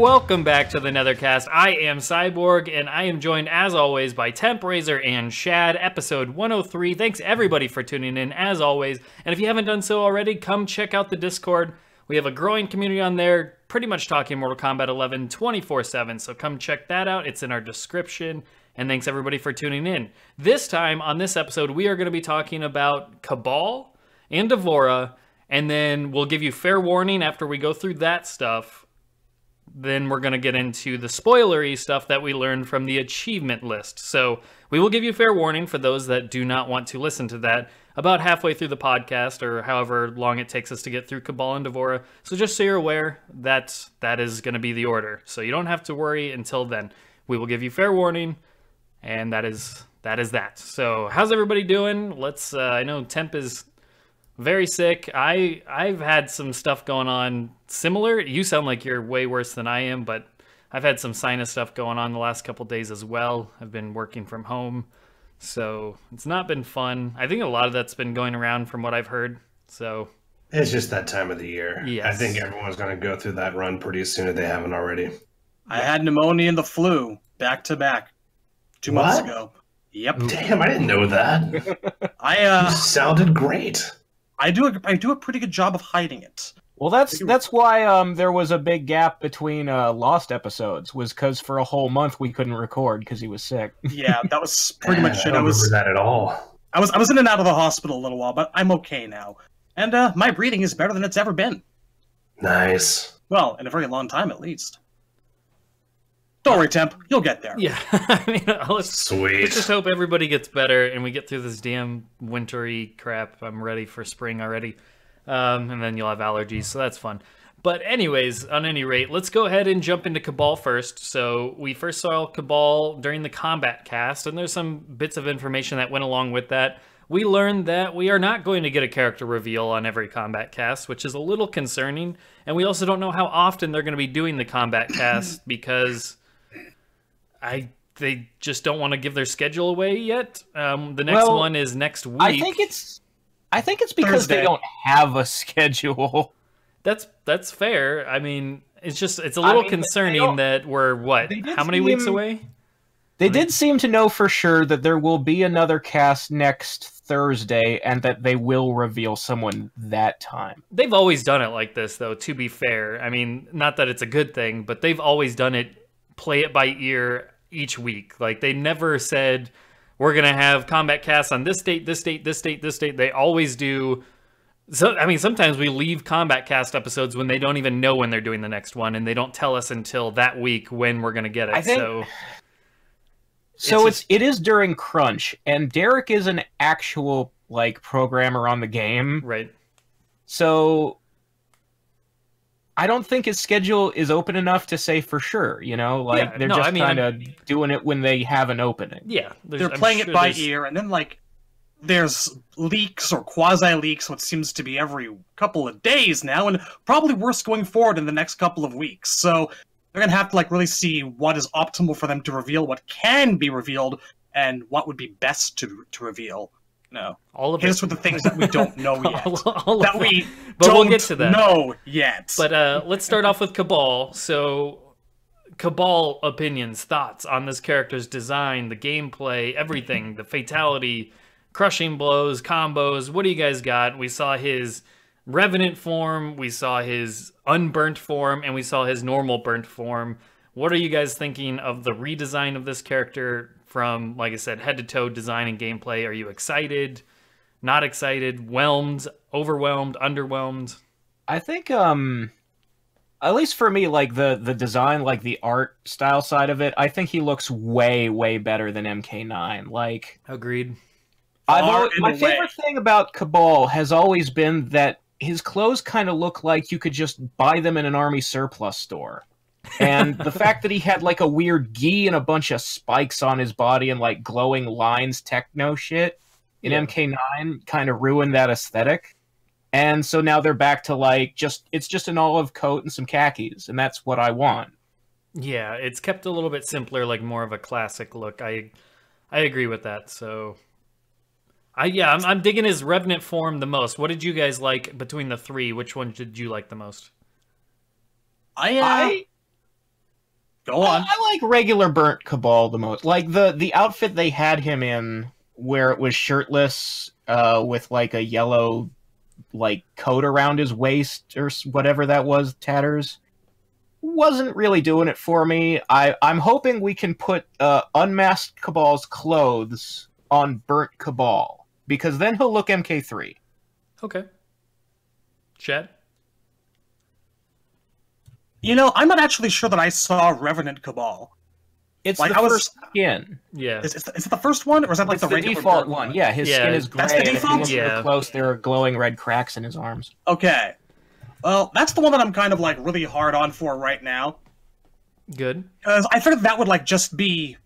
welcome back to the Nethercast. I am Cyborg, and I am joined, as always, by Temp, Razor, and Shad, episode 103. Thanks, everybody, for tuning in, as always. And if you haven't done so already, come check out the Discord. We have a growing community on there, pretty much talking Mortal Kombat 11 24/7, so come check that out. It's in our description. And thanks, everybody, for tuning in. This time, on this episode, we are going to be talking about Cabal and Devorah, and then we'll give you fair warning after we go through that stuff. Then we're going to get into the spoilery stuff that we learned from the achievement list. So we will give you fair warning for those that do not want to listen to that about halfway through the podcast, or however long it takes us to get through Cabal and Devorah. So just so you're aware, that is going to be the order. So you don't have to worry until then. We will give you fair warning, and that is that. So how's everybody doing? Let's, I know Temp is very sick. I've had some stuff going on similar. You sound like you're way worse than I am, but I've had some sinus stuff going on the last couple days as well. I've been working from home, so it's not been fun. I think a lot of that's been going around from what I've heard. So it's just that time of the year. Yes. I think everyone's going to go through that run pretty soon if they haven't already. I had pneumonia and the flu back to back 2 months ago. Yep. Damn, I didn't know that. You sounded great. I do a pretty good job of hiding it. Well, that's why there was a big gap between Lost episodes, was because for a whole month we couldn't record because he was sick. Yeah, that was pretty much it. I don't remember that at all. I was in and out of the hospital a little while, but I'm okay now. And my breathing is better than it's ever been. Nice. Well, in a very long time at least. Don't worry, Temp. You'll get there. yeah, I mean, Sweet. let's just hope everybody gets better and we get through this damn wintry crap. I'm ready for spring already. And then you'll have allergies, so that's fun. But anyways, on any rate, let's go ahead and jump into Cabal first. So we first saw Cabal during the combat cast, and there's some bits of information that went along with that. We learned that we are not going to get a character reveal on every combat cast, which is a little concerning. And we also don't know how often they're going to be doing the combat cast because they just don't want to give their schedule away yet. The next one is next week. I think it's because Thursday. they don't have a schedule. That's fair. I mean, it's a little concerning that we're how many weeks away? They did seem to know for sure that there will be another cast next Thursday, and that they will reveal someone that time. They've always done it like this, though, to be fair. I mean, not that it's a good thing, but they've always done it, play it by ear each week. Like, they never said, we're going to have combat casts on this date, this date, this date, this date. They always do. So, I mean, sometimes we leave combat cast episodes when they don't even know when they're doing the next one, and they don't tell us until that week when we're going to get it. I think... So it is during crunch, and Derek is an actual programmer on the game. Right. So I don't think his schedule is open enough to say for sure, they're just kind of doing it when they have an opening. Yeah. They're playing it by ear, and then there's leaks or quasi-leaks, what seems to be every couple of days now, and probably worse going forward in the next couple of weeks. So they're going to have to really see what is optimal for them to reveal, what can be revealed, and what would be best to reveal. No. All of Here's what the things that we don't know yet. We'll get to that. Know yet. But let's start off with Cabal. So, Cabal opinions, thoughts on this character's design, the gameplay, everything, the fatality, crushing blows, combos. What do you guys got? We saw his Revenant form, we saw his unburnt form, and we saw his normal burnt form. What are you guys thinking of the redesign of this character from, like I said, head-to-toe design and gameplay? Are you excited, not excited, whelmed, overwhelmed, underwhelmed? I think, at least for me, the design, the art style side of it, I think he looks way, way better than MK9. Agreed. My favorite thing about Cabal has always been that his clothes kind of look like you could just buy them in an army surplus store. And the fact that he had a weird gi and a bunch of spikes on his body and glowing lines techno shit in MK9 kind of ruined that aesthetic. And so now they're back to it's just an olive coat and some khakis, and that's what I want. Yeah, it's kept a little bit simpler, more of a classic look. I agree with that, so I'm digging his Revenant form the most. What did you guys like between the three? Which one did you like the most? Go on. I like regular burnt Cabal the most. Like the outfit they had him in, where it was shirtless, with like a yellow like coat around his waist or whatever that was, tatters, wasn't really doing it for me. I'm hoping we can put unmasked Cabal's clothes on burnt Cabal, because then he'll look MK3. Okay. Chad? You know, I'm not actually sure that I saw Revenant Cabal. It's like the first skin. Yeah. Is it the first one, or is that like the default one? Yeah, his skin is gray. That's the default? If you look close, there are glowing red cracks in his arms. Okay. Well, that's the one that I'm kind of like really hard on for right now. Good. Because I figured that would like just be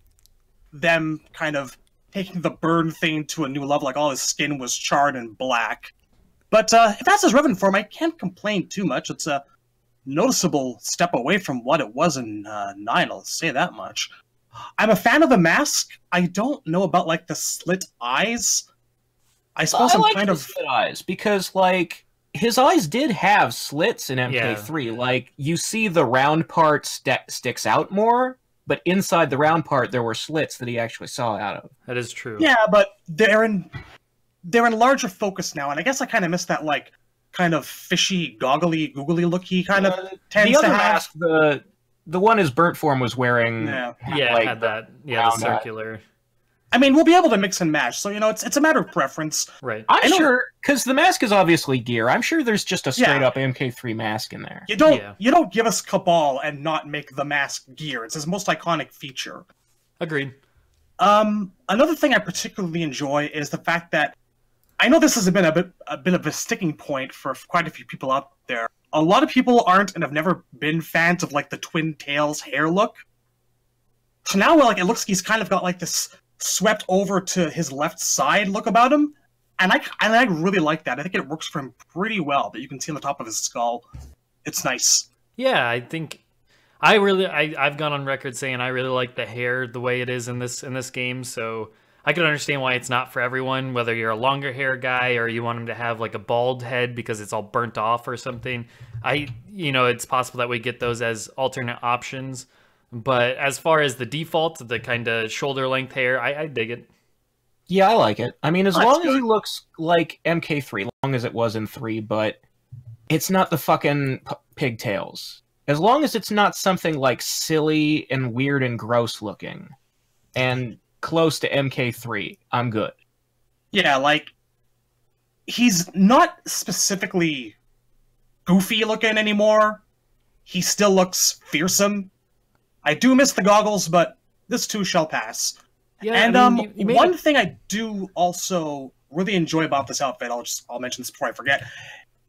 them kind of taking the burn thing to a new level, like all his skin was charred and black. But if that's his Revenant form, I can't complain too much. It's a noticeable step away from what it was in 9, I'll say that much. I'm a fan of the mask. I don't know about like the slit eyes. I suppose I'm kind of slit eyes, because like his eyes did have slits in MK3. Yeah. Like you see the round part sticks out more, but inside the round part there were slits that he actually saw out of. That is true. Yeah, but they're in larger focus now, and I guess I kind of miss that like kind of fishy, goggly, googly look he kind of tends the other to have. Mask, the one his burnt form was wearing, had that, the circular. I mean, we'll be able to mix and match, so you know, it's a matter of preference. Right. I'm sure, because the mask is obviously gear. I'm sure there's just a straight up MK3 mask in there. You don't give us Cabal and not make the mask gear. It's his most iconic feature. Agreed. Another thing I particularly enjoy is the fact that I know this has been a bit of a sticking point for quite a few people out there. A lot of people aren't and have never been fans of like the twin tails hair look. So now, like, it looks like he's kind of got like this swept over to his left side look about him, and I really like that. I think it works for him pretty well. That you can see on the top of his skull. It's nice. Yeah, I think I've gone on record saying I really like the hair the way it is in this game. So I can understand why it's not for everyone, whether you're a longer hair guy or you want him to have like a bald head because it's all burnt off or something. It's possible that we get those as alternate options. But as far as the default, the kind of shoulder length hair, I dig it. Yeah, I like it. I mean, as long as he looks like MK3, long as it was in 3, but it's not the fucking pigtails. As long as it's not something like silly and weird and gross looking and close to MK3, I'm good. Yeah, like, he's not specifically goofy looking anymore. He still looks fearsome. I do miss the goggles, but this too shall pass. Yeah, and one thing I do also really enjoy about this outfit, I'll mention this before I forget,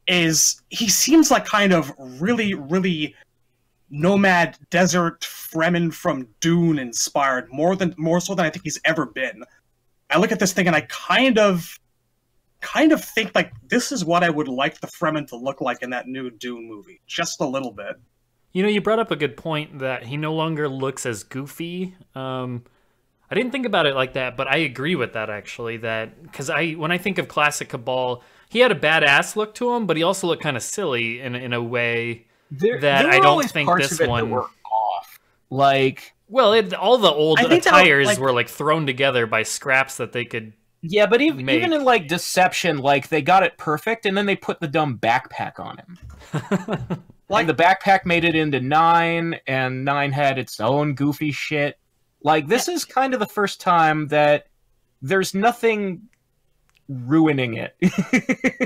is he seems like kind of really, really nomad desert Fremen from Dune inspired, more so than I think he's ever been. I look at this thing and I kind of think like this is what I would like the Fremen to look like in that new Dune movie, just a little bit. You know, you brought up a good point that he no longer looks as goofy. I didn't think about it like that, but I agree with that actually. Because when I think of classic Cabal, he had a badass look to him, but he also looked kind of silly in a way that I don't think this one were off. Like, well, all the old attires were like thrown together by scraps that they could. Yeah, but even in like Deception, like they got it perfect, and then they put the dumb backpack on him. Like the backpack made it into 9, and 9 had its own goofy shit. Like, this is kind of the first time that there's nothing ruining it.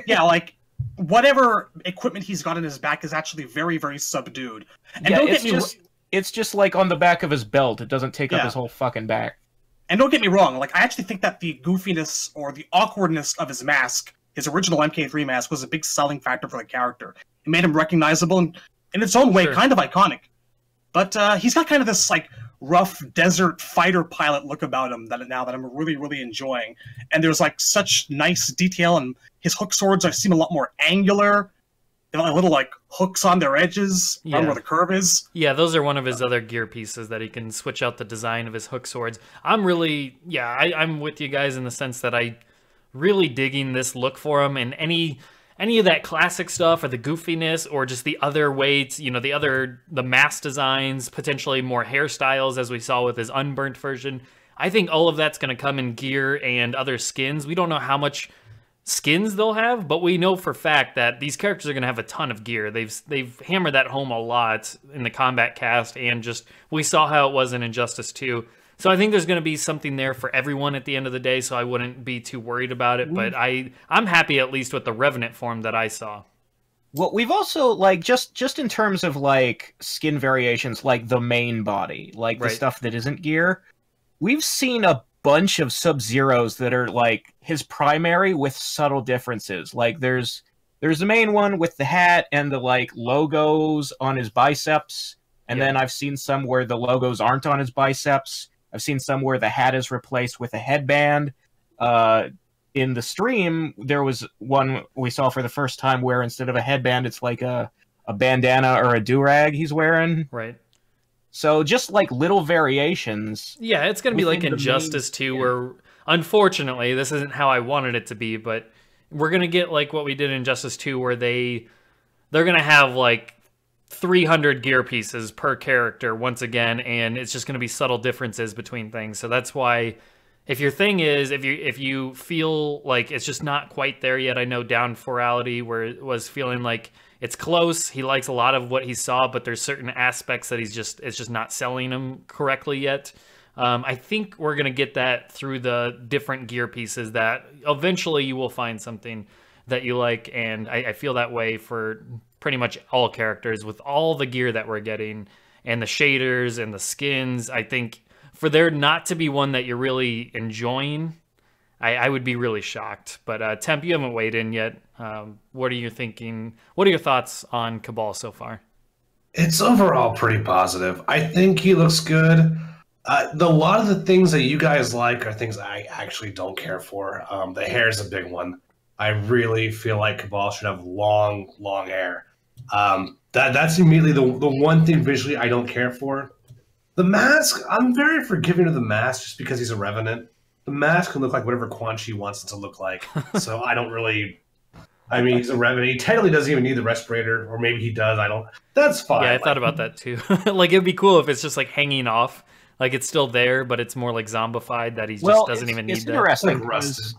Yeah, like, whatever equipment he's got in his back is actually very, very subdued. And yeah, it's just like on the back of his belt. It doesn't take up his whole fucking back. And don't get me wrong, like, I actually think that the goofiness or the awkwardness of his mask, his original MK3 mask, was a big selling factor for the character. It made him recognizable and, in its own way, kind of iconic. But he's got kind of this, like, rough desert fighter pilot look about him that I'm really, really enjoying. And there's, like, such nice detail, and his hook swords seem a lot more angular. They have little, like, hooks on their edges, around where the curve is. Yeah, those are one of his other gear pieces that he can switch out the design of his hook swords. I'm really, I'm with you guys in the sense that I really digging this look for him, and any any of that classic stuff or the goofiness or just the other weights, you know, the mask designs, potentially more hairstyles as we saw with his unburnt version. I think all of that's going to come in gear and other skins. We don't know how much skins they'll have, but we know for a fact that these characters are going to have a ton of gear. They've hammered that home a lot in the combat cast, and just we saw how it was in Injustice 2. So I think there's going to be something there for everyone at the end of the day, so I wouldn't be too worried about it. But I'm happy at least with the Revenant form that I saw. Well, we've also, like, just in terms of, like, skin variations, like the main body, like the stuff that isn't gear, we've seen a bunch of Sub-Zeros that are, like, his primary with subtle differences. Like, there's the main one with the hat and the, like, logos on his biceps, and then I've seen some where the logos aren't on his biceps. I've seen some where the hat is replaced with a headband. In the stream, there was one we saw for the first time where instead of a headband, it's like a bandana or a do-rag he's wearing. Right. So just like little variations. Yeah, it's going to be like Injustice 2 where, unfortunately, this isn't how I wanted it to be, but we're going to get like what we did in Injustice 2 where they're going to have like 300 gear pieces per character once again, and it's just going to be subtle differences between things. So that's why, if your thing is, if you feel like it's just not quite there yet, I know Down Forality where it was feeling like it's close. He likes a lot of what he saw, but there's certain aspects that it's just not selling him correctly yet. I think we're going to get that through the different gear pieces that eventually you will find something that you like, and I feel that way for pretty much all characters with all the gear that we're getting and the shaders and the skins. I think for there not to be one that you're really enjoying, I would be really shocked. But Temp, you haven't weighed in yet. What are you thinking? What are your thoughts on Cabal so far? It's overall pretty positive. I think he looks good. A lot of the things that you guys like are things I actually don't care for. The hair is a big one. I really feel like Cabal should have long, long hair. That's immediately the one thing visually I don't care for. The mask, I'm very forgiving of the mask just because he's a Revenant. The mask can look like whatever Quan Chi wants it to look like. So I don't really... I mean, he's a Revenant. He technically doesn't even need the respirator, or maybe he does. I don't... That's fine. Yeah, I thought about that too. Like, it'd be cool if it's just like hanging off. Like, it's still there, but it's more like zombified that he just doesn't even need that. It's interesting. Like rusted.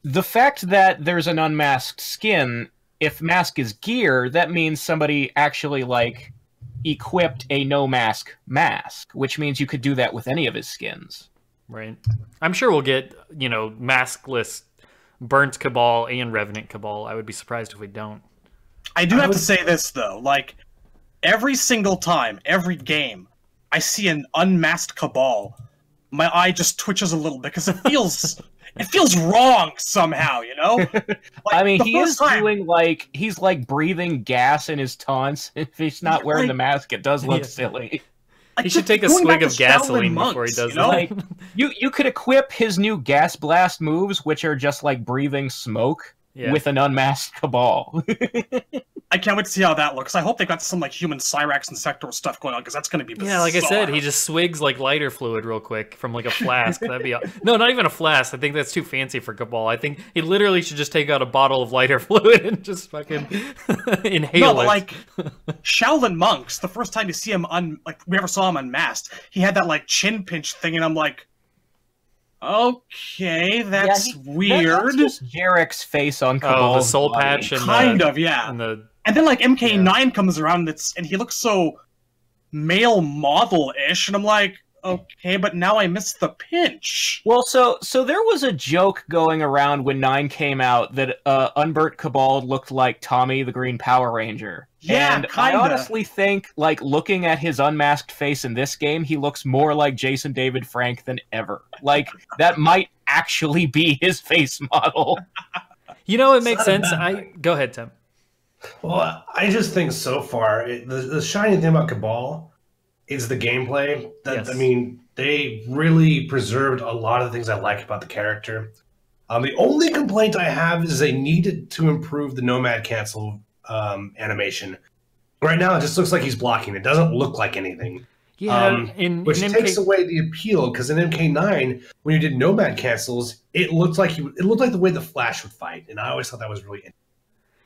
The fact that there's an unmasked skin, if mask is gear, that means somebody actually, like, equipped a no-mask mask, which means you could do that with any of his skins. Right. I'm sure we'll get, you know, maskless Burnt Cabal and Revenant Cabal. I would be surprised if we don't. I do have to say this, though. Like, every single time, every game, I see an unmasked Cabal, my eye just twitches a little bit because it feels... It feels wrong somehow, you know? Like, I mean, he is doing, like, he's, like, breathing gas in his taunts. If he's not wearing the mask, it does look silly. He should take a swig of gasoline before he does that. Like, you could equip his new gas blast moves, which are just, like, breathing smoke, with an unmasked Cabal. I can't wait to see how that looks. I hope they got some like human Cyrax and Sector stuff going on, because that's going to be bizarre. Yeah, like I said, he just swigs like lighter fluid real quick from like a flask. That'd be no, not even a flask. I think that's too fancy for Cabal. I think he literally should just take out a bottle of lighter fluid and just fucking inhale it. But like Shaolin monks, the first time you see him we ever saw him unmasked, he had that like chin pinch thing, and I'm like, okay, that's weird. That's just Jarek's face on Cabal. Oh, the soul patch, and And then like MK9 comes around, and he looks so male model-ish, and I'm like, okay, but now I missed the pinch. Well, so there was a joke going around when 9 came out that Unburnt Cabal looked like Tommy the Green Power Ranger. Yeah, and kinda. I honestly think, like, looking at his unmasked face in this game, he looks more like Jason David Frank than ever. Like, that might actually be his face model. You know, it makes sense. Go ahead, Tim. Well, I just think so far, the shining thing about Cabal is the gameplay. I mean, they really preserved a lot of the things I like about the character. The only complaint I have is they needed to improve the Nomad cancel animation. Right now, it just looks like he's blocking. It doesn't look like anything. Yeah, which takes away the appeal, because in MK9, when you did Nomad cancels, it looked like the way the Flash would fight, and I always thought that was really interesting.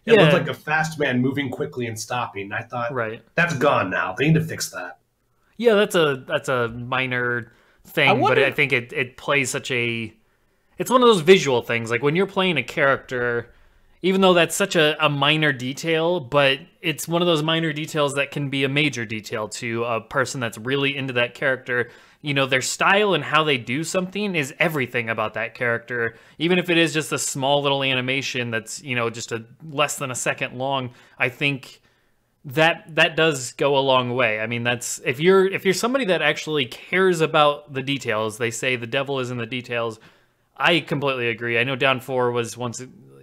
It looked like a fast man moving quickly and stopping. I thought, that's gone now. They need to fix that. Yeah, that's a minor thing, but I think it plays such a... It's one of those visual things. Like, when you're playing a character, even though that's such a minor detail, but it's one of those minor details that can be a major detail to a person that's really into that character. You know, their style and how they do something is everything about that character. Even if it is just a small little animation that's, you know, just less than a second long, I think that does go a long way. I mean, that's if you're somebody that actually cares about the details, they say the devil is in the details. I completely agree. I know Down 4 was one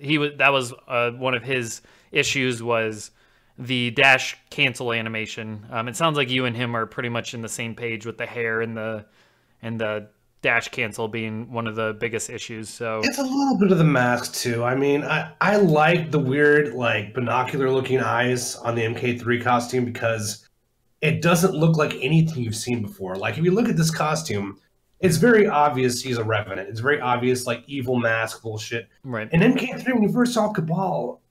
of his issues was the dash cancel animation. It sounds like you and him are pretty much in the same page with the hair and the dash cancel being one of the biggest issues. So it's a little bit of the mask too. I mean, I like the weird like binocular looking eyes on the MK3 costume because it doesn't look like anything you've seen before. Like if you look at this costume, it's very obvious he's a Revenant. It's very obvious, like, evil mask bullshit. Right. In MK3, when you first saw Cabal,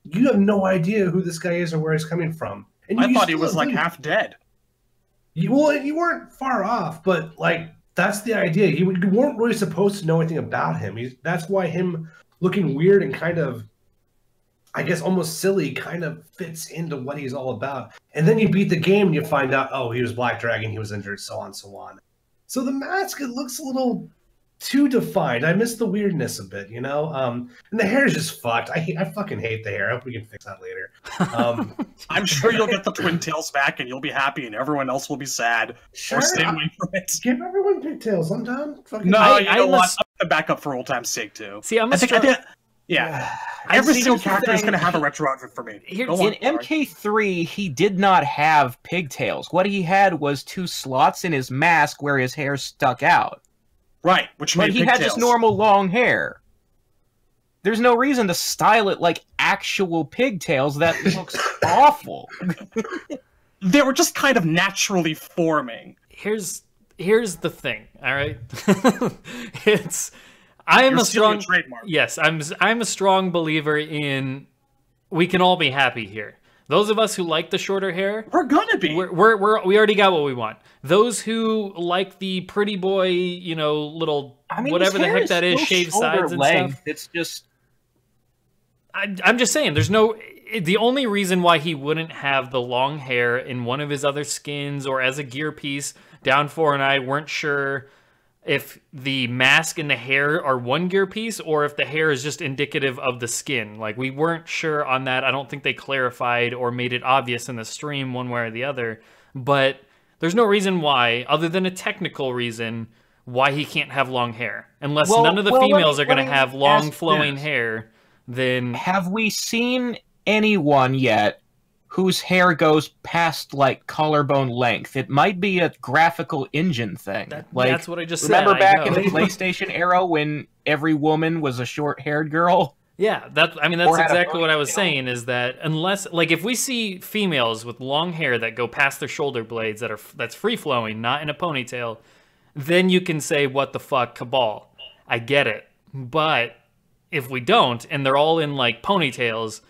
you have no idea who this guy is or where he's coming from. And I thought he was, like, half dead. You weren't far off, but, like, that's the idea. You weren't really supposed to know anything about him. That's why him looking weird and kind of, I guess, almost silly kind of fits into what he's all about. And then you beat the game and you find out, oh, he was Black Dragon, he was injured, so on, so on. So the mask, it looks a little too defined. I miss the weirdness a bit, you know? And the hair is just fucked. I fucking hate the hair. I hope we can fix that later. I'm sure you'll get the twin tails back and you'll be happy and everyone else will be sad. Sure. Or stay away from it. Give everyone pigtails. I'm done. No, you know what? I'm going to back up for old time's sake, too. See, yeah. Every single character is going to have a retro outfit for me. In MK3, he did not have pigtails. What he had was 2 slots in his mask where his hair stuck out. Right, which made he had just normal long hair. There's no reason to style it like actual pigtails. That looks awful. They were just kind of naturally forming. Here's the thing, all right? I'm a strong believer in we can all be happy here. Those of us who like the shorter hair, we're gonna be. We already got what we want. Those who like the pretty boy, you know, little whatever the heck that is, shaved sides and stuff. It's just. I'm just saying, the only reason why he wouldn't have the long hair in one of his other skins or as a gear piece, Down 4 and I weren't sure if the mask and the hair are one gear piece or if the hair is just indicative of the skin. Like, we weren't sure on that. I don't think they clarified or made it obvious in the stream one way or the other. But there's no reason why, other than a technical reason, why he can't have long hair. Unless none of the females are going to have long flowing hair, then... Have we seen anyone yet whose hair goes past, like, collarbone length? It might be a graphical engine thing. That's what I just remember said. Remember back in the PlayStation era when every woman was a short-haired girl? Yeah, that's exactly what I was saying, is that unless, like, if we see females with long hair that go past their shoulder blades that's free-flowing, not in a ponytail, then you can say, what the fuck, Cabal. I get it. But if we don't, and they're all in, like, ponytails,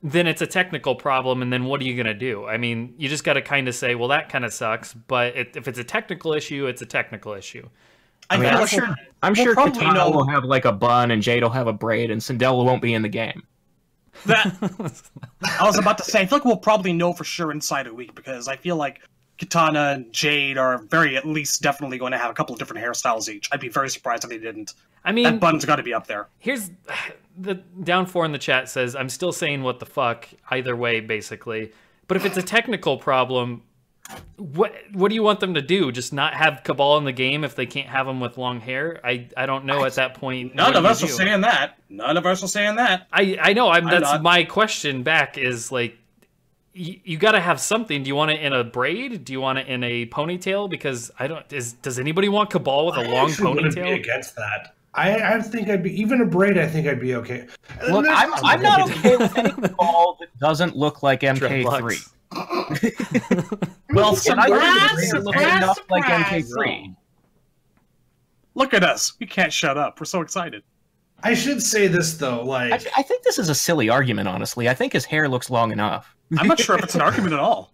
then it's a technical problem, and then what are you going to do? I mean, you just got to kind of say, well, that kind of sucks, but if it's a technical issue, it's a technical issue. I'm sure Katana will have, like, a bun, and Jade will have a braid, and Cinderella won't be in the game. I was about to say, I feel like we'll probably know for sure inside a week, because I feel like Katana and Jade are at least definitely going to have a couple of different hairstyles each. I'd be very surprised if they didn't. I mean, that bun's got to be up there. Here's the Down 4 in the chat says, I'm still saying what the fuck either way, basically. But if it's a technical problem, what do you want them to do? Just not have Cabal in the game if they can't have him with long hair? I don't know at that point. None of us are saying that. None of us are saying that. I know. That's my question back is, like, you got to have something. Do you want it in a braid? Do you want it in a ponytail? Because does anybody want Cabal with a long ponytail? I wouldn't be against that. I think I'd be, even a braid, I think I'd be okay. Look, I'm not okay with any Cabal that doesn't look like MK3. Well, look enough like MK3. Look at us. We can't shut up. We're so excited. I should say this though, like I think this is a silly argument. Honestly, I think his hair looks long enough. I'm not sure if it's an argument at all.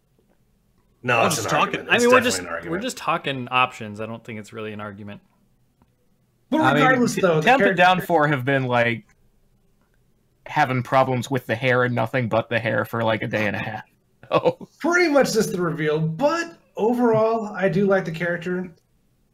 No, it's an argument. I mean, we're just talking options. I don't think it's really an argument. But regardless, though, Temp and Down 4 have been like having problems with the hair and nothing but the hair for like a day and a half. Oh, pretty much just the reveal. But overall, I do like the character.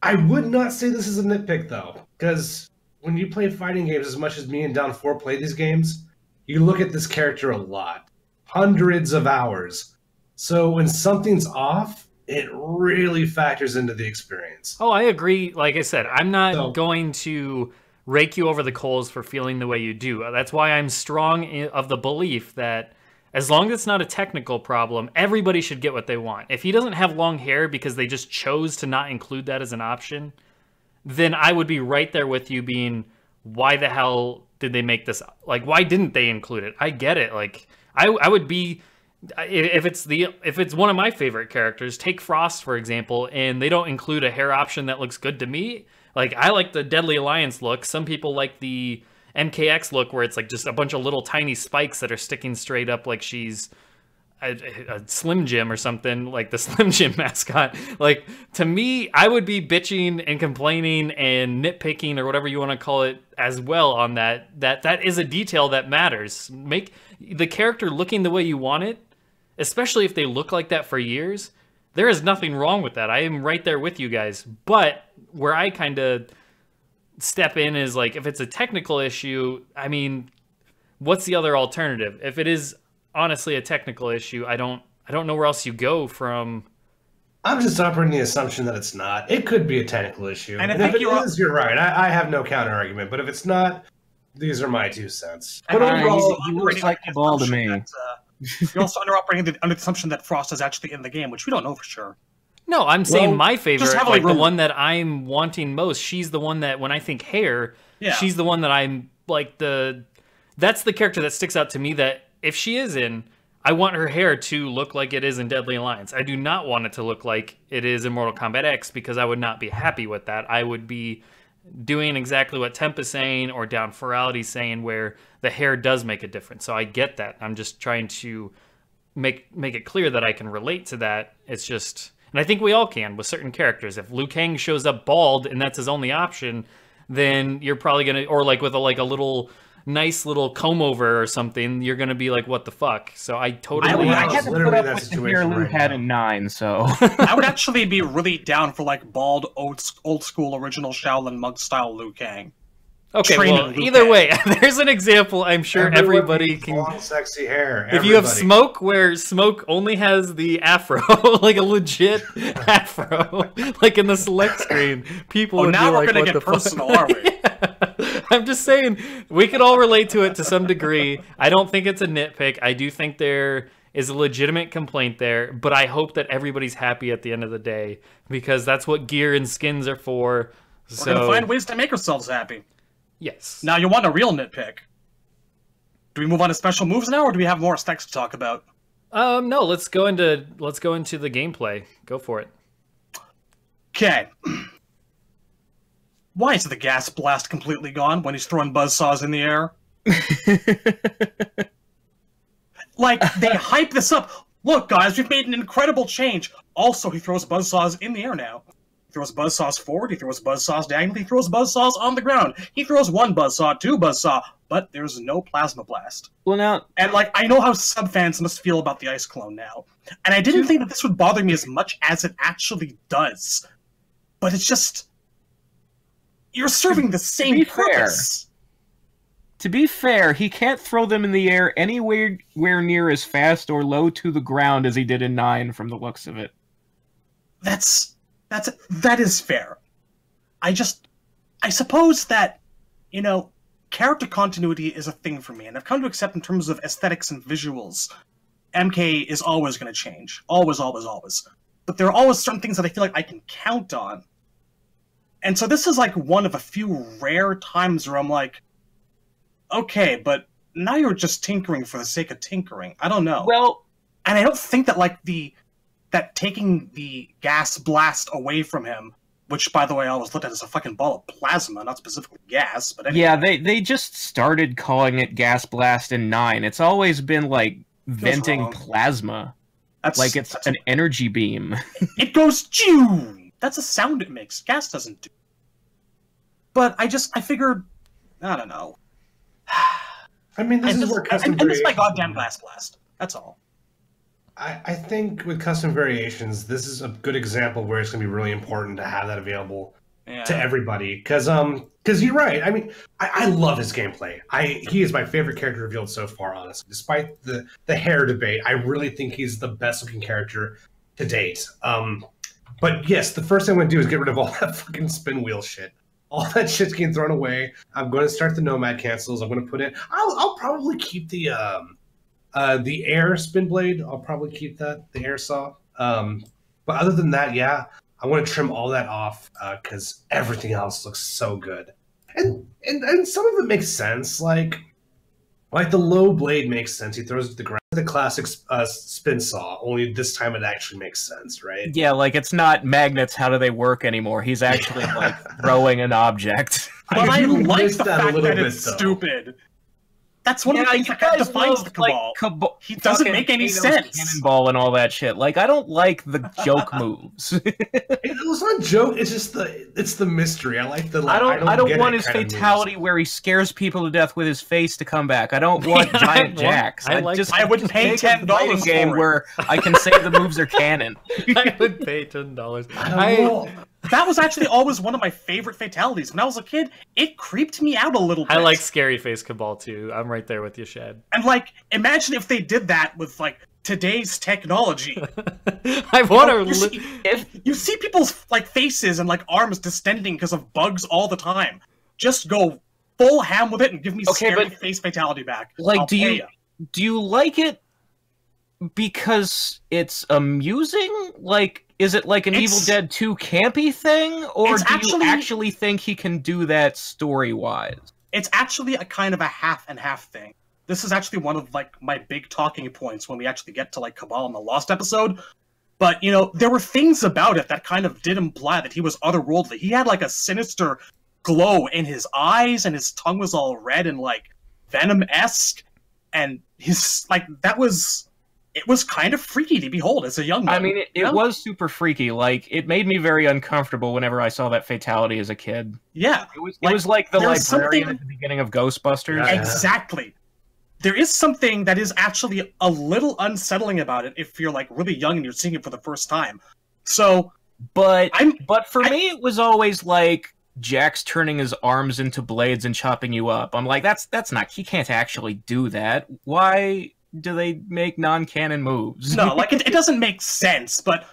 I would not say this is a nitpick though, because when you play fighting games as much as me and Down 4 play these games, you look at this character a lot, hundreds of hours. So when something's off, it really factors into the experience. Oh, I agree. Like I said, I'm not going to rake you over the coals for feeling the way you do. That's why I'm strong of the belief that as long as it's not a technical problem, everybody should get what they want. If he doesn't have long hair because they just chose to not include that as an option, then I would be right there with you being, why the hell did they make this? Like, why didn't they include it? I get it. Like, I would be... If it's one of my favorite characters, take Frost for example, and they don't include a hair option that looks good to me. Like, I like the Deadly Alliance look. Some people like the MKX look where it's like just a bunch of little tiny spikes that are sticking straight up like she's a Slim Jim or something, like the Slim Jim mascot. Like, to me, I would be bitching and complaining and nitpicking or whatever you want to call it as well on that is a detail that matters. Make the character looking the way you want it, especially if they look like that for years. There is nothing wrong with that. I am right there with you guys. But where I kind of step in is like, if it's a technical issue, I mean, what's the other alternative? If it is honestly a technical issue, I don't know where else you go from. I'm just operating the assumption that it's not. It could be a technical issue. And if it is, you're right. I have no counter argument. But if it's not, these are my 2 cents. But overall, he looks like Cabal to me. You're also under the assumption that Frost is actually in the game, which we don't know for sure. No, I'm saying my favorite, like the one that I'm wanting most. She's the one that, when I think hair, she's the one that I'm like that's the character that sticks out to me, that if she is in, I want her hair to look like it is in Deadly Alliance. I do not want it to look like it is in Mortal Kombat X, because I would not be happy with that. I would be doing exactly what Temp is saying, or Down Forality saying, where the hair does make a difference. So I get that. I'm just trying to make it clear that I can relate to that. It's just, and I think we all can with certain characters. If Liu Kang shows up bald and that's his only option, then you're probably gonna, or like with a little nice little comb over or something, you're gonna be like, what the fuck? So I totally... I haven't put up with the hair Liu had in 9, so... I would actually be really down for like bald, old school original Shaolin monk style Liu Kang. Okay, well, either way, there's an example I'm sure everybody can... Long, sexy hair. If you have Smoke, where Smoke only has the afro, like a legit afro, like in the select screen, people would be like, what the fuck? Now we're gonna get personal, are we? I'm just saying, we could all relate to it to some degree. I don't think it's a nitpick. I do think there is a legitimate complaint there, but I hope that everybody's happy at the end of the day, because that's what gear and skins are for. We're gonna find ways to make ourselves happy. Yes. Now, you want a real nitpick. Do we move on to special moves now, or do we have more stacks to talk about? No, let's go into the gameplay. Go for it. Okay. Why is the gas blast completely gone when he's throwing buzzsaws in the air? Like, they hype this up. Look, guys, we've made an incredible change. Also, he throws buzzsaws in the air now. He throws buzzsaws forward, he throws buzzsaws diagonally, he throws buzzsaws on the ground. He throws 1 buzzsaw, 2 buzzsaw, but there's no plasma blast. Well, now... And, like, I know how sub-fans must feel about the Ice Clone now. And I didn't think that this would bother me as much as it actually does. But it's just... You're serving the same purpose. To be fair, he can't throw them in the air anywhere near as fast or low to the ground as he did in 9, from the looks of it. That is fair. I suppose that, you know, character continuity is a thing for me, and I've come to accept in terms of aesthetics and visuals, MK is always going to change. Always, always, always. But there are always certain things that I feel like I can count on. And so this is like one of a few rare times where I'm like, okay, but now you're just tinkering for the sake of tinkering. I don't know. Well, and I don't think that like that taking the gas blast away from him which, by the way, I always looked at as a fucking ball of plasma, not specifically gas. But anyway. Yeah, they just started calling it Gas Blast in 9. It's always been like venting plasma, like it's an energy beam. It goes chew. That's a sound it makes. Gas doesn't do. But I figured, I don't know. I mean, this is where custom and this is my goddamn Gas Blast. That's all. I think with custom variations, this is a good example where it's going to be really important to have that available to everybody. Because you're right. I mean, I love his gameplay. He is my favorite character revealed so far, honestly. Despite the hair debate, I really think he's the best looking character to date. But yes, the first thing I'm going to do is get rid of all that fucking spin wheel shit. All that shit's getting thrown away. I'm going to start the Nomad cancels. I'm going to put in... I'll probably keep the air spin blade. I'll probably keep that, the air saw. But other than that, yeah, I want to trim all that off because everything else looks so good. And some of it makes sense. Like the low blade makes sense. He throws it to the ground. The classic spin saw, only this time it actually makes sense, right? Yeah, like it's not magnets, how do they work anymore? He's actually like throwing an object. But I like the fact that it's stupid. That's one of the things that kind of defines the Cabal. Like, he doesn't make any sense. Cannonball and all that shit. Like, I don't like the joke moves. It's not a joke. It's just the mystery. I like the. Like, I don't want his fatality where he scares people to death with his face to come back. I don't want giant jacks. I would pay $10 game where I can say the moves are canon. I would pay $10. That was actually always one of my favorite fatalities. When I was a kid, it creeped me out a little bit. I like Scary Face Cabal too. I'm right there with you, Shad. And like, imagine if they did that with like today's technology. I want to. If you see people's like faces and like arms distending because of bugs all the time, just go full ham with it and give me Scary Face fatality back. Like, do you like it because it's amusing? Like, is it like an Evil Dead 2 campy thing, or do you actually think he can do that story-wise? It's actually a kind of a half and half thing. This is actually one of like my big talking points when we actually get to like Cabal in the Lost episode. But you know, there were things about it that kind of did imply that he was otherworldly. He had like a sinister glow in his eyes, and his tongue was all red and like Venom-esque, and his like it was kind of freaky to behold as a young man. I mean, it was super freaky. Like, it made me very uncomfortable whenever I saw that fatality as a kid. Yeah. It was like the librarian at the beginning of Ghostbusters. Yeah. Exactly. There is something that is actually a little unsettling about it if you're, like, really young and you're seeing it for the first time. So... But for me, it was always, like, Jax turning his arms into blades and chopping you up. I'm like, that's not... He can't actually do that. Why do they make non-canon moves? No, like, it doesn't make sense, but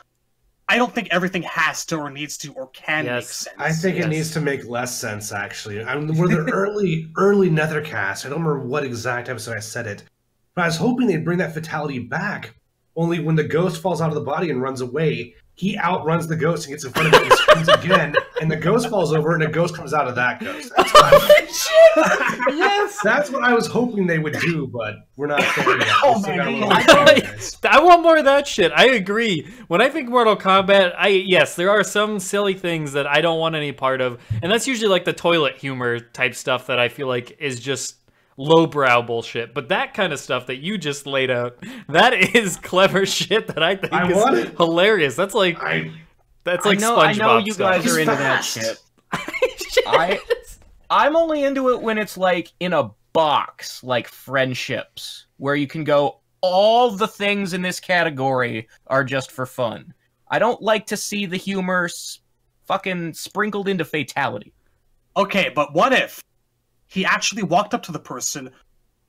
I don't think everything has to or needs to or can make sense. I think it needs to make less sense, actually. I mean, were the early Nethercast, I don't remember what exact episode I said it, but I was hoping they'd bring that fatality back, only when the ghost falls out of the body and runs away, he outruns the ghost and gets in front of it and screams again, and the ghost falls over and a ghost comes out of that ghost. That's what yes! That's what I was hoping they would do, but we're not there yet. I want more of that shit. I agree. When I think Mortal Kombat, yes, there are some silly things that I don't want any part of, and that's usually like the toilet humor type stuff that I feel like is just lowbrow bullshit. But that kind of stuff that you just laid out, that is clever shit that I think is hilarious. That's like SpongeBob I know you stuff. guys are into that shit. I'm only into it when it's like in a box, like Friendships, where you can go, all the things in this category are just for fun. I don't like to see the humor fucking sprinkled into fatality. Okay, but what if he actually walked up to the person,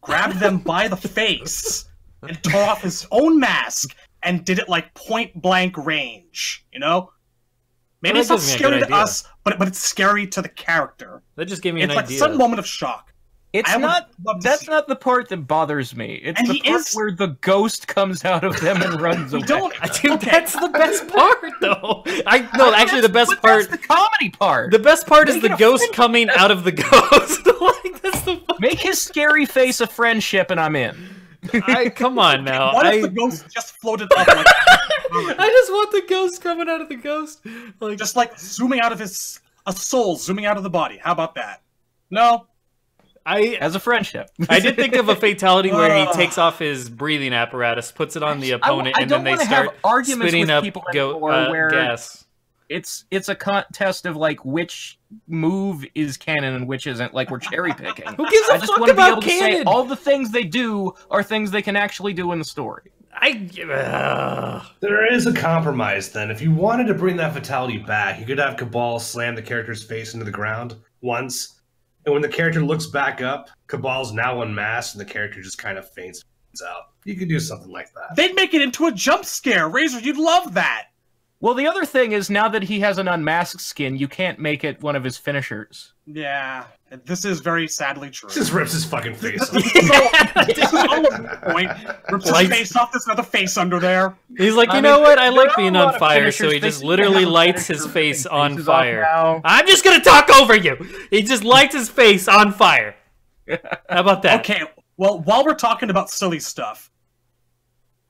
grabbed them by the face, and tore off his own mask, and did it like point-blank range, you know? Maybe it's not scary to us, but it's scary to the character. That just gave me an idea. It's like some moment of shock. That's not the part that bothers me. It's the part where the ghost comes out of them and runs away. Dude, that's the best part, though. Actually, the best part. That's the comedy part. The best part is the ghost coming out of the ghost. Like, that's the Make his scary face a friendship, and I'm in. Come on now. What if the ghost just floated up like I just want the ghost coming out of the ghost. Like, just like zooming out of a soul zooming out of the body. How about that? No. As a friendship. I did think of a fatality where he takes off his breathing apparatus, puts it on the opponent, and then they start spitting up gas. It's a contest of like which move is canon and which isn't. Like we're cherry picking. Who gives a fuck about canon? To say all the things they do are things they can actually do in the story. There is a compromise then. If you wanted to bring that fatality back, you could have Cabal slam the character's face into the ground once. And when the character looks back up, Cabal's now unmasked, and the character just kind of faints out. You could do something like that. They'd make it into a jump scare. Razor, you'd love that. Well, the other thing is, now that he has an unmasked skin, you can't make it one of his finishers. Yeah, this is very sadly true. Just rips his fucking face off. This is all the point. Rips his face off, there's another face under there. He's like, you know what? I like being on fire, so he just literally lights his face on fire. I'm just gonna talk over you! He just lights his face on fire. How about that? Okay, well, while we're talking about silly stuff,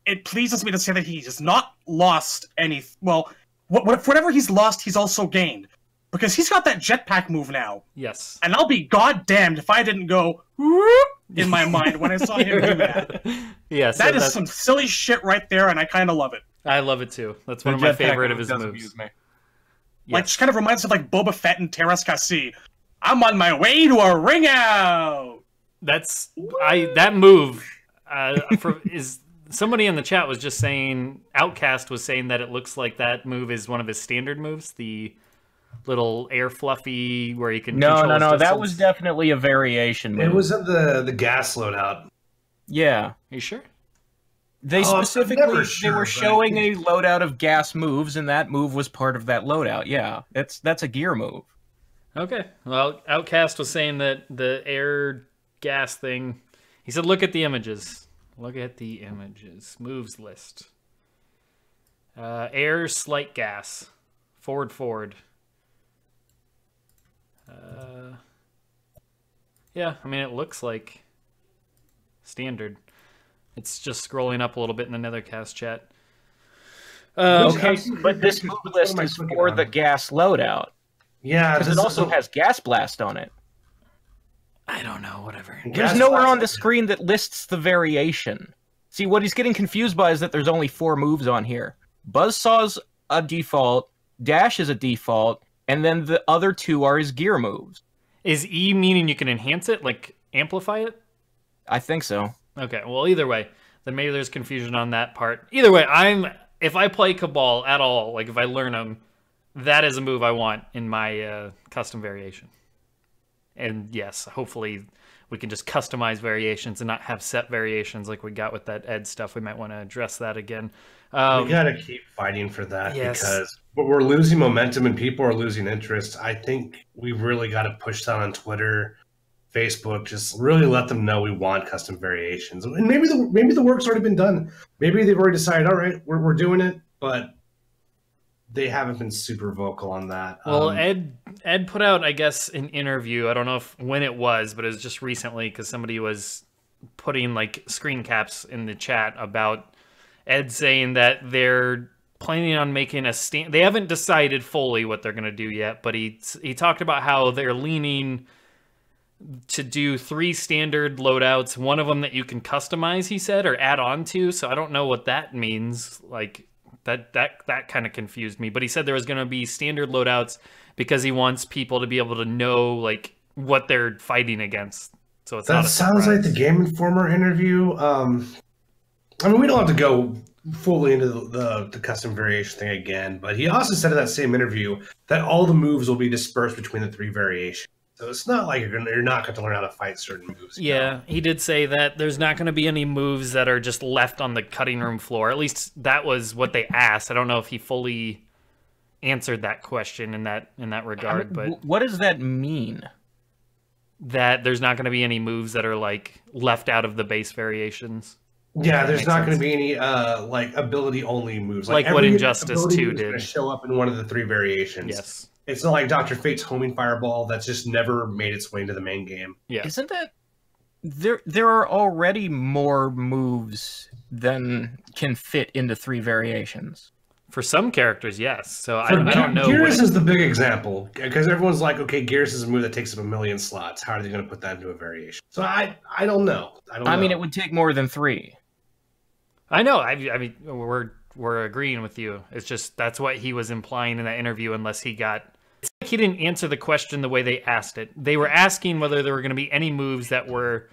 it pleases me to say that he has not lost any... Well, whatever he's lost, he's also gained. Because he's got that jetpack move now. Yes. And I'll be goddamned if I didn't go whoop in my mind when I saw him do that. Yes. That is some silly shit right there, and I kind of love it. I love it too. That's one of my favorite of his moves. Like, just kind of reminds me of like Boba Fett and Terras Kasi. I'm on my way to a ring out! That move is... Somebody in the chat was just saying, Outcast was saying that it looks like that move is one of his standard moves, the little air fluffy where he can control his distance. That was definitely a variation move. It was in the gas loadout. Yeah. Are you sure? They specifically, they were showing a loadout of gas moves, and that move was part of that loadout, yeah. That's a gear move. Okay. Well, Outcast was saying that the air gas thing, he said, look at the images. Look at the images. Moves list. Air, slight gas. Forward. Yeah, I mean, it looks like standard. It's just scrolling up a little bit in the Nethercast chat. Okay, but this move list is for the gas loadout. Yeah, because it also has Gas Blast on it. I don't know, whatever. There's nowhere on the screen that lists the variation. See, what he's getting confused by is that there's only 4 moves on here. Buzzsaw's a default, Dash is a default, and then the other 2 are his gear moves. Is E meaning you can enhance it, like amplify it? I think so. Okay, well, either way, then maybe there's confusion on that part. Either way, if I play Cabal at all, like if I learn him, that is a move I want in my custom variation. And yes, hopefully we can just customize variations and not have set variations like we got with that Ed stuff. We might want to address that again. We gotta keep fighting for that because we're losing momentum and people are losing interest. I think we've really got to push that on Twitter, Facebook. Just really let them know we want custom variations. And maybe the work's already been done. Maybe they've already decided, all right, we're doing it, but they haven't been super vocal on that. Well, Ed put out, I guess, an interview. I don't know when it was, but it was just recently because somebody was putting like screen caps in the chat about Ed saying that they're planning on making a stand. They haven't decided fully what they're going to do yet, but he talked about how they're leaning to do 3 standard loadouts, one of them that you can customize, he said, or add on to. So I don't know what that means. Like, That kind of confused me, but he said there was going to be standard loadouts because he wants people to be able to know like what they're fighting against. So it's that sounds like the Game Informer interview. I mean, we don't have to go fully into the custom variation thing again, but he also said in that same interview that all the moves will be dispersed between the 3 variations. So it's not like you're not going to learn how to fight certain moves. Yeah, he did say that there's not going to be any moves that are just left on the cutting room floor. At least that was what they asked. I don't know if he fully answered that question in that regard. But what does that mean? That there's not going to be any moves that are like left out of the base variations. Yeah, there's not going to be any like ability only moves. Like what Injustice 2 did. Going to show up in one of the 3 variations. Yes. It's not like Dr. Fate's homing fireball that's just never made its way into the main game. Yeah. Isn't that there are already more moves than can fit into 3 variations. For some characters, yes. So I don't know. Gears is the big example, because everyone's like, okay, Gears is a move that takes up 1 million slots. How are they going to put that into a variation? So I don't know. I mean, it would take more than 3. I know. I mean, we're agreeing with you. It's just that's what he was implying in that interview. Unless he got, it's like he didn't answer the question the way they asked it. They were asking whether there were going to be any moves that were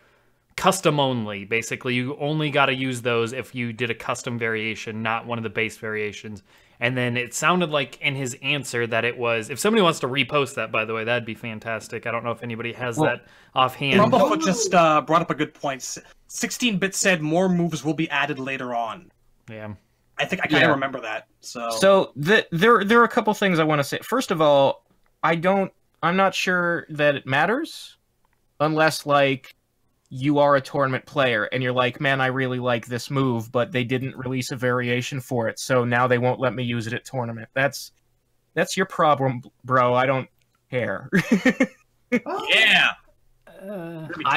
custom only. Basically, you only got to use those if you did a custom variation, not one of the base variations. And then it sounded like in his answer that it was, if somebody wants to repost that, by the way, that'd be fantastic. I don't know if anybody has that offhand. Rumblefoot just brought up a good point. 16-bit said more moves will be added later on. Yeah. I think I kind of remember that. So there are a couple things I want to say. First of all, I'm not sure that it matters unless, like, you are a tournament player and you're like, man, I really like this move, but they didn't release a variation for it, so now they won't let me use it at tournament. That's your problem, bro. I don't care. Yeah.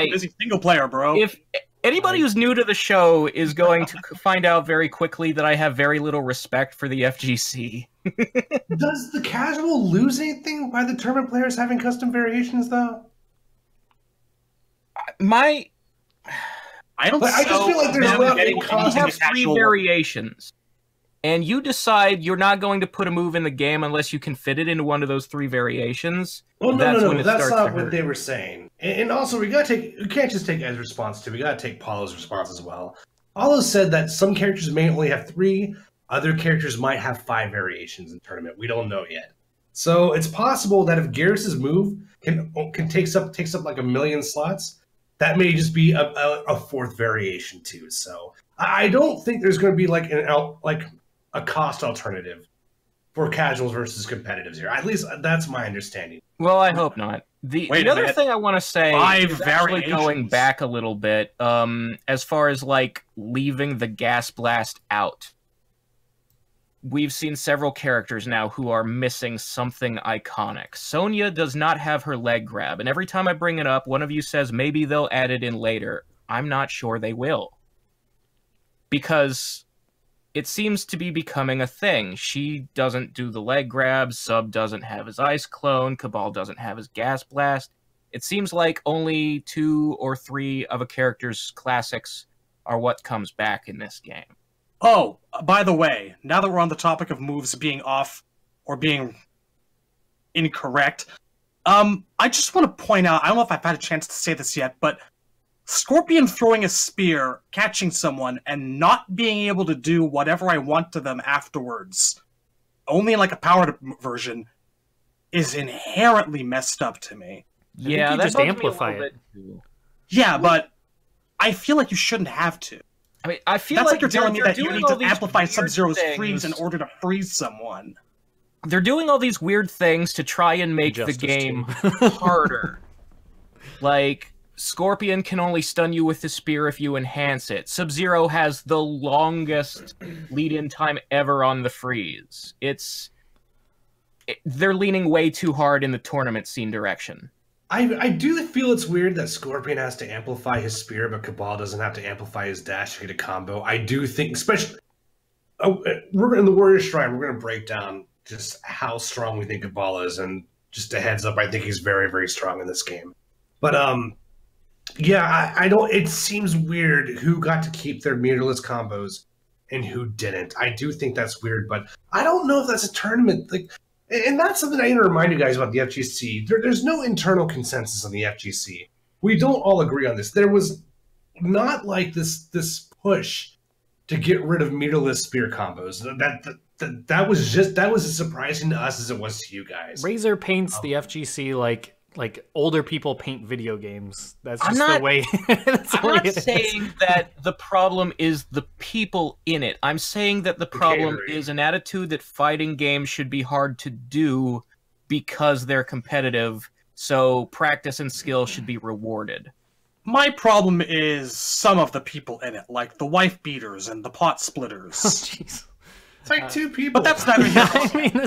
Busy single player, bro. If anybody who's new to the show is going to find out very quickly that I have very little respect for the FGC. Does the casual lose anything by the tournament players having custom variations, though? I just feel like there's not a have 3 variations, and you decide you're not going to put a move in the game unless you can fit it into one of those 3 variations. Well, no, that's not what they were saying. And also, we can't just take Ed's response too. We gotta take Paulo's response as well. Paulo said that some characters may only have 3, other characters might have 5 variations in tournament. We don't know yet. So it's possible that if Garrus's move can takes up like 1 million slots, that may just be a 4th variation too. So I don't think there's going to be like a cost alternative for casuals versus competitives here. At least that's my understanding. Well, I hope not. The other thing I want to say is actually going back a little bit, as far as like leaving the gas blast out. We've seen several characters now who are missing something iconic. Sonya does not have her leg grab, and every time I bring it up, one of you says maybe they'll add it in later. I'm not sure they will. Because it seems to be becoming a thing. She doesn't do the leg grab, Sub doesn't have his ice clone, Cabal doesn't have his gas blast. It seems like only 2 or 3 of a character's classics are what comes back in this game. Oh, by the way, now that we're on the topic of moves being off or being incorrect, I just want to point out, I don't know if I've had a chance to say this yet, but Scorpion throwing a spear, catching someone, and not being able to do whatever I want to them afterwards, only in like a powered version, is inherently messed up to me. Yeah, that just amplify it. Yeah, but I feel like you shouldn't have to. I mean, I feel that's like you're telling me that you need to amplify Sub-Zero's freeze in order to freeze someone. They're doing all these weird things to try and make the game harder. Like, Scorpion can only stun you with the spear if you enhance it. Sub-Zero has the longest lead-in time ever on the freeze. They're leaning way too hard in the tournament scene direction. I do feel it's weird that Scorpion has to amplify his spear, but Cabal doesn't have to amplify his dash to get a combo. I do think, especially, we're in the Warrior Shrine, we're going to break down just how strong we think Cabal is, and just a heads up, I think he's very, very strong in this game. But, yeah, I don't, it seems weird who got to keep their meterless combos and who didn't. I do think that's weird, but I don't know if that's a tournament, like, and that's something I need to remind you guys about the FGC. There's no internal consensus on the FGC. We don't all agree on this. There was not like this push to get rid of meterless spear combos. That was as surprising to us as it was to you guys. Razor paints the FGC like older people paint video games. That's just the way. I'm not saying that the problem is the people in it. I'm saying that the problem is an attitude that fighting games should be hard to do because they're competitive, so practice and skill should be rewarded. My problem is some of the people in it, like the wife beaters and the pot splitters. Oh, jeez. It's like 2 people. But that's not even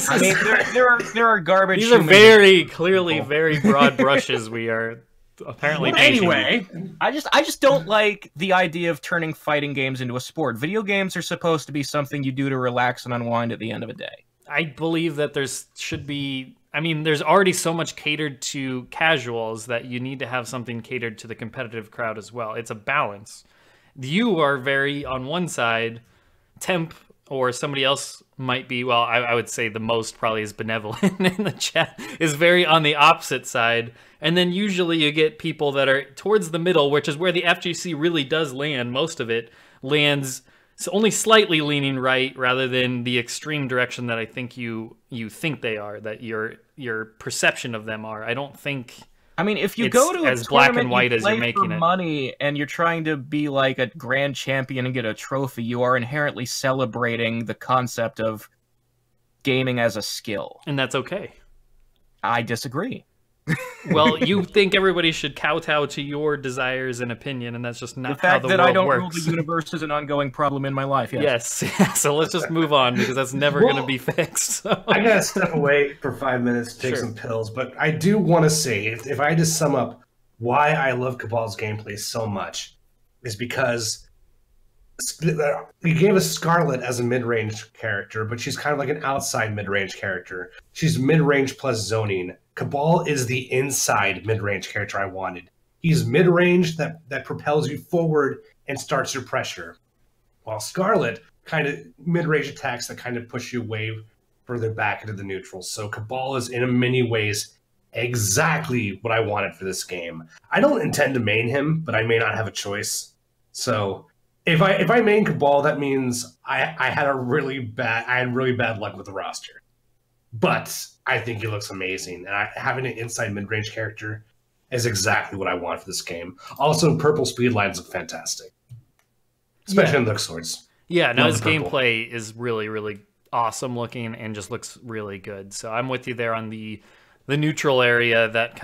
there are garbage. These are very clearly very broad brushes we are apparently Anyway, I just don't like the idea of turning fighting games into a sport. Video games are supposed to be something you do to relax and unwind at the end of a day. I believe that should be. I mean, there's already so much catered to casuals that you need to have something catered to the competitive crowd as well. It's a balance. You are very on one side, Temp or somebody else might be, well, I would say the most probably is Benevolent in the chat, is very on the opposite side. And then usually you get people that are towards the middle, which is where the FGC really does land. Most of it lands so only slightly leaning right rather than the extreme direction that I think you think they are, that your perception of them are. I don't think... I mean, if you go to a as black and white as you're you're making it, money and you're trying to be like a grand champion and get a trophy, you are inherently celebrating the concept of gaming as a skill. And that's okay. I disagree. Well, you think everybody should kowtow to your desires and opinion, and that's just not how the world works. The fact that I don't rule the universe is an ongoing problem in my life, yes. Yes. So let's just move on, because that's never going to be fixed. So. I gotta step away for 5 minutes to take some pills, but I do want to say, if I just sum up why I love Cabal's gameplay so much, is because you gave us Scarlet as a mid-range character, but she's kind of like an outside mid-range character. She's mid-range plus zoning. Cabal is the inside mid-range character I wanted. He's mid-range that propels you forward and starts your pressure. While Scarlet kind of mid-range attacks that kind of push you way further back into the neutral. So Cabal is in many ways exactly what I wanted for this game. I don't intend to main him, but I may not have a choice. So if I main Cabal, that means I had really bad luck with the roster. But I think he looks amazing, and having an inside mid-range character is exactly what I want for this game. Also, purple speed lines look fantastic, especially in Look Swords. Yeah, no, his gameplay is really, really awesome looking and just looks really good. So I'm with you there on the neutral area, that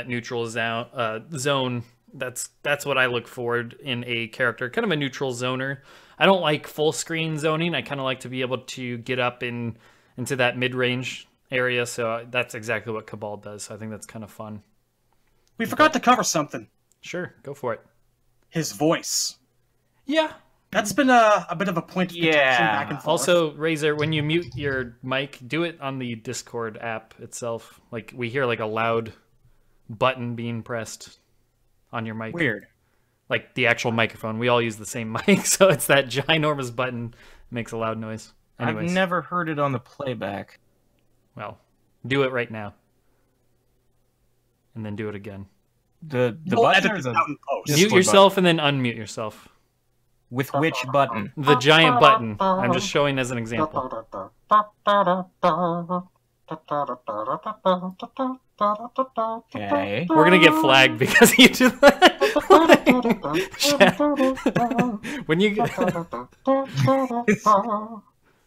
neutral zone. That's what I look forward in a character, kind of a neutral zoner. I don't like full screen zoning. I kind of like to be able to get up into that mid-range area, so that's exactly what Cabal does. So I think that's kind of fun. We forgot to cover something. Sure, go for it. His voice. Yeah. That's been a bit of a point of contention back and forth. Also, Razor, when you mute your mic, do it on the Discord app itself. Like, we hear like a loud button being pressed on your mic. Weird. Like the actual microphone. We all use the same mic, so it's that ginormous button makes a loud noise. Anyways. I've never heard it on the playback. Well, do it right now. And then do it again. The button or the... Mute yourself and then unmute yourself. With which button? The giant button. I'm just showing as an example. Okay. We're gonna get flagged because you did that. When you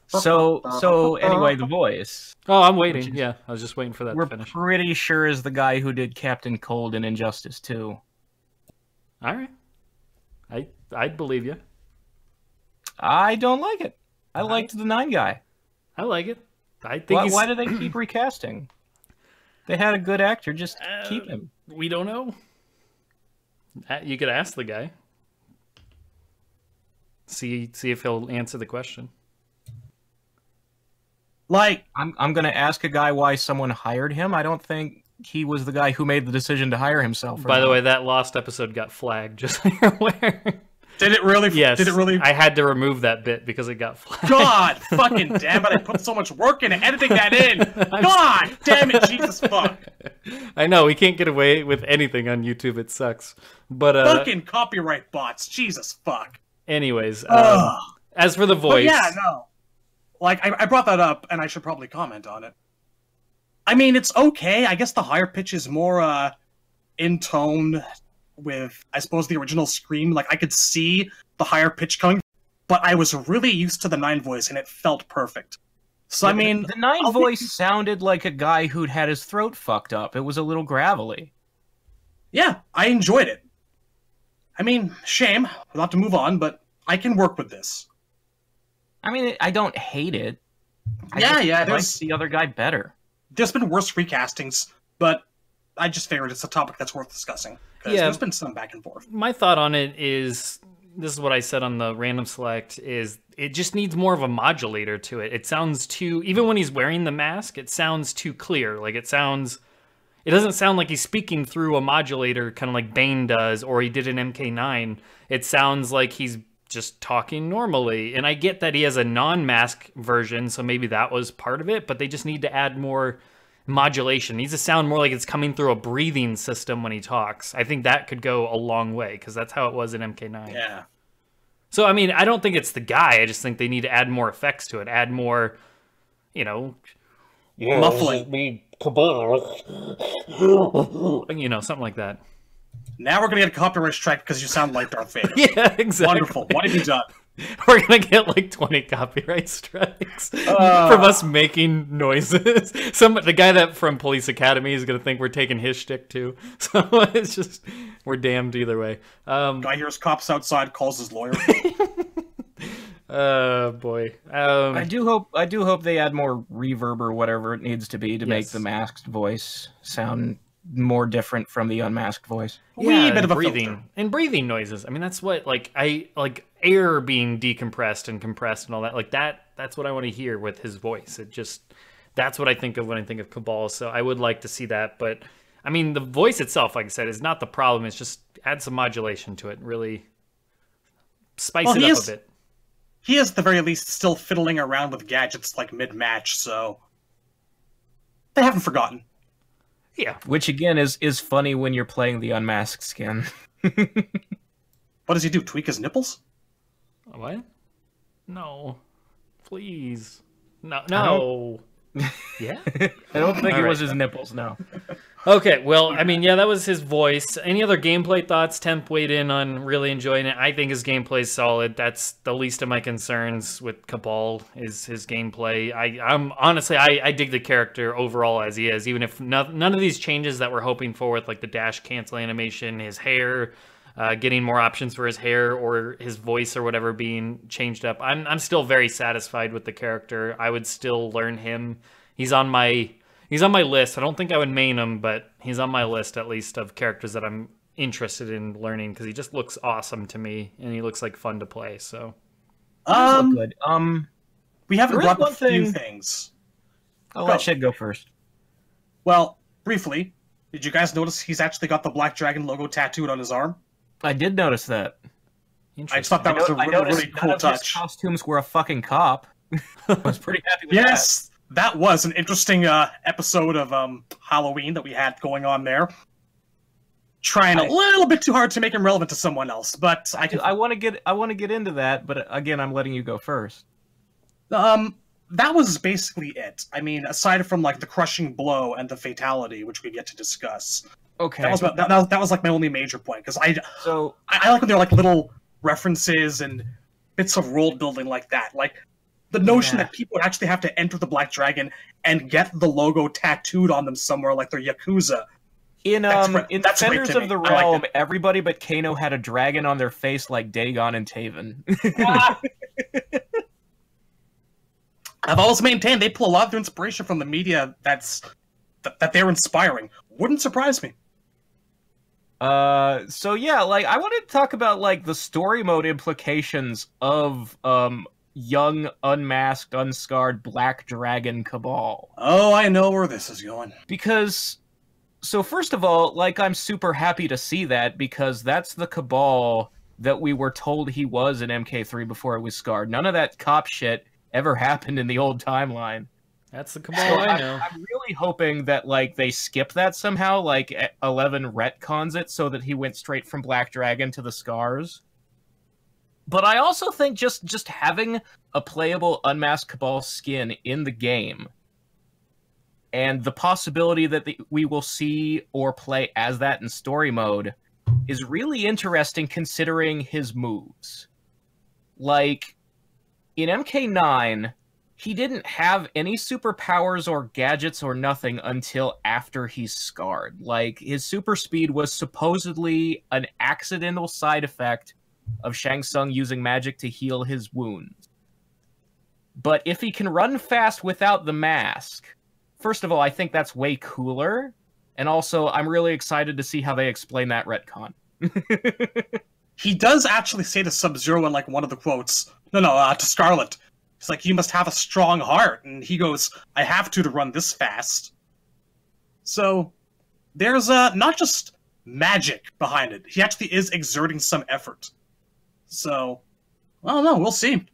So anyway, the voice. Oh, I'm waiting. Yeah, I was just waiting for that to finish. We're pretty sure is the guy who did Captain Cold in Injustice 2. All right. I'd believe you. I don't like it. I liked the 9 guy. I like it. I think why do they keep recasting? They had a good actor. Just keep him. We don't know. You could ask the guy. See if he'll answer the question. Like, I'm gonna ask a guy why someone hired him. I don't think he was the guy who made the decision to hire himself. By the way, that Lost episode got flagged, just so you're aware. Did it really? Yes. Did it really? I had to remove that bit because it got flagged. God fucking damn it! I put so much work into editing that in. God damn it! Jesus fuck. I know we can't get away with anything on YouTube. It sucks. But fucking copyright bots. Jesus fuck. Anyways, as for the voice, yeah, no. Like I brought that up, and I should probably comment on it. I mean, it's okay. I guess the higher pitch is more in tone with, I suppose, the original Scream. Like, I could see the higher pitch coming, but I was really used to the 9 voice, and it felt perfect. So, I mean... The 9 voice sounded like a guy who'd had his throat fucked up. It was a little gravelly. Yeah, I enjoyed it. I mean, shame. We'll have to move on, but I can work with this. I mean, I don't hate it. I like the other guy better. There's been worse recastings, but I just figured it's a topic that's worth discussing. Yeah. There's been some back and forth. My thought on it is, this is what I said on the random select, is it just needs more of a modulator to it. It sounds too, even when he's wearing the mask, it sounds too clear. Like it doesn't sound like he's speaking through a modulator, kind of like Bane does, or he did in MK9. It sounds like he's just talking normally. And I get that he has a non-mask version, so maybe that was part of it, but they just need to add more modulation. It needs to sound more like it's coming through a breathing system when he talks. I think that could go a long way, because that's how it was in MK9. Yeah. So, I mean, I don't think it's the guy. I just think they need to add more effects to it. Add more, muffling. Me, Cabal. Something like that. Now we're going to get a copyright strike because you sound like Darth Vader. Yeah, exactly. Wonderful. What have you done? We're going to get like 20 copyright strikes from us making noises. The guy that from Police Academy is going to think we're taking his shtick too. So it's just, we're damned either way. Guy hears cops outside, calls his lawyer. Boy. I do hope they add more reverb or whatever it needs to be to make the masked voice sound more different from the unmasked voice. Yeah, bit of a breathing filter. and breathing noises. I mean, that's what air being decompressed and compressed and all that. Like that's what I want to hear with his voice. That's what I think of when I think of Cabal. So I would like to see that. But I mean, the voice itself, like I said, is not the problem. It's just add some modulation to it. Really spice it up a bit. He is, at the very least, still fiddling around with gadgets like mid-match, so they haven't forgotten. Yeah. Which, again, is funny when you're playing the unmasked skin. What does he do, tweak his nipples? What? No. Please. No. Yeah? I don't think it was his nipples, no. Okay, well, I mean, yeah, that was his voice. Any other gameplay thoughts? Temp weighed in on really enjoying it. I think his gameplay is solid. That's the least of my concerns with Cabal, is his gameplay. I'm honestly, I dig the character overall as he is, even if none of these changes that we're hoping for with like the dash cancel animation, his hair, getting more options for his hair or his voice or whatever being changed up. I'm still very satisfied with the character. I would still learn him. He's on my list. I don't think I would main him, but he's on my list at least of characters that I'm interested in learning because he just looks awesome to me and he looks like fun to play. So, good. We haven't brought up a few things. I'll let Shed go first. Well, briefly, did you guys notice he's actually got the Black Dragon logo tattooed on his arm? I did notice that. I just thought that was a really cool touch. His costumes were a fucking cop. I was pretty happy with that. Yes, that was an interesting episode of Halloween that we had going on there. Trying a little bit too hard to make him relevant to someone else, but I want to get into that, but again, I'm letting you go first. That was basically it. I mean, aside from like the crushing blow and the fatality, which we get to discuss. Okay. That was like my only major point because I like when they're like little references and bits of world building like that. Like the notion that people would actually have to enter the Black Dragon and get the logo tattooed on them somewhere, like they're Yakuza. In Defenders of the Realm, everybody but Kano had a dragon on their face like Dagon and Taven. I've always maintained they pull a lot of their inspiration from the media that they're inspiring. Wouldn't surprise me. So yeah, like I wanted to talk about like the story mode implications of young, unmasked, unscarred Black Dragon Cabal. Oh, I know where this is going. Because, so first of all, like I'm super happy to see that because that's the Cabal that we were told he was in MK3 before it was scarred. None of that cop shit ever happened in the old timeline. That's the Cabal I know. I'm really hoping that like they skip that somehow, like 11 retcons it so that he went straight from Black Dragon to the scars. But I also think just having a playable unmasked Cabal skin in the game and the possibility that we will see or play as that in story mode is really interesting considering his moves. Like, in MK9, he didn't have any superpowers or gadgets or nothing until after he's scarred. Like, his super speed was supposedly an accidental side effect of Shang Tsung using magic to heal his wounds. But if he can run fast without the mask, first of all, I think that's way cooler. And also, I'm really excited to see how they explain that retcon. He does actually say to Sub-Zero in like one of the quotes, to Scarlet, he's like, you must have a strong heart. And he goes, I have to run this fast. So there's not just magic behind it. He actually is exerting some effort. So, I don't know, we'll see.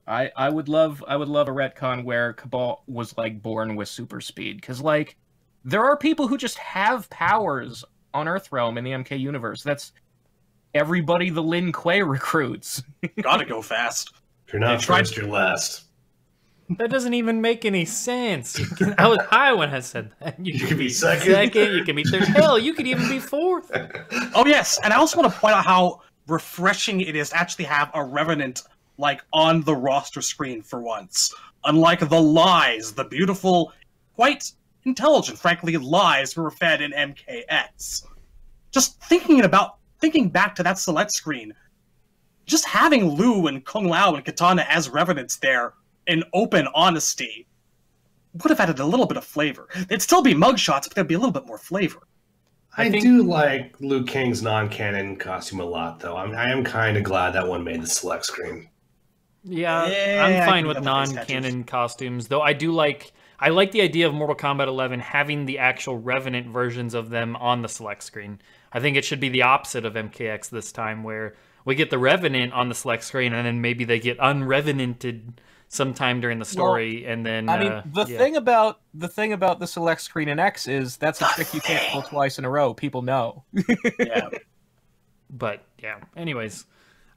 I would love a retcon where Cabal was like born with super speed, because like there are people who just have powers on Earthrealm in the MK universe. That's everybody the Lin Kuei recruits. Gotta go fast. If you're not first, you're last. That doesn't even make any sense. I was high when I said that. You could be second. You can be third. Hell, you could even be fourth. Oh yes, and I also want to point out how refreshing it is to actually have a Revenant like on the roster screen for once. Unlike the lies, the beautiful, quite intelligent, frankly, lies we were fed in MKX. Just thinking back to that select screen, just having Liu and Kung Lao and Katana as Revenants there in open honesty would have added a little bit of flavor. It'd still be mugshots, but there'd be a little bit more flavor. I do like Liu Kang's non-canon costume a lot, though. I am kind of glad that one made the select screen. Yeah, I'm fine with non-canon costumes, though I like the idea of Mortal Kombat 11 having the actual Revenant versions of them on the select screen. I think it should be the opposite of MKX this time, where we get the Revenant on the select screen, and then maybe they get unrevenanted sometime during the story, and then I mean, the thing about the select screen in X is that's a trick you can't pull twice in a row. People know. Yeah. But yeah. Anyways,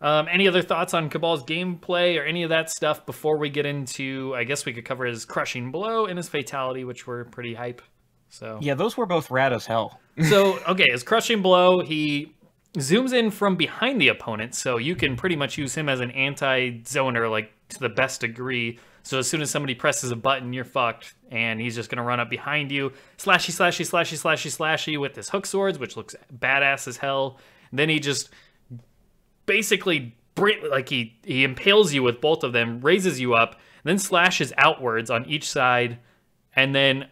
any other thoughts on Cabal's gameplay or any of that stuff before we get into? I guess we could cover his crushing blow and his fatality, which were pretty hype. So yeah, those were both rad as hell. So okay, his crushing blow, he zooms in from behind the opponent, so you can pretty much use him as an anti-zoner, like, to the best degree. So as soon as somebody presses a button, you're fucked, and he's just gonna run up behind you, slashy, slashy, slashy, slashy, slashy with his hook swords, which looks badass as hell. And then he just basically, like, he impales you with both of them, raises you up, then slashes outwards on each side, and then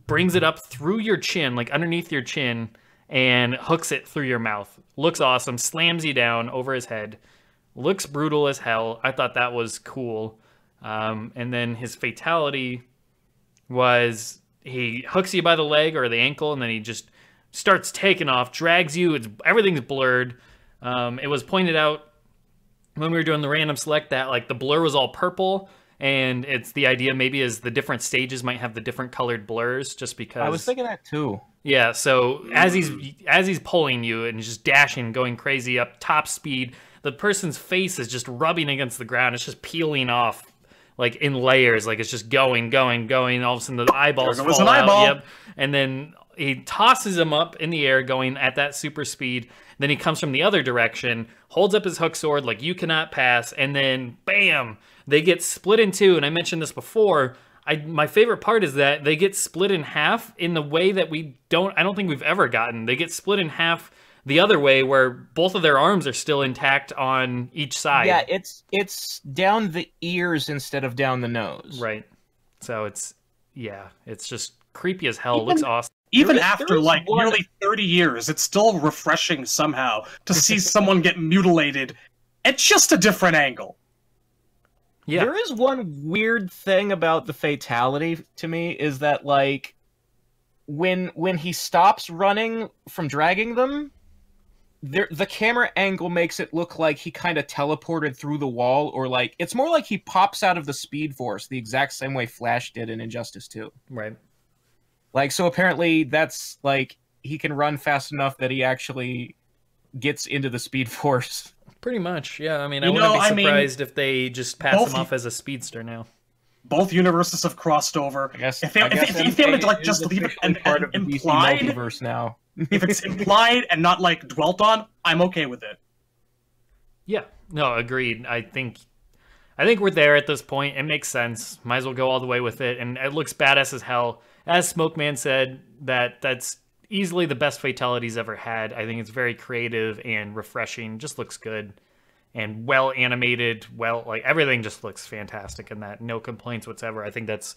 brings it up through your chin, like underneath your chin, and hooks it through your mouth. Looks awesome. Slams you down over his head. Looks brutal as hell. I thought that was cool. And then his fatality was he hooks you by the leg or the ankle, and then he just starts taking off, drags you. Everything's blurred. It was pointed out when we were doing the random select that like the blur was all purple, and it's the idea maybe is the different stages might have the different colored blurs, just because I was thinking that too. Yeah, so as he's pulling you and just dashing, going crazy up top speed, the person's face is just rubbing against the ground. It's just peeling off, like in layers. Like it's just going. All of a sudden, the eyeballs fall out. Yep. And then he tosses him up in the air, going at that super speed. Then he comes from the other direction, holds up his hook sword like you cannot pass, and then bam, they get split in two. And I mentioned this before. My favorite part is that they get split in half in the way that I don't think we've ever gotten. They get split in half the other way, where both of their arms are still intact on each side. Yeah, it's down the ears instead of down the nose. Right. So it's just creepy as hell. Looks awesome. Even after like nearly 30 years, it's still refreshing somehow to see someone get mutilated at just a different angle. Yeah. There is one weird thing about the fatality to me is that like when he stops running from dragging them, the camera angle makes it look like he kind of teleported through the wall, or like it's more like he pops out of the Speed Force the exact same way Flash did in Injustice 2. Right. Like, so apparently that's like he can run fast enough that he actually gets into the Speed Force. Pretty much, yeah. I mean, I wouldn't be surprised if they just pass him off as a speedster now. Both universes have crossed over. I guess if they would like just leave it part of the implied DC multiverse now. If it's implied and not like dwelt on, I'm okay with it. Yeah, no, agreed. I think we're there at this point. It makes sense. Might as well go all the way with it, and it looks badass as hell. As Smokeman said, that's easily the best fatality he's ever had. I think it's very creative and refreshing. Just looks good and well animated. Like everything just looks fantastic in that. No complaints whatsoever. I think that's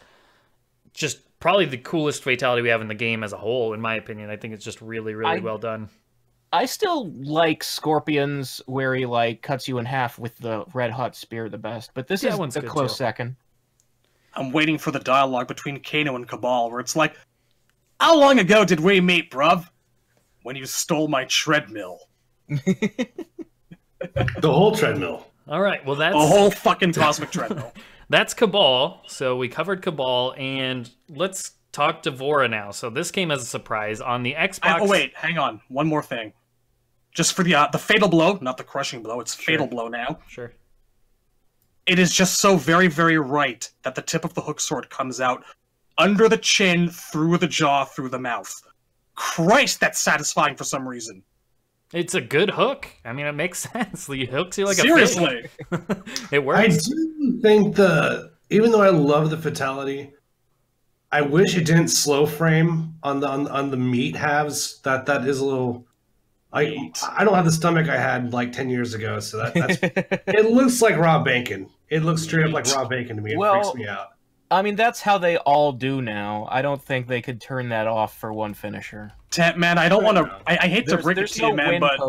just probably the coolest fatality we have in the game as a whole, in my opinion. I think it's just really, really well done. I still like Scorpion's where he like cuts you in half with the red hot spear the best, but this is a close second. I'm waiting for the dialogue between Kano and Cabal where it's like, how long ago did we meet, bruv? When you stole my treadmill. The whole treadmill. All right, well that's... The whole fucking cosmic treadmill. That's Cabal, so we covered Cabal, and let's talk Devorah now. So this came as a surprise on the Xbox... Oh wait, hang on. One more thing. Just for the fatal blow, not the crushing blow, it's fatal blow now. Sure. It is just so very, very right that the tip of the hook sword comes out under the chin, through the jaw, through the mouth. Christ, that's satisfying for some reason. It's a good hook. I mean, it makes sense. He hooks you like Seriously. a fish. It works. I do think even though I love the fatality, I wish it didn't slow frame on the meat halves. That is a little... I don't have the stomach I had like 10 years ago, so that's it looks like raw bacon. It looks straight up like raw bacon to me. It freaks me out. I mean, that's how they all do now. I don't think they could turn that off for one finisher. Man, I don't want to... I hate to break it to you, man, but...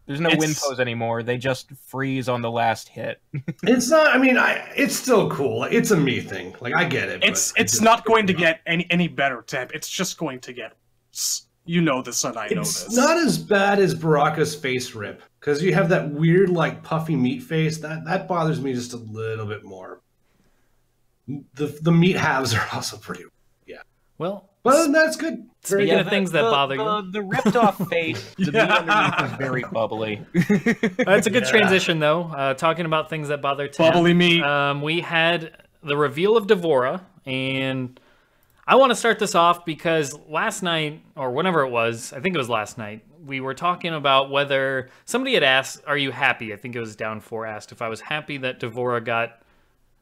There's no win pose anymore. They just freeze on the last hit. It's not... I mean, it's still cool. It's a me thing. Like, I get it. It's not going to get any better, Temp. It's just going to get... You know this, and I know this. It's not as bad as Baraka's face rip, because you have that weird, like, puffy meat face. That bothers me just a little bit more. The meat halves are also pretty... Yeah. Well, that's good. Speaking of things that bother you. The ripped off face, the meat underneath is very bubbly. That's a good transition, though. Talking about things that bother Temp. Bubbly meat. We had the reveal of Devorah, and I want to start this off because last night, or whenever it was, I think it was last night, we were talking about whether somebody had asked, are you happy? I think it was Down4 asked if I was happy that Devorah got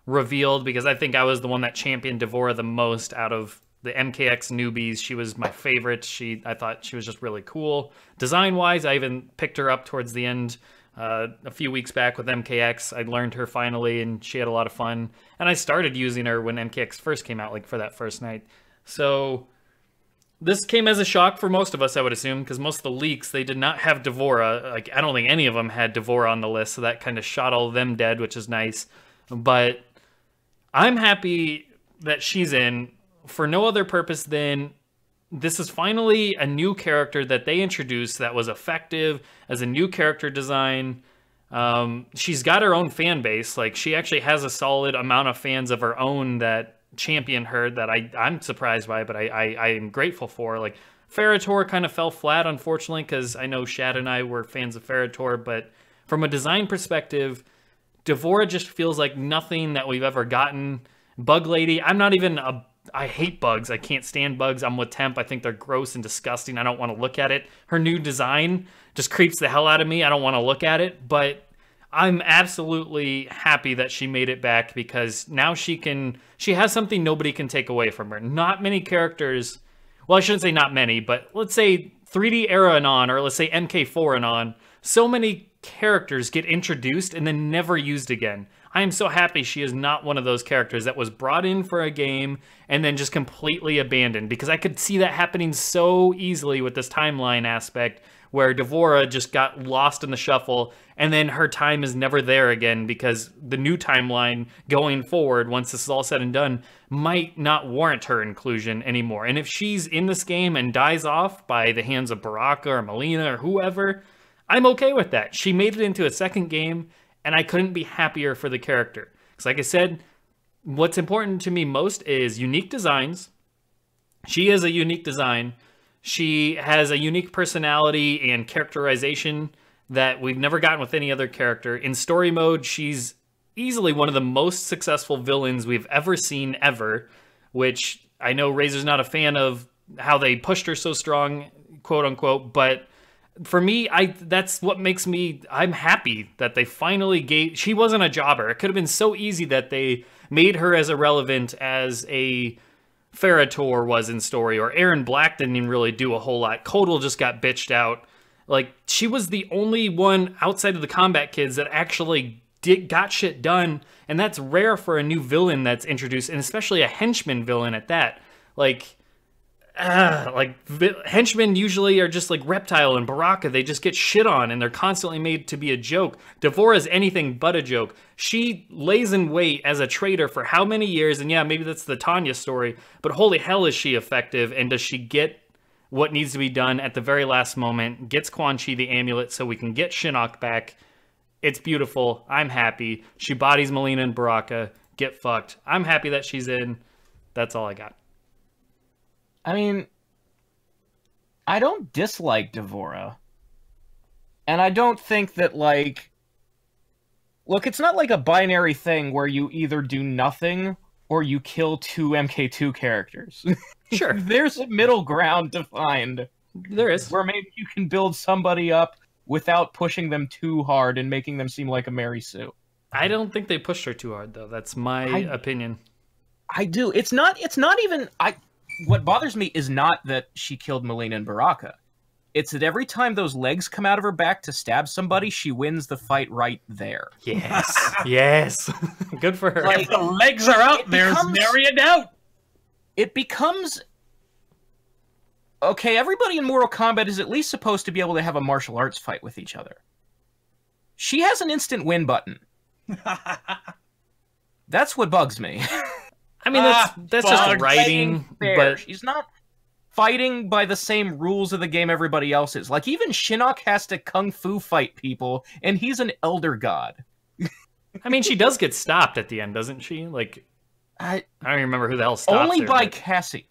revealed, because I think I was the one that championed Devorah the most out of the MKX newbies. She was my favorite. I thought she was just really cool. Design-wise, I even picked her up towards the end a few weeks back with MKX. I learned her finally, and she had a lot of fun. And I started using her when MKX first came out, like for that first night. So this came as a shock for most of us, I would assume, because most of the leaks, they did not have Devorah. Like, I don't think any of them had Devorah on the list, so that kind of shot all of them dead, which is nice. But I'm happy that she's in for no other purpose than this is finally a new character that they introduced that was effective as a new character design. She's got her own fan base. Like, she actually has a solid amount of fans of her own that champion her that I'm surprised by, but I am grateful for. Like, Ferritor kind of fell flat, unfortunately, because I know Shad and I were fans of Ferritor, but from a design perspective, Devorah just feels like nothing that we've ever gotten. Bug Lady, I hate bugs. I can't stand bugs. I'm with Temp. I think they're gross and disgusting. I don't want to look at it. Her new design just creeps the hell out of me. I don't want to look at it, but I'm absolutely happy that she made it back, because now she has something nobody can take away from her. Not many characters, well, I shouldn't say not many, but let's say 3D era and on, or let's say MK4 and on, so many characters get introduced and then never used again. I am so happy she is not one of those characters that was brought in for a game and then just completely abandoned, because I could see that happening so easily with this timeline aspect where Devorah just got lost in the shuffle and then her time is never there again, because the new timeline going forward, once this is all said and done, might not warrant her inclusion anymore. And if she's in this game and dies off by the hands of Baraka or Melina or whoever, I'm okay with that. She made it into a second game, and I couldn't be happier for the character. Because like I said, what's important to me most is unique designs. She is a unique design. She has a unique personality and characterization that we've never gotten with any other character. In story mode, she's easily one of the most successful villains we've ever seen ever, which I know Razor's not a fan of how they pushed her so strong, quote unquote, but for me, that's what makes I'm happy that they finally she wasn't a jobber. It could have been so easy that they made her as irrelevant as a Ferritor was in story, or Aaron Black didn't even really do a whole lot. Kodal just got bitched out. Like, she was the only one outside of the combat kids that actually got shit done, and that's rare for a new villain that's introduced, and especially a henchman villain at that. Henchmen usually are just like Reptile and Baraka. They just get shit on, and they're constantly made to be a joke. Devorah is anything but a joke. She lays in wait as a traitor for how many years, and yeah, maybe that's the Tanya story, but holy hell is she effective, and does she get what needs to be done at the very last moment, gets Quan Chi the amulet so we can get Shinnok back. It's beautiful. I'm happy. She bodies Melina and Baraka. Get fucked. I'm happy that she's in. That's all I got. I mean, I don't dislike Devorah. And I don't think that, like... Look, it's not like a binary thing where you either do nothing or you kill 2 MK2 characters. Sure. There's a middle ground to find. There is. Where maybe you can build somebody up without pushing them too hard and making them seem like a Mary Sue. I don't think they pushed her too hard, though. That's my opinion. I do. It's not even... What bothers me is not that she killed Melina and Baraka. It's that every time those legs come out of her back to stab somebody, she wins the fight right there. Yes. Yes. Good for her. If the legs are out, there's nary a doubt. It becomes... Okay, everybody in Mortal Kombat is at least supposed to be able to have a martial arts fight with each other. She has an instant win button. That's what bugs me. I mean, that's just writing, but she's not fighting by the same rules of the game everybody else is. Like, even Shinnok has to kung fu fight people, and he's an elder god. I mean, she does get stopped at the end, doesn't she? Like, I don't even remember who the hell stops her. Only by Cassie.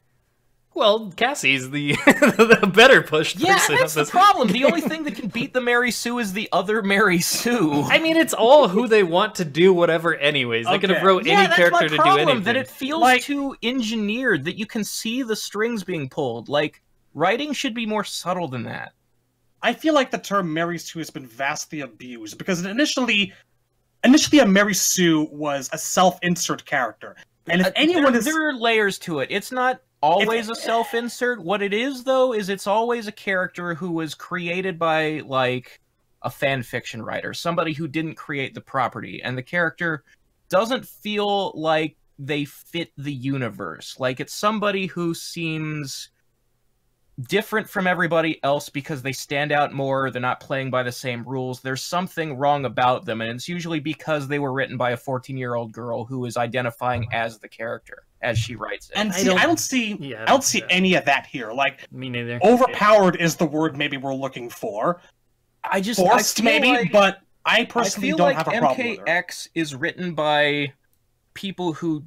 Well, Cassie's the the better pushed person. Yeah, that's the problem. The only thing that can beat the Mary Sue is the other Mary Sue. I mean, it's all who they want to do whatever anyways. They could have wrote any character to do anything. That it feels too engineered, that you can see the strings being pulled. Like, writing should be more subtle than that. I feel like the term Mary Sue has been vastly abused, because initially a Mary Sue was a self-insert character. And if anyone there are layers to it. It's not always a self-insert. What it is, though, is it's always a character who was created by, like, a fan fiction writer, somebody who didn't create the property, and the character doesn't feel like they fit the universe. Like, it's somebody who seems different from everybody else because they stand out more, they're not playing by the same rules, there's something wrong about them, and it's usually because they were written by a 14-year-old girl who is identifying as the character as she writes it. And see, I don't see any of that here. Like, me neither. Overpowered is the word maybe we're looking for. Forced maybe, but I personally don't have a problem with her. MKX is written by people who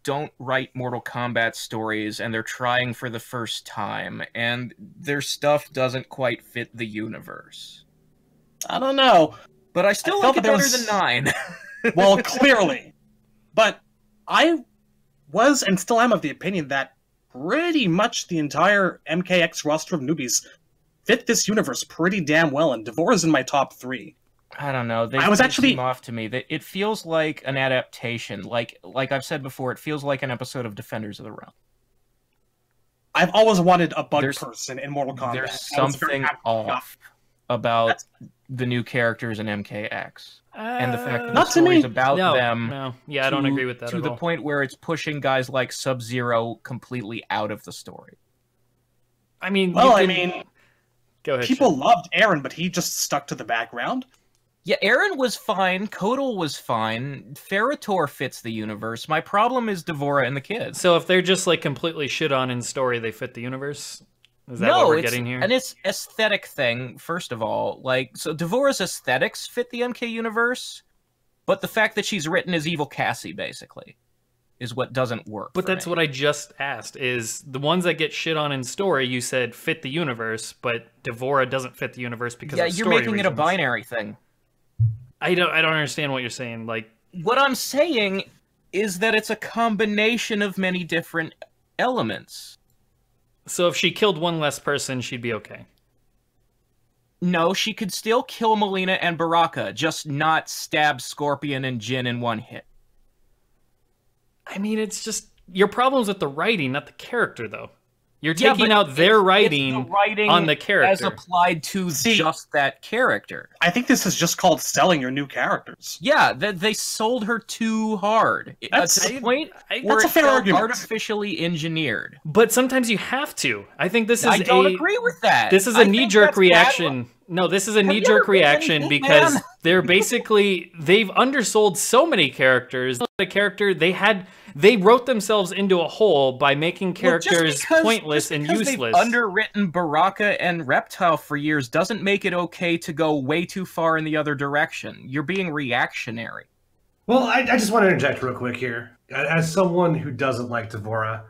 don't write Mortal Kombat stories, and they're trying for the first time, and their stuff doesn't quite fit the universe. I don't know. But I still like it better than 9. Well, clearly. But I was and still am of the opinion that pretty much the entire MKX roster of newbies fit this universe pretty damn well, and Devorah's in my top 3. I don't know. They seem off to me. It feels like an adaptation. Like I've said before, it feels like an episode of Defenders of the Realm. I've always wanted a bug person in Mortal Kombat. There's something off about the new characters in MKX. And the fact that the story's about them. No. Yeah, I don't agree with that to the point where it's pushing guys like Sub-Zero completely out of the story. I mean, go ahead, people Sean. loved Aaron, but he just stuck to the background. Yeah, Aaron was fine. Kotal was fine. Ferritor fits the universe. My problem is Devorah and the kids. So if they're just like completely shit on in story, they fit the universe? Is that what we're getting here? And it's aesthetic thing, first of all. Like, so Devorah's aesthetics fit the MK universe, but the fact that she's written as Evil Cassie, basically, is what doesn't work. But that's what I just asked, is the ones that get shit on in story, you said fit the universe, but Devorah doesn't fit the universe because of story you're making reasons. It a binary thing. I don't understand what you're saying. Like, what I'm saying is that it's a combination of many different elements. So if she killed one less person, she'd be okay. No, she could still kill Melina and Baraka, just not stab Scorpion and Jin in one hit. I mean, it's just your problem's with the writing, not the character, though. You're taking out their writing, on the character. As applied to just that character. I think this is just called selling your new characters. Yeah, they sold her too hard. That's to the point that's a fair argument. Artificially engineered. But sometimes you have to. I think this is I don't agree with that. This is a knee-jerk reaction. No, this is a knee-jerk reaction because they've undersold so many characters. The character they wrote themselves into a hole by making characters pointless and useless. They've underwritten Baraka and Reptile for years doesn't make it okay to go way too far in the other direction. You're being reactionary. Well, I just want to interject real quick here. As someone who doesn't like Devorah,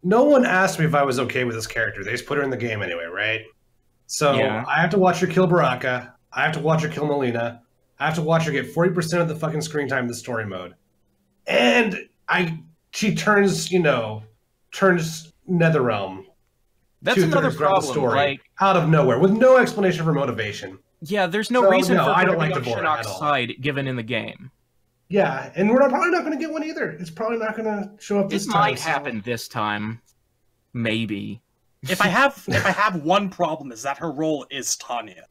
no one asked me if I was okay with this character. They just put her in the game anyway, right? So I have to watch her kill Baraka. I have to watch her kill Melina. I have to watch her get 40% of the fucking screen time in the story mode. And she turns Netherrealm. That's another problem. Story, out of nowhere, with no explanation for motivation. Yeah, there's no reason for I her don't to like be on Devorah Shinnok's side given in the game. Yeah, and we're probably not going to get one either. It's probably not going to show up this time. It might happen this time. Maybe. If I have one problem, is that her role is Tanya.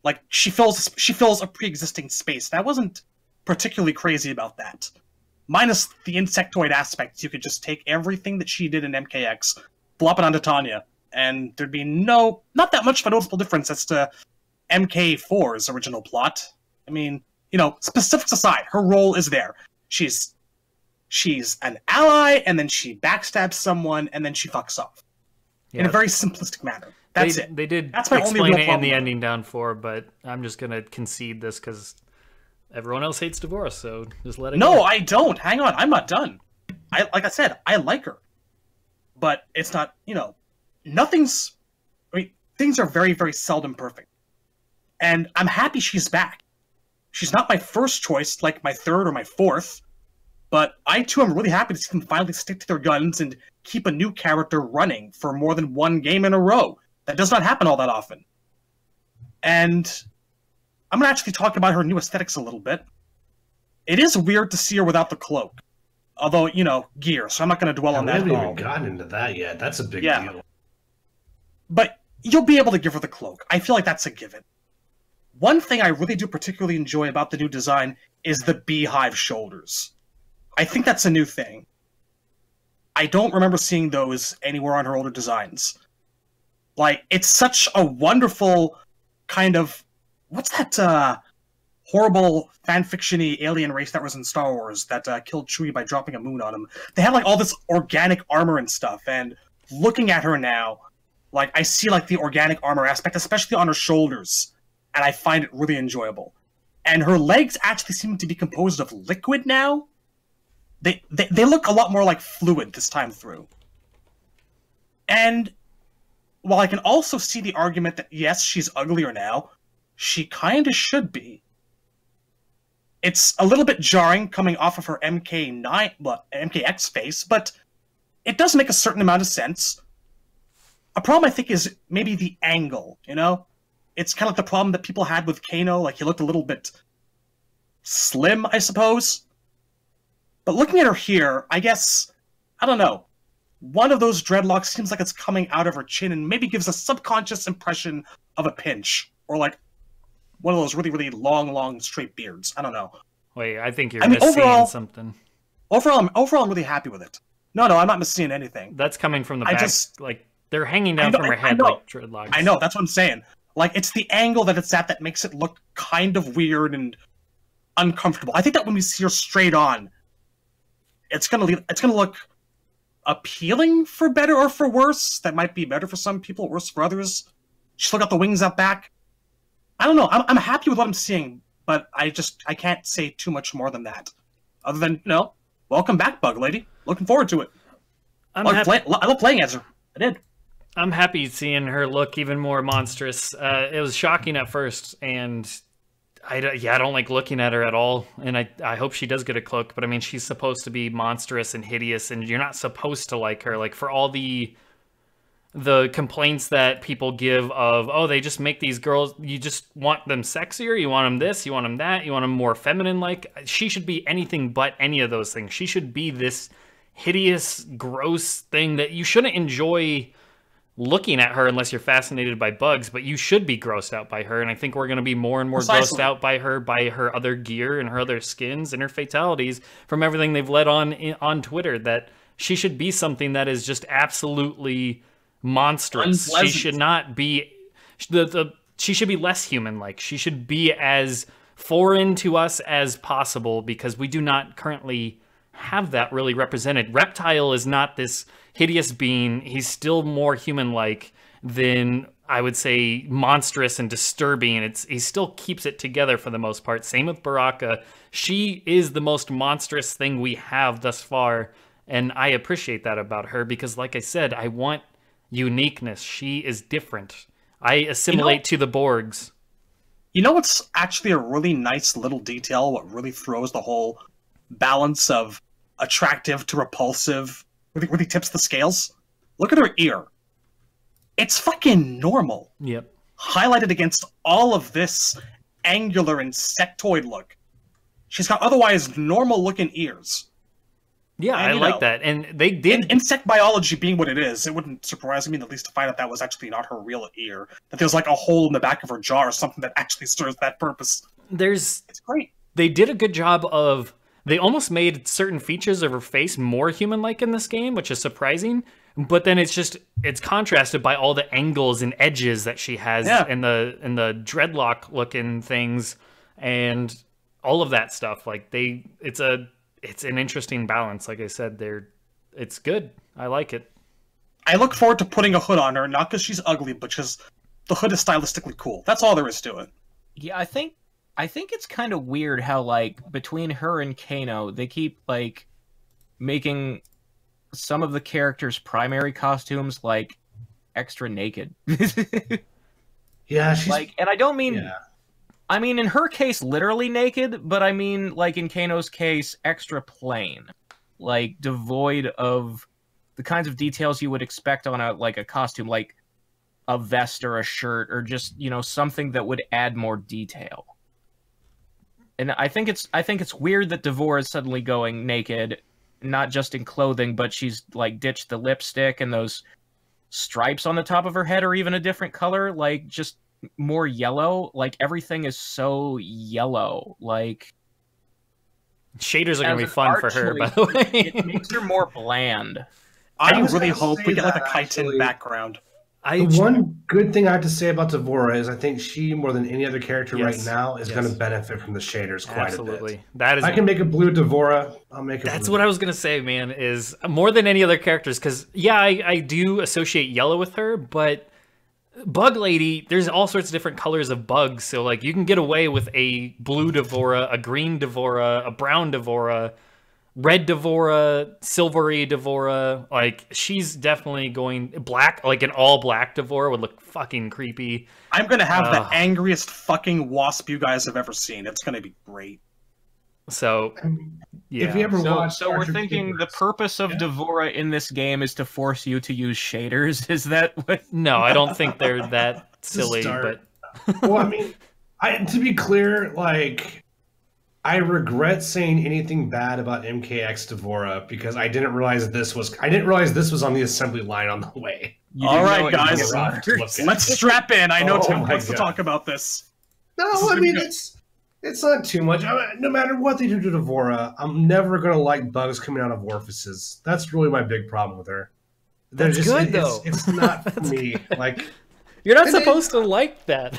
Like, she fills a pre-existing space. And I wasn't particularly crazy about that. Minus the insectoid aspects, you could just take everything that she did in MKX, flop it onto Tanya, and there'd be not that much of a noticeable difference as to MK4's original plot. I mean, specifics aside, her role is there. She's an ally, and then she backstabs someone, and then she fucks off. In a very simplistic manner. That's it. They did That's my explain only real it in problem. the ending down 4, but I'm just going to concede this because everyone else hates Devorah, so just let it go. No, I don't. Hang on. I'm not done. Like I said, I like her. But it's not, things are very, very seldom perfect. And I'm happy she's back. She's not my first choice, like my third or my fourth. But I, too, am really happy to see them finally stick to their guns and keep a new character running for more than one game in a row. That does not happen all that often. And I'm going to actually talk about her new aesthetics a little bit. It is weird to see her without the cloak. Although, gear, so I'm not going to dwell on that at all. We haven't even gotten into that yet. That's a big deal. But you'll be able to give her the cloak. I feel like that's a given. One thing I really do particularly enjoy about the new design is the beehive shoulders. I think that's a new thing. I don't remember seeing those anywhere on her older designs. Like, it's such a wonderful kind of... What's that horrible fanfiction-y alien race that was in Star Wars that killed Chewie by dropping a moon on him? They had, all this organic armor and stuff, and looking at her now, I see, the organic armor aspect, especially on her shoulders, and I find it really enjoyable. And her legs actually seem to be composed of liquid now. They look a lot more like fluid this time through. And while I can also see the argument that, yes, she's uglier now, she kind of should be. It's a little bit jarring coming off of her MKX face, but it does make a certain amount of sense. A problem, I think, is maybe the angle, It's kind of like the problem that people had with Kano, he looked a little bit slim, I suppose. But looking at her here, I guess, I don't know, one of those dreadlocks seems like it's coming out of her chin and maybe gives a subconscious impression of a pinch. Or one of those really, really long, straight beards. I don't know. Wait, I think you're misseeing something. Overall, I'm really happy with it. No, I'm not misseeing anything. That's coming from the back. They're hanging down from her head like dreadlocks. I know, that's what I'm saying. It's the angle that it's at that makes it look kind of weird and uncomfortable. I think that when we see her straight on, it's gonna look appealing for better or for worse. That might be better for some people, worse for others. She's still got the wings up back. I don't know. I'm happy with what I'm seeing, but I can't say too much more than that. Other than, welcome back, Bug Lady. Looking forward to it. I love playing as her. I did. I'm happy seeing her look even more monstrous. It was shocking at first, and I don't like looking at her at all, and I hope she does get a cloak, but I mean, she's supposed to be monstrous and hideous, and you're not supposed to like her. For all the complaints that people give of, oh, they just make these girls, you just want them sexier, you want them this, you want them that, you want them more feminine-like. She should be anything but any of those things. She should be this hideous, gross thing that you shouldn't enjoy looking at her unless you're fascinated by bugs, but you should be grossed out by her. And I think we're going to be more and more grossed out by her other gear and her other skins and her fatalities from everything they've led on Twitter, that she should be something that is just absolutely monstrous. Unpleasant. She should not be she should be less human-like. She should be as foreign to us as possible, because we do not currently have that really represented. Reptile is not this hideous being. He's still more human-like than, I would say, monstrous and disturbing. He still keeps it together for the most part. Same with Baraka. She is the most monstrous thing we have thus far, and I appreciate that about her, because like I said, I want uniqueness. She is different. I assimilate to the Borgs. You know what's actually a really nice little detail, what really throws the whole balance of attractive to repulsive, really tips the scales? Look at her ear. It's fucking normal. Yep. Highlighted against all of this angular insectoid look. She's got otherwise normal-looking ears. Yeah, And, I like that. And they did... Insect biology being what it is, it wouldn't surprise me in the least to find out that was actually not her real ear. That there's like a hole in the back of her jaw or something that actually serves that purpose. It's great. They did a good job of... They almost made certain features of her face more human-like in this game, which is surprising. But then it's contrasted by all the angles and edges that she has, and the dreadlock-looking things, and all of that stuff. Like, it's an interesting balance. Like I said, it's good. I like it. I look forward to putting a hood on her, not because she's ugly, but because the hood is stylistically cool. That's all there is to it. Yeah, I think it's kind of weird how, like, between her and Kano, they keep, like, making some of the characters' primary costumes, like, extra naked. Yeah, she's... Like, and I don't mean... Yeah. I mean, in her case, literally naked, but I mean, like, in Kano's case, extra plain. Like, devoid of the kinds of details you would expect on a costume, like a vest or a shirt, or just, something that would add more detail. And I think it's weird that Devorah is suddenly going naked, not just in clothing, but she's, like, ditched the lipstick, and those stripes on the top of her head are even a different color, like, just more yellow. Like, everything is so yellow. Like, shaders are gonna be fun for her, by the way. It makes her more bland. I really hope we get like a chitin background. The one good thing I have to say about Devorah is I think she, more than any other character right now, is going to benefit from the shaders quite a bit. That is. I can make a blue Devorah. I'll make it. That's blue. what I was going to say, man. Is more than any other characters, because I do associate yellow with her, but Bug Lady, there's all sorts of different colors of bugs, so like you can get away with a blue Devorah, a green Devorah, a brown Devorah, red Devorah, silvery Devorah. Like, she's definitely going black, like an all black Devorah would look fucking creepy. I'm gonna have the angriest fucking wasp you guys have ever seen. It's gonna be great. So, yeah. If you ever watch, so we're thinking the purpose of Devorah in this game is to force you to use shaders. Is that what? No, I don't think they're that silly. But well, I mean, to be clear, like, I regret saying anything bad about MKX Devorah because I didn't realize this was on the assembly line on the way. All right, guys, let's strap in. I know Tim wants to talk about this. No, I mean it's not too much. No matter what they do to Devorah, I'm never gonna like bugs coming out of orifices. That's really my big problem with her. That's good, though. It's not for me. Like, you're not supposed to like that.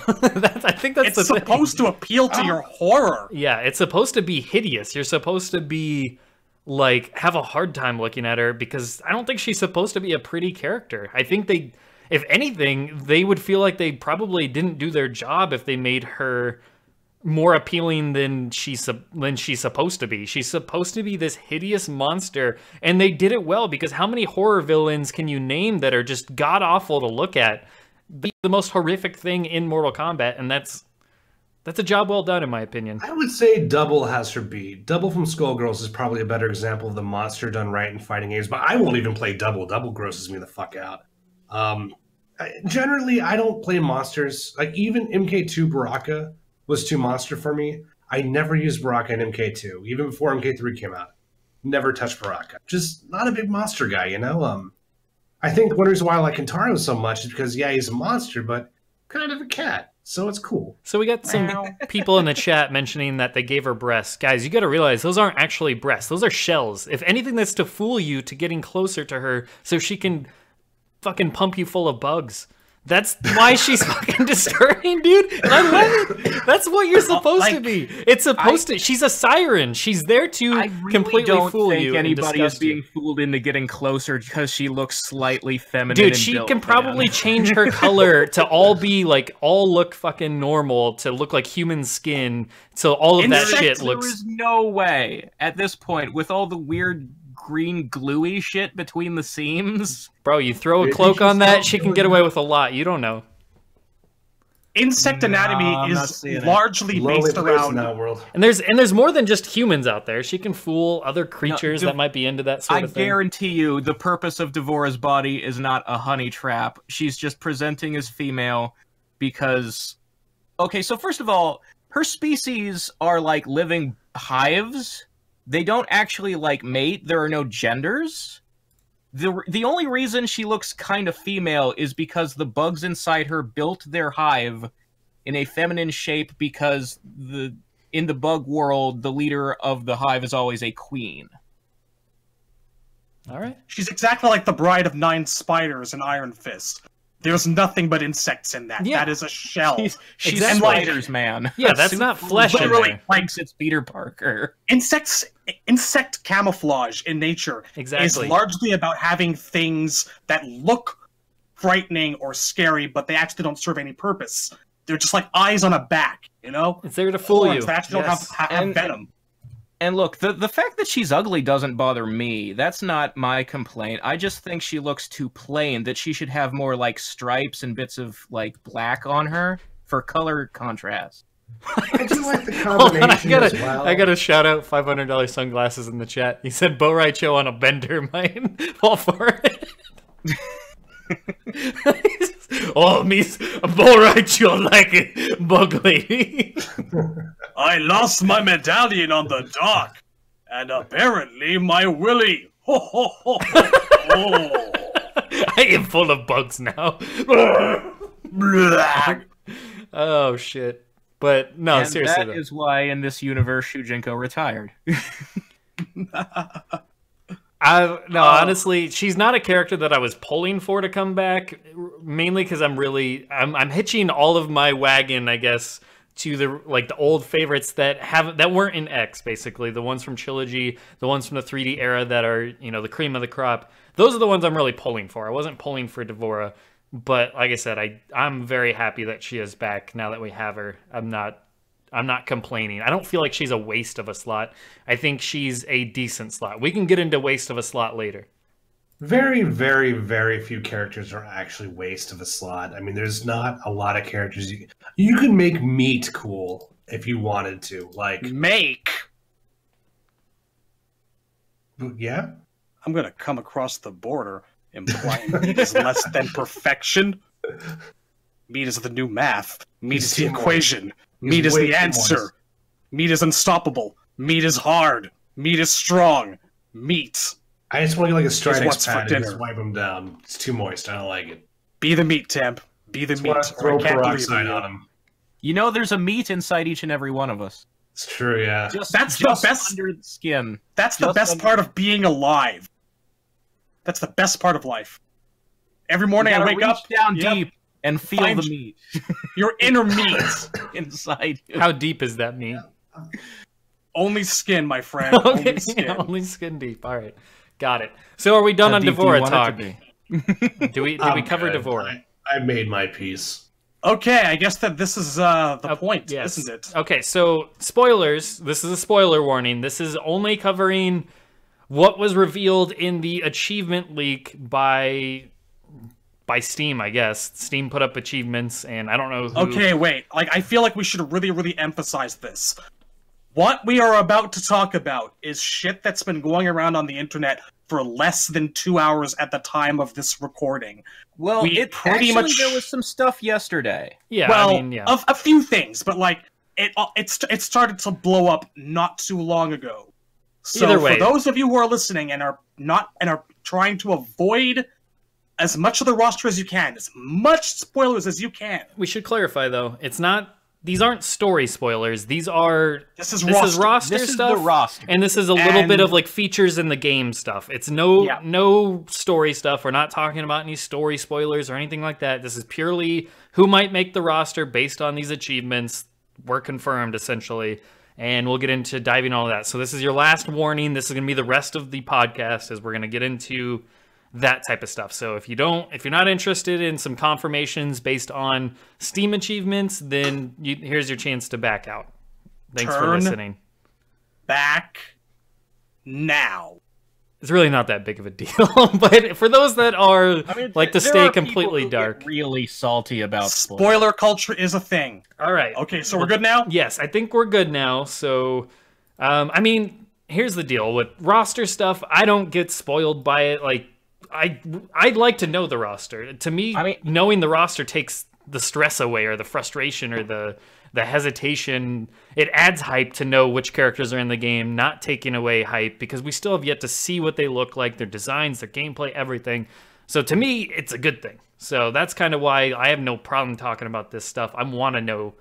I think that's it's supposed to appeal to your horror. Yeah, it's supposed to be hideous. You're supposed to be like have a hard time looking at her because I don't think she's supposed to be a pretty character. I think if anything, they would feel like they probably didn't do their job if they made her more appealing than she's supposed to be. She's supposed to be this hideous monster, and they did it well because how many horror villains can you name that are just god awful to look at? The most horrific thing in Mortal Kombat, and that's a job well done in my opinion. I would say Double has her beat. Double from Skullgirls is probably a better example of the monster done right in fighting games, but I won't even play Double. Double grosses me the fuck out. Generally, I don't play monsters. Like, even MK2 Baraka was too monster for me. I never used Baraka in MK2, even before MK3 came out. Never touched Baraka. Just not a big monster guy, you know? I think one reason why I like Kentaro so much is because, yeah, he's a monster, but kind of a cat, so it's cool. So we got some people in the chat mentioning that they gave her breasts. Guys, you got to realize those aren't actually breasts. Those are shells. If anything, that's to fool you to getting closer to her so she can fucking pump you full of bugs. That's why she's fucking disturbing, dude. And I love it. That's what you're supposed to be. It's supposed to. She's a siren. She's there to completely fool you. I don't think anybody is being fooled into getting closer because she looks slightly feminine. Dude, she can probably change her color to all be like, all look fucking normal, to look like human skin. So all of that shit looks. There is no way at this point with all the weird green gluey shit between the seams. Bro, you throw a cloak on that, she can get away with a lot. You don't know. Insect anatomy is largely based around that world. And there's more than just humans out there. She can fool other creatures that might be into that sort of thing. I guarantee you the purpose of Devorah's body is not a honey trap. She's just presenting as female because... Okay, so first of all, her species are like living hives. They don't actually, like, mate. There are no genders. The only reason she looks kind of female is because the bugs inside her built their hive in a feminine shape because in the bug world, the leader of the hive is always a queen. All right. She's exactly like the bride of 9 spiders in Iron Fist. There's nothing but insects in that. Yeah. That is a shell. She's spiders, man. Yeah, that's not flesh. Literally, like it's Peter Parker. Insect camouflage in nature is largely about having things that look frightening or scary, but they actually don't serve any purpose. They're just like eyes on a back, you know? It's there to fool you. They actually don't have venom. And look, the fact that she's ugly doesn't bother me. That's not my complaint. I just think she looks too plain, that she should have more, like, stripes and bits of, like, black on her for color contrast. I do like the combination as well. I gotta shout out $500 sunglasses in the chat. He said Bo Raicho on a bender might fall for it. Oh, Miss Bo Raicho like it, bug lady. I lost my medallion on the dock, and apparently my willy. Ho ho ho ho! I am full of bugs now. Oh shit! But no, and seriously, that is why in this universe Shujinko retired. Honestly, she's not a character that I was pulling for to come back. Mainly because I'm hitching all of my wagon, I guess, to the old favorites that weren't in X, basically the ones from Trilogy, the ones from the 3D era that are the cream of the crop. Those are the ones I'm really pulling for. I wasn't pulling for Devorah, but like I said, I'm very happy that she is back now that we have her. I'm not complaining. I don't feel like she's a waste of a slot. I think she's a decent slot. We can get into waste of a slot later. Very, very, very few characters are actually waste of a slot. I mean, there's not a lot of characters. You can make meat cool if you wanted to. Like make. Yeah? I'm going to come across the border implying meat is less than perfection. Meat is the new math. Meat is the equation. Meat is the answer. Meat is unstoppable. Meat is hard. Meat is strong. Meat. I just want to get like a Stridex pad and just wipe them down. It's too moist. I don't like it. Be the meat, Temp. Be the meat. Throw peroxide on them. You know there's a meat inside each and every one of us. It's true, yeah. That's the best under the skin. That's the best part of being alive. That's the best part of life. Every morning I wake up down deep and feel the meat. Your inner meat inside you. How deep is that meat? Only skin, my friend. Okay, only skin. Only skin deep. All right. Got it. So are we done on Devorah talk? Do we cover Devorah? I made my piece. Okay, I guess that this is the point, isn't it? Okay, so spoilers. This is a spoiler warning. This is only covering what was revealed in the achievement leak by Steam, I guess. Steam put up achievements, and I don't know who... Okay, wait. I feel like we should really, really emphasize this. What we are about to talk about is shit that's been going around on the internet for less than 2 hours at the time of this recording. Well, there was some stuff yesterday. Yeah, well, I mean, a few things, but it started to blow up not too long ago. So either way, for those of you who are listening and are trying to avoid as much of the roster as you can, as much spoilers as you can. We should clarify though, it's not. These aren't story spoilers. These are this is roster this stuff, is the roster. and this is a little bit of like features in the game stuff. It's no story stuff. We're not talking about any story spoilers or anything like that. This is purely who might make the roster based on these achievements. We're confirmed essentially, and we'll get into diving all of that. So this is your last warning. This is going to be the rest of the podcast as we're going to get into that type of stuff. So if you're not interested in some confirmations based on Steam achievements, then here's your chance to back out. Thanks for listening. Back now. It's really not that big of a deal, but for those that are like to stay completely dark, really salty about spoiler culture is a thing. All right. Okay, so we're good now? Yes, I think we're good now. So, I mean, here's the deal with roster stuff. I don't get spoiled by it. Like, I'd like to know the roster. To me, knowing the roster takes the stress away, or the frustration, or the hesitation. It adds hype to know which characters are in the game, not taking away hype, because we still have yet to see what they look like, their designs, their gameplay, everything. So to me, it's a good thing. So that's kind of why I have no problem talking about this stuff. I want to know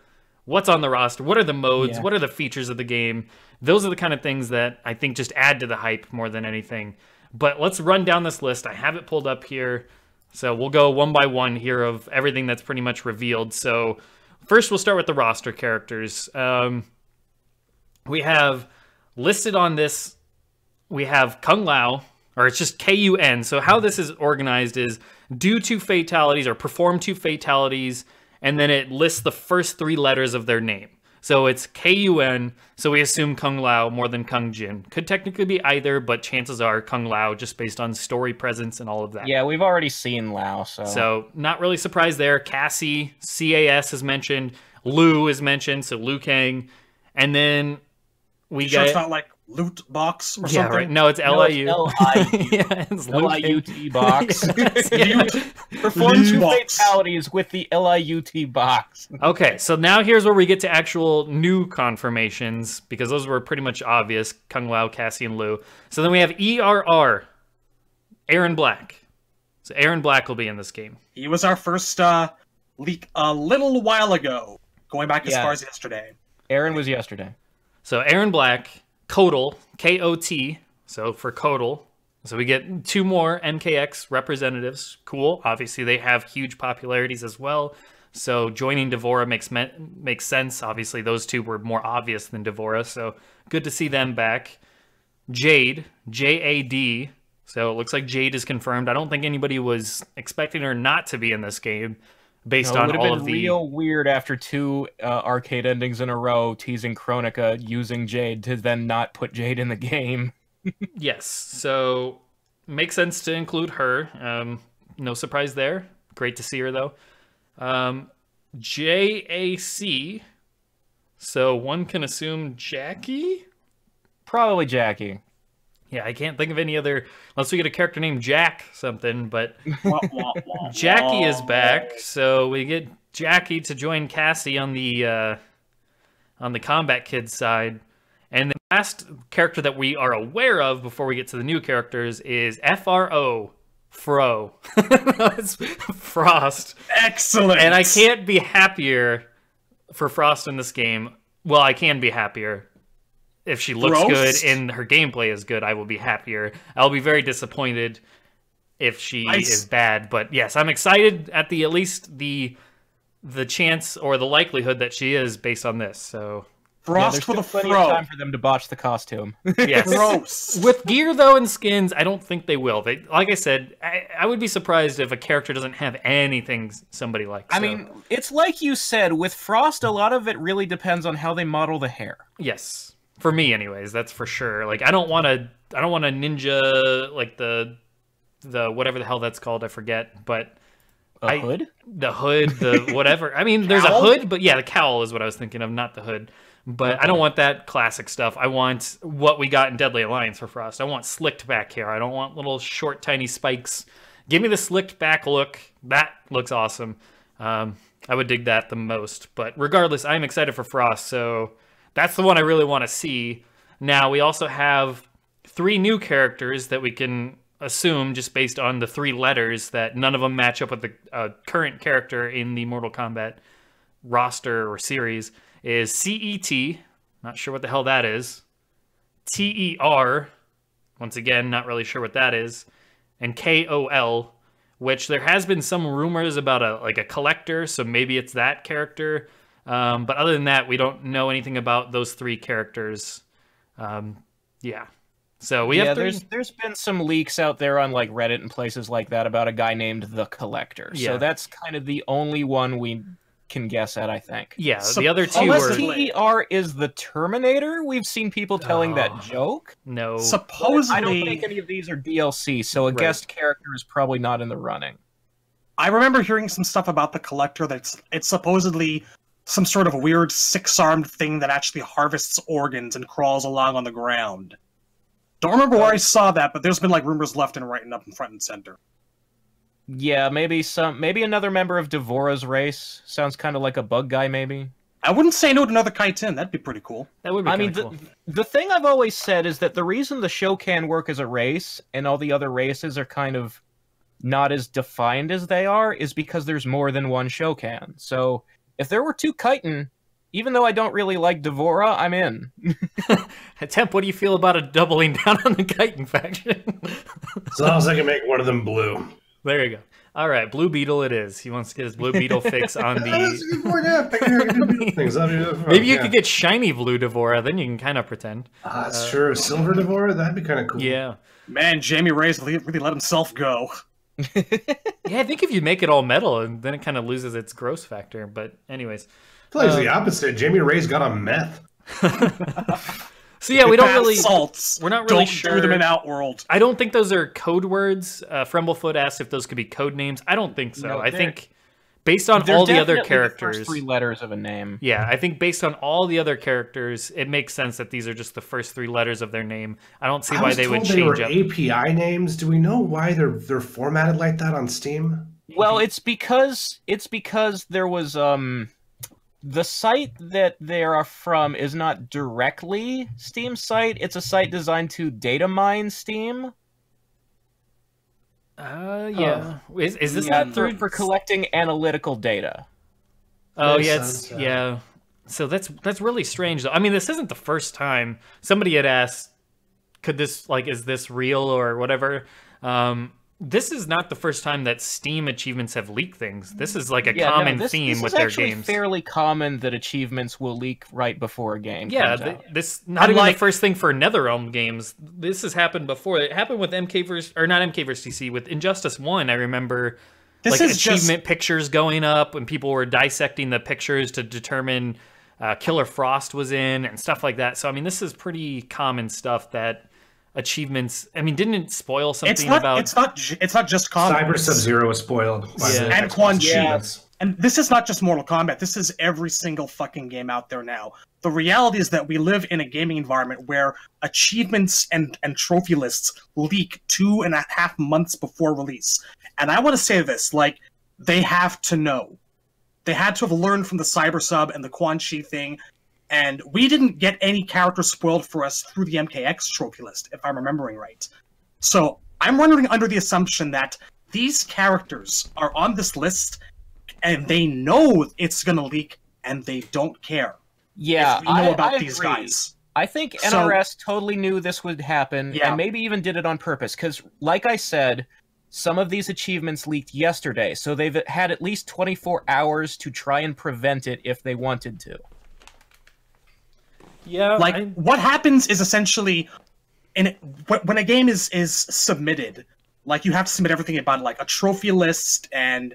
what's on the roster, what are the modes, what are the features of the game. Those are the kind of things that I think just add to the hype more than anything. But let's run down this list. I have it pulled up here. So we'll go one by one here of everything that's pretty much revealed. So first we'll start with the roster characters. We have listed on this, we have Kung Lao, or it's just K-U-N. So how this is organized is do 2 fatalities or perform 2 fatalities, and then it lists the first 3 letters of their name. So it's K-U-N, so we assume Kung Lao more than Kung Jin. Could technically be either, but chances are Kung Lao, just based on story presence and all of that. Yeah, we've already seen Lao, so... So, not really surprised there. Cassie, C-A-S is mentioned. Liu is mentioned, so Liu Kang. And then we sure it's not like loot box or something? Yeah, right. No, it's L-I-U. No, it's Yeah, it's L-I-U-T box. Yes. Perform 2 fatalities with the L-I-U-T box. Okay, so now here's where we get to actual new confirmations, because those were pretty much obvious. Kung Lao, Cassie, and Liu. So then we have ERR, Aaron Black. So Aaron Black will be in this game. He was our first leak a little while ago, going back as far as yesterday. Aaron was yesterday. So Aaron Black, Kodal, K-O-T, so for Kodal. So we get 2 more MKX representatives. Cool. Obviously, they have huge popularities as well. So joining Devorah makes sense. Obviously, those 2 were more obvious than Devorah, so good to see them back. Jade, J-A-D. So it looks like Jade is confirmed. I don't think anybody was expecting her not to be in this game, based on all of the... It would have been real weird after 2 arcade endings in a row teasing Chronica using Jade to then not put Jade in the game. Yes, so makes sense to include her. No surprise there. Great to see her, though. J-A-C, so one can assume Jackie? Probably Jackie. Yeah, I can't think of any other, unless we get a character named Jack something, but Jackie is back, so we get Jackie to join Cassie on the Combat Kids side. And the last character that we are aware of before we get to the new characters is F-R-O, Fro. It's Frost. Excellent! And I can't be happier for Frost in this game. Well, I can be happier. If she looks good and her gameplay is good, I will be happier. I'll be very disappointed if she is bad. But yes, I'm excited at least the chance or the likelihood that she is based on this. So Frost for the plenty of time for them to botch the costume. Yes. Gross. With gear though and skins, I don't think they will. Like I said, I would be surprised if a character doesn't have anything somebody likes. I mean, it's like you said, with Frost, a lot of it really depends on how they model the hair. Yes. For me, anyways, that's for sure. Like, I don't want a ninja, like the whatever the hell that's called, I forget. But hood, the whatever. I mean, there's a hood, but yeah, the cowl is what I was thinking of, not the hood. But I don't want that classic stuff. I want what we got in Deadly Alliance for Frost. I want slicked back hair. I don't want little short, tiny spikes. Give me the slicked back look. That looks awesome. I would dig that the most. But regardless, I'm excited for Frost. So that's the one I really want to see. Now, we also have 3 new characters that we can assume, just based on the 3 letters, that none of them match up with the current character in the Mortal Kombat roster or series, is CET, not sure what the hell that is, TER, once again, not really sure what that is, and KOL, which there has been some rumors about a collector, so maybe it's that character. But other than that, we don't know anything about those 3 characters. Yeah. So we have 3... there's been some leaks out there on like Reddit and places like that about a guy named the Collector. Yeah. So that's kind of the only one we can guess at, I think. Yeah, the other 2 unless were... TER is the Terminator. We've seen people telling that joke. No. Supposedly... I don't think any of these are DLC, so a guest character is probably not in the running. I remember hearing some stuff about the Collector that's it's supposedly some sort of weird 6-armed thing that actually harvests organs and crawls along on the ground. Don't remember where I saw that, but there's been like rumors left and right and up in front and center. Yeah, maybe another member of Devorah's race. Sounds kind of like a bug guy, maybe. I wouldn't say no to another Kaiten. That'd be pretty cool. That would be cool. The thing I've always said is that the reason the Shokan work as a race and all the other races are kind of not as defined as they are is because there's more than one Shokan. So if there were 2 Kaiten, even though I don't really like Devorah, I'm in. Temp, what do you feel about a doubling down on the Kaiten faction? As long as I can make one of them blue. There you go. All right, Blue Beetle it is. He wants to get his Blue Beetle fix on the... That's a good point, yeah. Maybe you could get shiny Blue Devorah, then you can kind of pretend. That's true. Silver Devorah? That'd be kind of cool. Yeah. Man, Jamie Ray's really let himself go. Yeah, I think if you make it all metal, and then it kind of loses its gross factor. But anyways. I feel like it's the opposite. Jamie Ray's got on meth. So yeah, we don't really... Salts. We're not really don't sure. Do them in Outworld. I don't think those are code words. Fremblefoot asked if those could be code names. I don't think so. No, I think based on all the other characters... The first 3 letters of a name. Yeah, I think based on all the other characters, it makes sense that these are just the first 3 letters of their name. I don't see why they would change up. API names. Do we know why they're formatted like that on Steam? Well, it's because there was the site that they are from is not directly Steam's site. It's a site designed to data mine Steam. Yeah. Is this not through for collecting analytical data? Oh, yeah, yeah. So that's really strange, though. I mean, this isn't the first time somebody had asked, "Could this is this real or whatever?" This is not the first time that Steam achievements have leaked things. This is like a common theme with their games. It's actually fairly common that achievements will leak right before a game comes out. This not even the first thing for NetherRealm games. This has happened before. It happened with not MK vs DC, with Injustice 1. I remember achievement pictures going up when people were dissecting the pictures to determine Killer Frost was in and stuff like that. So I mean, this is pretty common stuff that achievements. I mean, didn't it spoil something about? It's not just Kombat. Cyber Sub-Zero was spoiled. And Quan Chi. And this is not just Mortal Kombat. This is every single fucking game out there now. The reality is that we live in a gaming environment where achievements and trophy lists leak 2.5 months before release. And I want to say this, they have to know. They had to have learned from the Cyber Sub and the Quan Chi thing. And we didn't get any characters spoiled for us through the MKX trophy list, if I'm remembering right. So I'm running under the assumption that these characters are on this list, and they know it's going to leak, and they don't care. Yeah, I know about I these agree. guys. I think NRS totally knew this would happen, and maybe even did it on purpose. Because, like I said, some of these achievements leaked yesterday, so they've had at least 24 hours to try and prevent it if they wanted to. Yeah, what happens is essentially, when a game is submitted, you have to submit everything about it, a trophy list, and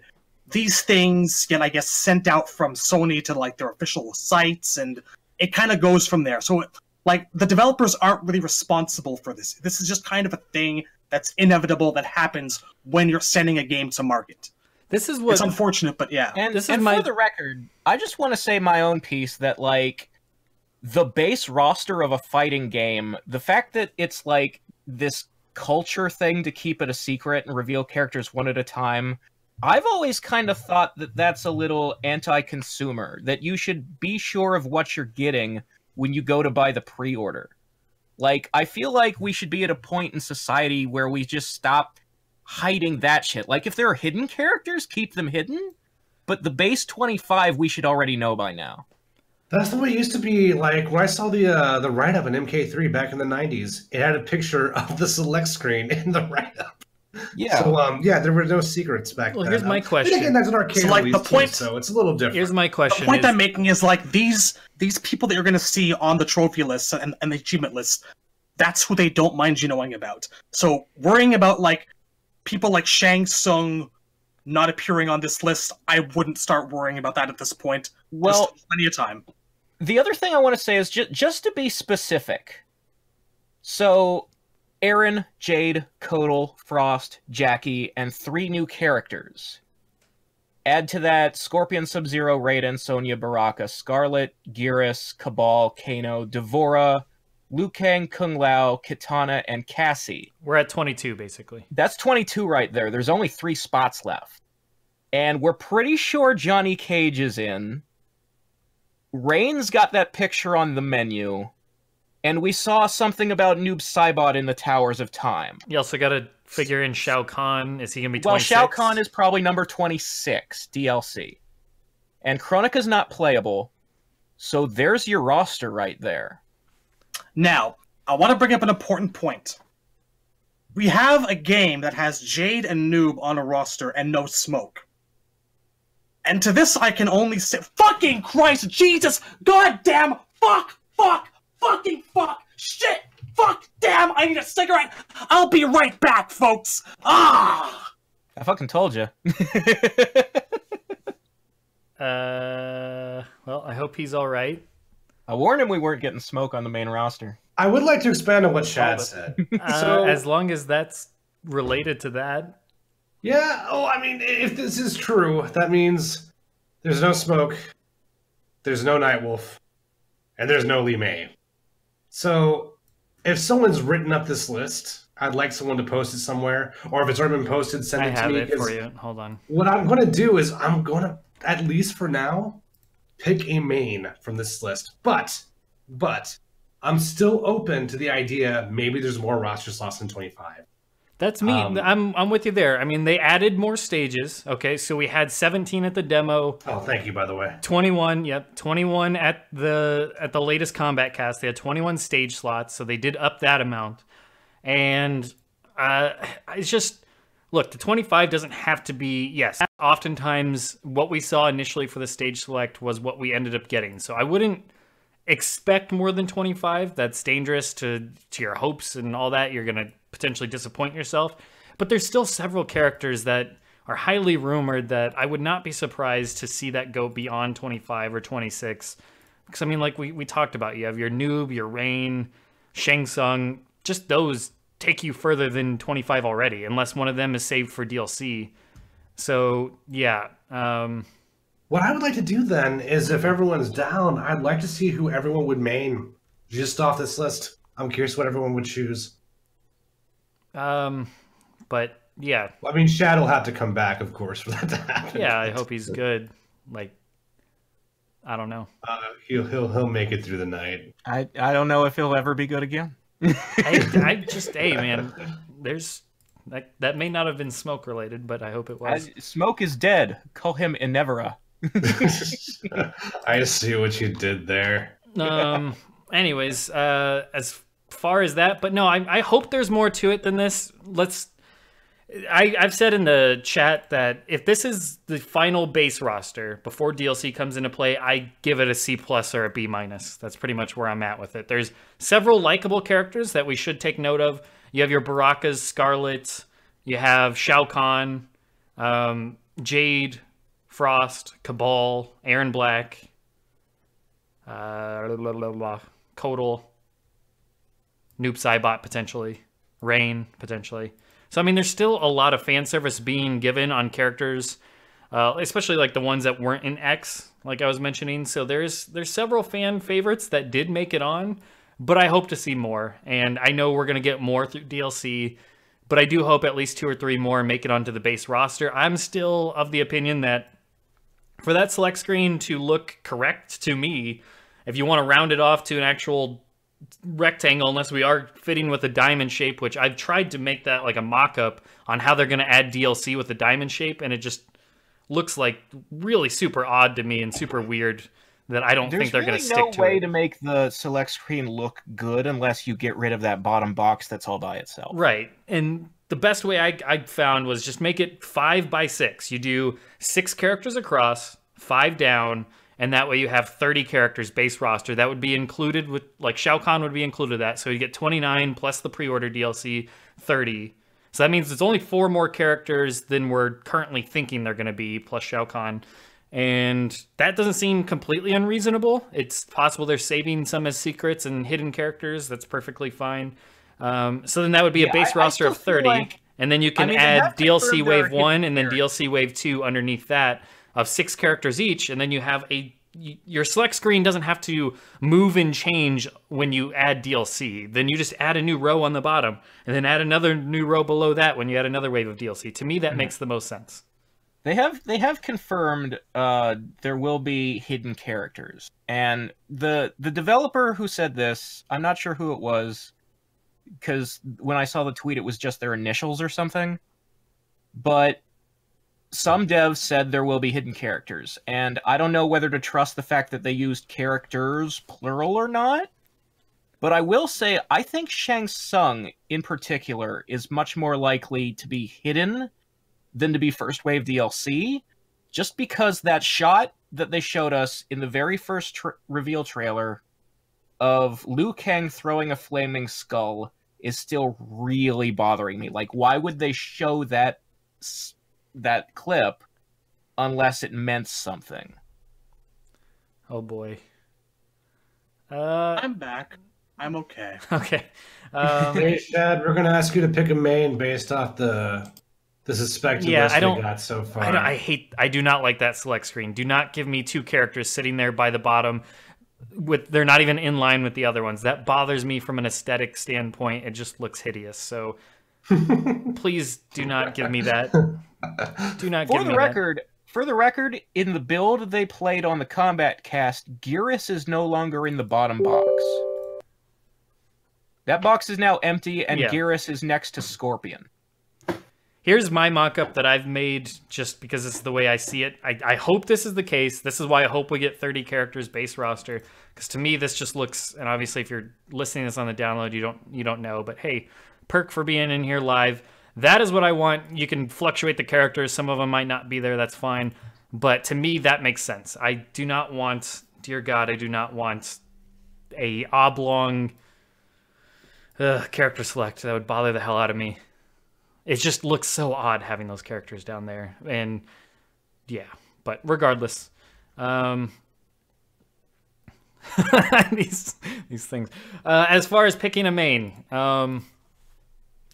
these things get, I guess, sent out from Sony to their official sites, and it kind of goes from there. So, the developers aren't really responsible for this. This is just kind of a thing that's inevitable that happens when you're sending a game to market. This is what... It's unfortunate, but yeah. And for the record, I just want to say my own piece that, the base roster of a fighting game, the fact that it's this culture thing to keep it a secret and reveal characters one at a time, I've always kind of thought that that's a little anti-consumer, that you should be sure of what you're getting when you go to buy the pre-order. Like, I feel like we should be at a point in society where we just stop hiding that shit. Like, if there are hidden characters, keep them hidden. But the base 25, we should already know by now. That's the way it used to be. Like, when I saw the write-up in MK3 back in the 90s, it had a picture of the select screen in the write-up. Yeah. So, there were no secrets back then. Well, here's my question. Again, that's an arcade release, the point, too, so it's a little different. Here's my question. The point I'm making is, like, these people that you're going to see on the trophy list and the achievement list, that's who they don't mind you knowing about. So, worrying about, like, people like Shang Tsung not appearing on this list, I wouldn't start worrying about that at this point. Well, there's plenty of time. The other thing I want to say is just to be specific. So, Aaron, Jade, Kodal, Frost, Jackie, and 3 new characters. Add to that Scorpion, Sub-Zero, Raiden, Sonya, Baraka, Scarlet, Geras, Cabal, Kano, Devorah, Liu Kang, Kung Lao, Kitana, and Cassie. We're at 22, basically. That's 22 right there. There's only 3 spots left. And we're pretty sure Johnny Cage is in. Rain's got that picture on the menu. And we saw something about Noob Saibot in the Towers of Time. You also got to figure in Shao Kahn. Is he going to be 26? Well, Shao Kahn is probably number 26, DLC. And Kronika's not playable. So there's your roster right there. Now, I want to bring up an important point. We have a game that has Jade and Noob on a roster and no Smoke. And to this I can only say, fucking Christ, Jesus, goddamn, fucking fuck, shit, fuck, damn, I need a cigarette. I'll be right back, folks. Ah! I fucking told you. Well, I hope he's all right. I warned him we weren't getting Smoke on the main roster. I would like to expand on what Shad said. So, as long as that's related to that. Yeah, I mean, if this is true, that means there's no Smoke, there's no Nightwolf, and there's no Li Mei. So, if someone's written up this list, I'd like someone to post it somewhere, or if it's already been posted, send it to me. I have it for you. Hold on. What I'm going to do is I'm going to, at least for now, pick a main from this list. But I'm still open to the idea maybe there's more roster slots than 25. That's me. I'm with you there. I mean, they added more stages. Okay, so we had 17 at the demo. Oh, thank you, by the way. 21. Yep, 21 at the latest Combat Cast. They had 21 stage slots, so they did up that amount. And it's just, look, the 25 doesn't have to be. Yes, oftentimes what we saw initially for the stage select was what we ended up getting. So I wouldn't expect more than 25. That's dangerous to your hopes and all that. You're gonna potentially disappoint yourself. But there's still several characters that are highly rumored that I would not be surprised to see that go beyond 25 or 26. Because I mean, like we talked about, you have your Noob, your Rain, Shang Tsung. Just those take you further than 25 already, unless one of them is saved for DLC. So yeah. What I would like to do then is, if everyone's down, I'd like to see who everyone would main just off this list. I'm curious what everyone would choose. But yeah. I mean, Shad will have to come back, of course, for that to happen. Yeah, I hope he's good. Like, I don't know. He'll make it through the night. I don't know if he'll ever be good again. I just, hey man, there's that may not have been Smoke related, but I hope it was. Smoke is dead. Call him Devorah. I see what you did there. Anyways, as far as that, but no, I hope there's more to it than this. I've said in the chat that if this is the final base roster before DLC comes into play, I give it a C+ or a B-. That's pretty much where I'm at with it. There's several likable characters that we should take note of. You have your Barakas, Scarlet, you have Shao Kahn, Jade, Frost, Cabal, Aaron Black, Kodal, Noob Saibot potentially, Rain potentially. So I mean, there's still a lot of fan service being given on characters, especially like the ones that weren't in X, like I was mentioning. So there's several fan favorites that did make it on, but I hope to see more. And I know we're gonna get more through DLC, but I do hope at least 2 or 3 more make it onto the base roster. I'm still of the opinion that for that select screen to look correct to me, if you want to round it off to an actual rectangle unless we are fitting with a diamond shape, which I've tried to make that like a mock-up on how they're going to add DLC with the diamond shape, and it just looks like really super odd to me and super weird that I don't think they're going to stick to it. There's really no way to make the select screen look good unless you get rid of that bottom box that's all by itself. Right, and the best way I found was just make it 5 by 6. You do 6 characters across, 5 down, and that way you have 30 characters base roster. That would be included with, like, Shao Kahn would be included that. So you get 29 plus the pre-order DLC, 30. So that means it's only 4 more characters than we're currently thinking they're going to be, plus Shao Kahn. And that doesn't seem completely unreasonable. It's possible they're saving some as secrets and hidden characters. That's perfectly fine. So then that would be a base roster of 30. And then you can add DLC Wave 1 and then DLC Wave 2 underneath that of 6 characters each. And then you have your select screen doesn't have to move and change when you add DLC. Then you just add a new row on the bottom and then add another new row below that when you add another wave of DLC. To me, that makes the most sense. They have confirmed there will be hidden characters. And the developer who said this, I'm not sure who it was, because when I saw the tweet, it was just their initials or something. But some devs said there will be hidden characters, and I don't know whether to trust the fact that they used characters, plural or not. But I will say, I think Shang Tsung, in particular, is much more likely to be hidden than to be first wave DLC, just because that shot that they showed us in the very first reveal trailer of Liu Kang throwing a flaming skull is still really bothering me. Like, why would they show that clip unless it meant something? Oh boy. I'm back. I'm okay. Okay. Hey, Chad, we're going to ask you to pick a main based off the suspected list we got so far. I do not like that select screen. Do not give me 2 characters sitting there by the bottom. They're not even in line with the other ones. That bothers me from an aesthetic standpoint. It just looks hideous. So please do not give me that. Do not give me that. For the record, in the build they played on the Combat Cast, Geras is no longer in the bottom box. That box is now empty, and Geras is next to Scorpion. Here's my mock-up that I've made just because it's the way I see it. I hope this is the case. This is why I hope we get 30 characters base roster. Because to me, this just looks... And obviously, if you're listening to this on the download, you don't know. But hey, perk for being in here live. That is what I want. You can fluctuate the characters. Some of them might not be there. That's fine. But to me, that makes sense. I do not want... Dear God, I do not want a oblong character select. That would bother the hell out of me. It just looks so odd having those characters down there. And yeah, but regardless, these things. As far as picking a main, out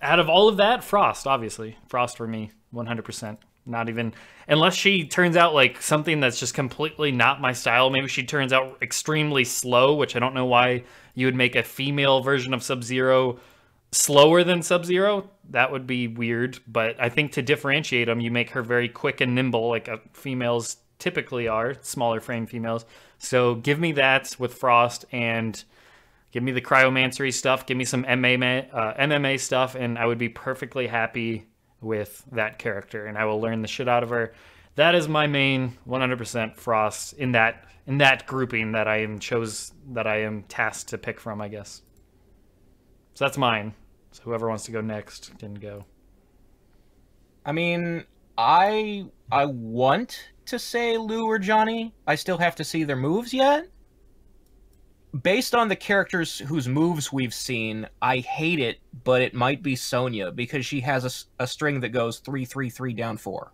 of all of that, Frost, obviously. Frost for me, 100%. Not even, unless she turns out like something that's just completely not my style. Maybe she turns out extremely slow, which I don't know why you would make a female version of Sub-Zero slower than Sub-Zero. That would be weird, but I think to differentiate them, you make her very quick and nimble, like females typically are, smaller frame females. So give me that with Frost, and give me the cryomancery stuff, give me some MMA stuff, and I would be perfectly happy with that character, and I will learn the shit out of her. That is my main 100% Frost in that grouping that I am tasked to pick from, I guess. So that's mine. So whoever wants to go next can go. I mean, I want to say Lou or Johnny. I still have to see their moves yet. Based on the characters whose moves we've seen, I hate it, but it might be Sonya, because she has a string that goes 3-3-3 down 4.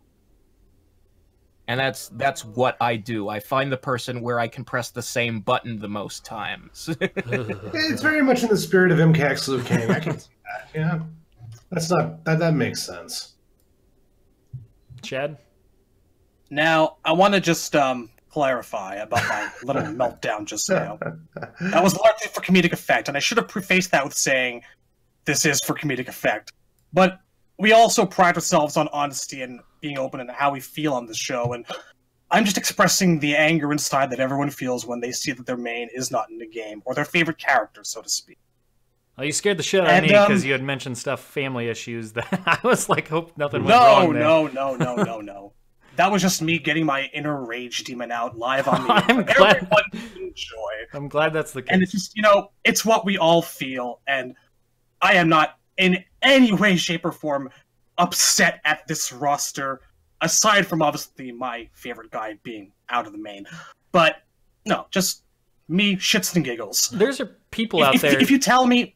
And that's what I do. I find the person where I can press the same button the most times. It's very much in the spirit of MKX Liu Kang. I can see that. Yeah, that makes sense. Chad? Now, I want to just clarify about my little meltdown just now. That was largely for comedic effect, and I should have prefaced that with saying this is for comedic effect. But we also pride ourselves on honesty and being open and how we feel on the show, and I'm just expressing the anger inside that everyone feels when they see that their main is not in the game, or their favorite character, so to speak. Well, you scared the shit out of me because you had mentioned family issues that I was like, hope nothing went wrong there. No. That was just me getting my inner rage demon out live on the I'm internet. glad. Everyone can enjoy. I'm glad that's the case. And it's just, it's what we all feel, and I am not in any way, shape, or form upset at this roster, aside from obviously my favorite guy being out of the main. But no, just me shits and giggles. There's people out there. If you tell me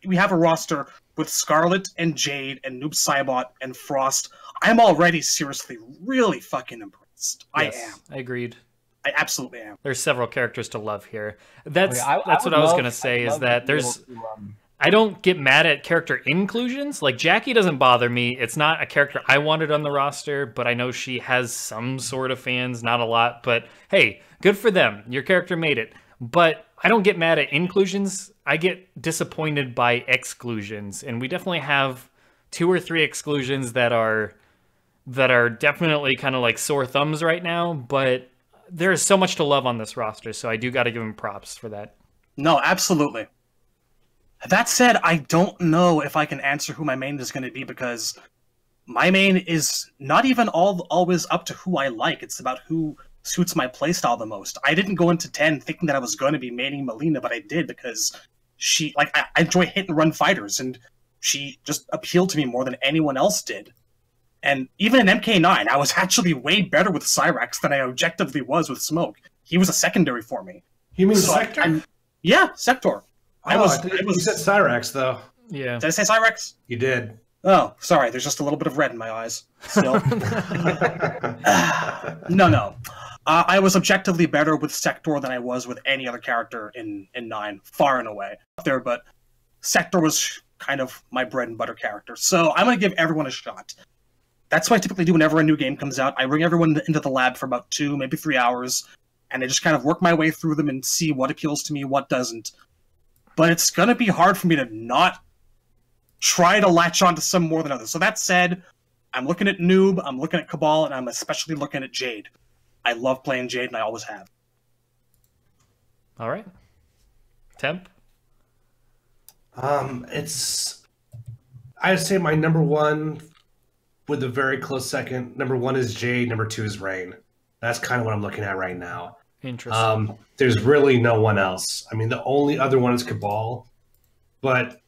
we have a roster with Scarlet and Jade and Noob Saibot and Frost, I'm already seriously really fucking impressed. Yes, I am. Agreed. I absolutely am. There's several characters to love here. That's what I was gonna say is that there's. I don't get mad at character inclusions. Like, Jackie doesn't bother me. It's not a character I wanted on the roster, but I know she has some sort of fans, not a lot. But hey, good for them. Your character made it. But I don't get mad at inclusions. I get disappointed by exclusions. And we definitely have 2 or 3 exclusions that are definitely kind of like sore thumbs right now. But there's so much to love on this roster, so I do got to give him props for that. No, absolutely. That said, I don't know if I can answer who my main is going to be, because my main is not even always up to who I like. It's about who suits my playstyle the most. I didn't go into 10 thinking that I was going to be maining Melina, but I did because I enjoy hit and run fighters, and she just appealed to me more than anyone else did. And even in MK9, I was actually way better with Cyrax than I objectively was with Smoke. He was a secondary for me. You mean Sector? Yeah, Sector. You said Cyrax, though. Yeah. Did I say Cyrax? You did. Oh, sorry. There's just a little bit of red in my eyes. Still. No. I was objectively better with Sector than I was with any other character in 9, far and away. There, but Sector was kind of my bread and butter character. So I'm going to give everyone a shot. That's what I typically do whenever a new game comes out. I bring everyone into the lab for about 2, maybe 3 hours, and I just kind of work my way through them and see what appeals to me, what doesn't. But it's going to be hard for me to not try to latch on to some more than others. So that said, I'm looking at Noob, I'm looking at Cabal, and I'm especially looking at Jade. I love playing Jade, and I always have. All right. Temp? I'd say my number 1 with a very close second. Number 1 is Jade, number 2 is Rain. That's kind of what I'm looking at right now. Interesting. There's really no one else. I mean, the only other one is Cabal, but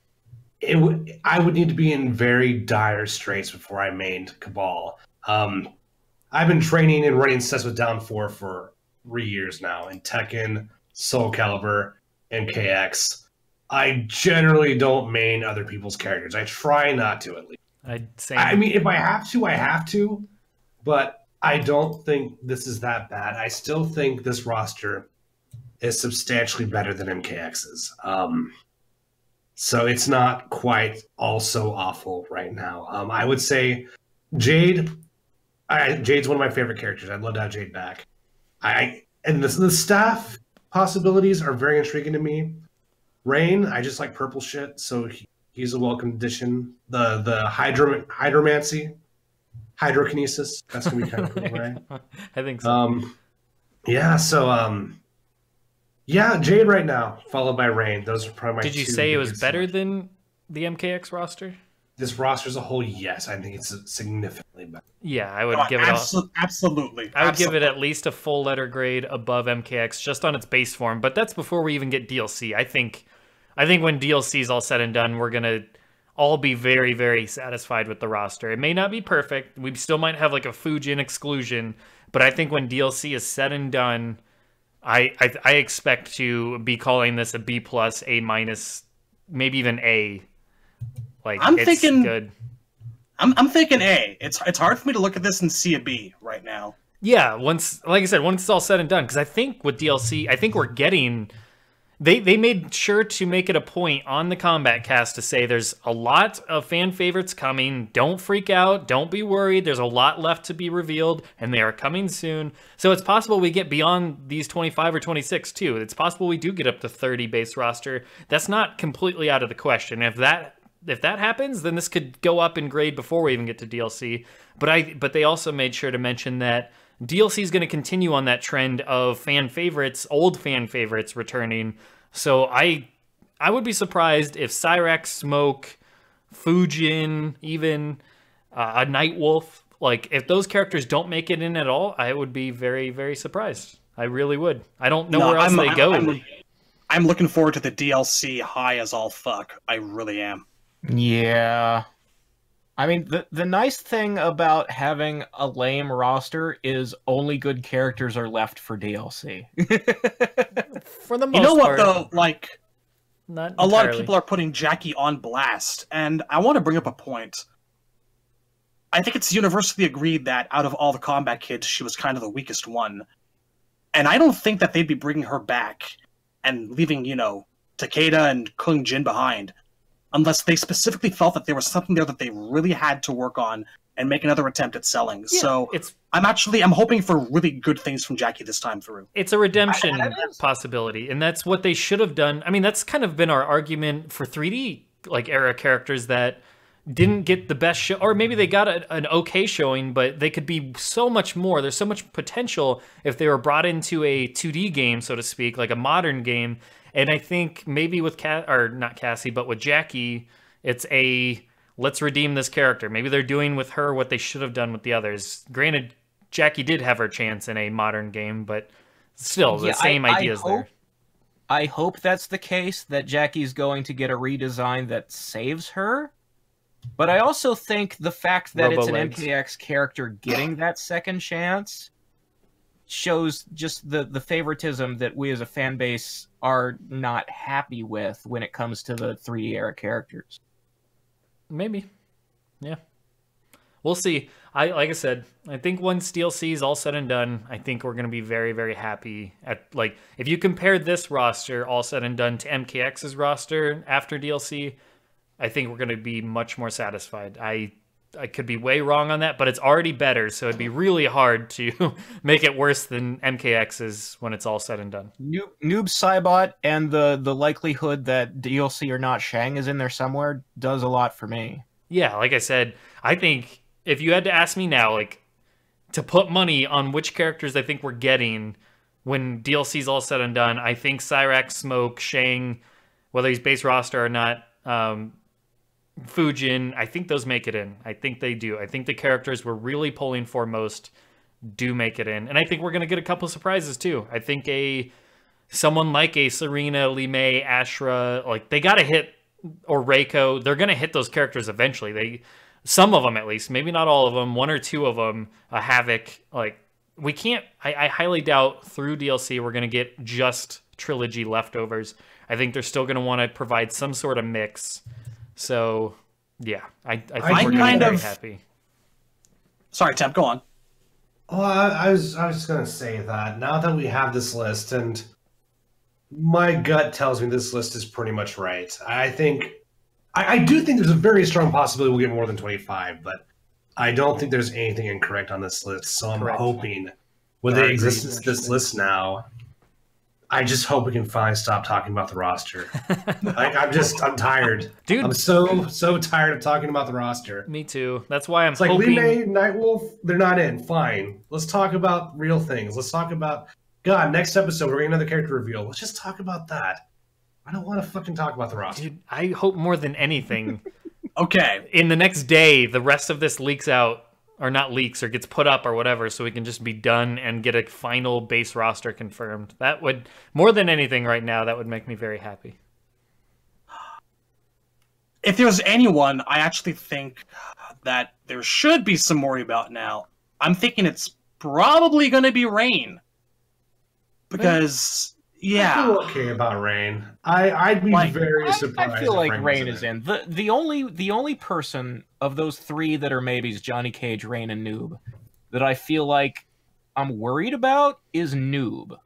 I would need to be in very dire straits before I mained Cabal. I've been training and running sets with Down 4 for 3 years now in Tekken, Soul Calibur, and KX. I generally don't main other people's characters. I try not to, at least. I mean, if I have to, I have to, but I don't think this is that bad. I still think this roster is substantially better than MKX's. So it's not quite all so awful right now. I would say Jade. Jade's one of my favorite characters. I'd love to have Jade back. And the staff possibilities are very intriguing to me. Rain, I just like purple shit, so he's a welcome addition. The hydromancy. Hydrokinesis. That's gonna be kind of cool, right? I think so. Jade right now, followed by Rain. Those are probably my Did you two say it was biggest better ones. than the MKX roster? This roster as a whole? Yes, I think it's significantly better. Yeah, I would give it absolutely. I would give it at least a full letter grade above MKX just on its base form, but that's before we even get DLC. I think when DLC is all said and done, we're gonna all be very, very satisfied with the roster. It may not be perfect. We still might have like a Fujin exclusion, but I think when DLC is said and done, I expect to be calling this a B+, A-, maybe even A. Like, I'm it's thinking good. I'm thinking A. It's hard for me to look at this and see a B right now. Yeah, once it's all said and done, because I think with DLC, I think we're getting. They made sure to make it a point on the Combat Cast to say there's a lot of fan favorites coming. Don't freak out. Don't be worried. There's a lot left to be revealed, and they are coming soon. So it's possible we get beyond these 25 or 26 too. It's possible we do get up to 30 base roster. That's not completely out of the question. If that happens, then this could go up in grade before we even get to DLC. But they also made sure to mention that DLC is going to continue on that trend of fan favorites, old fan favorites returning. So I would be surprised if Cyrax, Smoke, Fujin, even a Nightwolf, like if those characters don't make it in at all, I would be very, very surprised. I really would. I don't know where else they go. I'm looking forward to the DLC high as all fuck. I really am. Yeah. I mean, the nice thing about having a lame roster is only good characters are left for DLC. For the most part. You know what, though? Like, not a lot of people are putting Jackie on blast, and I want to bring up a point. I think it's universally agreed that out of all the combat kids, she was kind of the weakest one. And I don't think that they'd be bringing her back and leaving, you know, Takeda and Kung Jin behind, unless they specifically felt that there was something there that they really had to work on and make another attempt at selling. Yeah, so I'm hoping for really good things from Jackie this time through. It's a redemption possibility, and that's what they should have done. I mean, that's kind of been our argument for 3D like era characters that didn't get the best show, or maybe they got an okay showing, but they could be so much more. There's so much potential if they were brought into a 2D game, so to speak, like a modern game. And I think maybe with not Cassie, but with Jackie, it's let's redeem this character. Maybe they're doing with her what they should have done with the others. Granted, Jackie did have her chance in a modern game, but still, the same ideas there. I hope that's the case, that Jackie's going to get a redesign that saves her. But I also think the fact that it's an MKX character getting that second chance shows just the favoritism that we as a fan base are not happy with when it comes to the 3D era characters. Maybe. Yeah. We'll see. Like I said, I think once DLC is all said and done, I think we're going to be very, very happy. If you compare this roster, all said and done, to MKX's roster after DLC, I think we're going to be much more satisfied. I could be way wrong on that, but it's already better, so it'd be really hard to make it worse than MKX's when it's all said and done. Noob Saibot and the likelihood that DLC or not Shang is in there somewhere does a lot for me. Yeah, like I said, I think if you had to ask me now, like, to put money on which characters I think we're getting when DLC's all said and done, I think Cyrax, Smoke, Shang, whether he's base roster or not, Fujin, I think those make it in. I think they do. I think the characters we're really pulling for most do make it in. And I think we're going to get a couple surprises too. I think someone like a Serena, Li Mei, Ashra, like they got to hit, or Reiko, they're going to hit those characters eventually. Some of them at least, maybe not all of them, one or two of them, a Havoc, like we can't, I highly doubt through DLC we're going to get just trilogy leftovers. I think they're still going to want to provide some sort of mix. So, yeah, I think we're going to be very happy. Sorry, Temp, go on. Well, I was just going to say that now that we have this list, and my gut tells me this list is pretty much right. I do think there's a very strong possibility we'll get more than 25, but I don't think there's anything incorrect on this list. So I'm hoping, with the existence of this list now, I just hope we can finally stop talking about the roster. I'm tired. Dude. I'm so tired of talking about the roster. Me too. That's why I'm hoping... It's like Li Mei, Nightwolf, they're not in. Fine. Let's talk about real things. Let's talk about... God, next episode, we're getting another character reveal. Let's just talk about that. I don't want to fucking talk about the roster. Dude, I hope more than anything. Okay. In the next day, the rest of this leaks out, or not leaks, or gets put up or whatever, so we can just be done and get a final base roster confirmed. That would, more than anything right now, that would make me very happy. If there's anyone, I actually think that there should be some worry about now. I'm thinking it's probably going to be Rain. Because... yeah, I feel okay about Rain. I'd be very surprised. I feel like Rain is in. The only person of those three that are maybes, Johnny Cage, Rain, and Noob, that I feel like I'm worried about is Noob.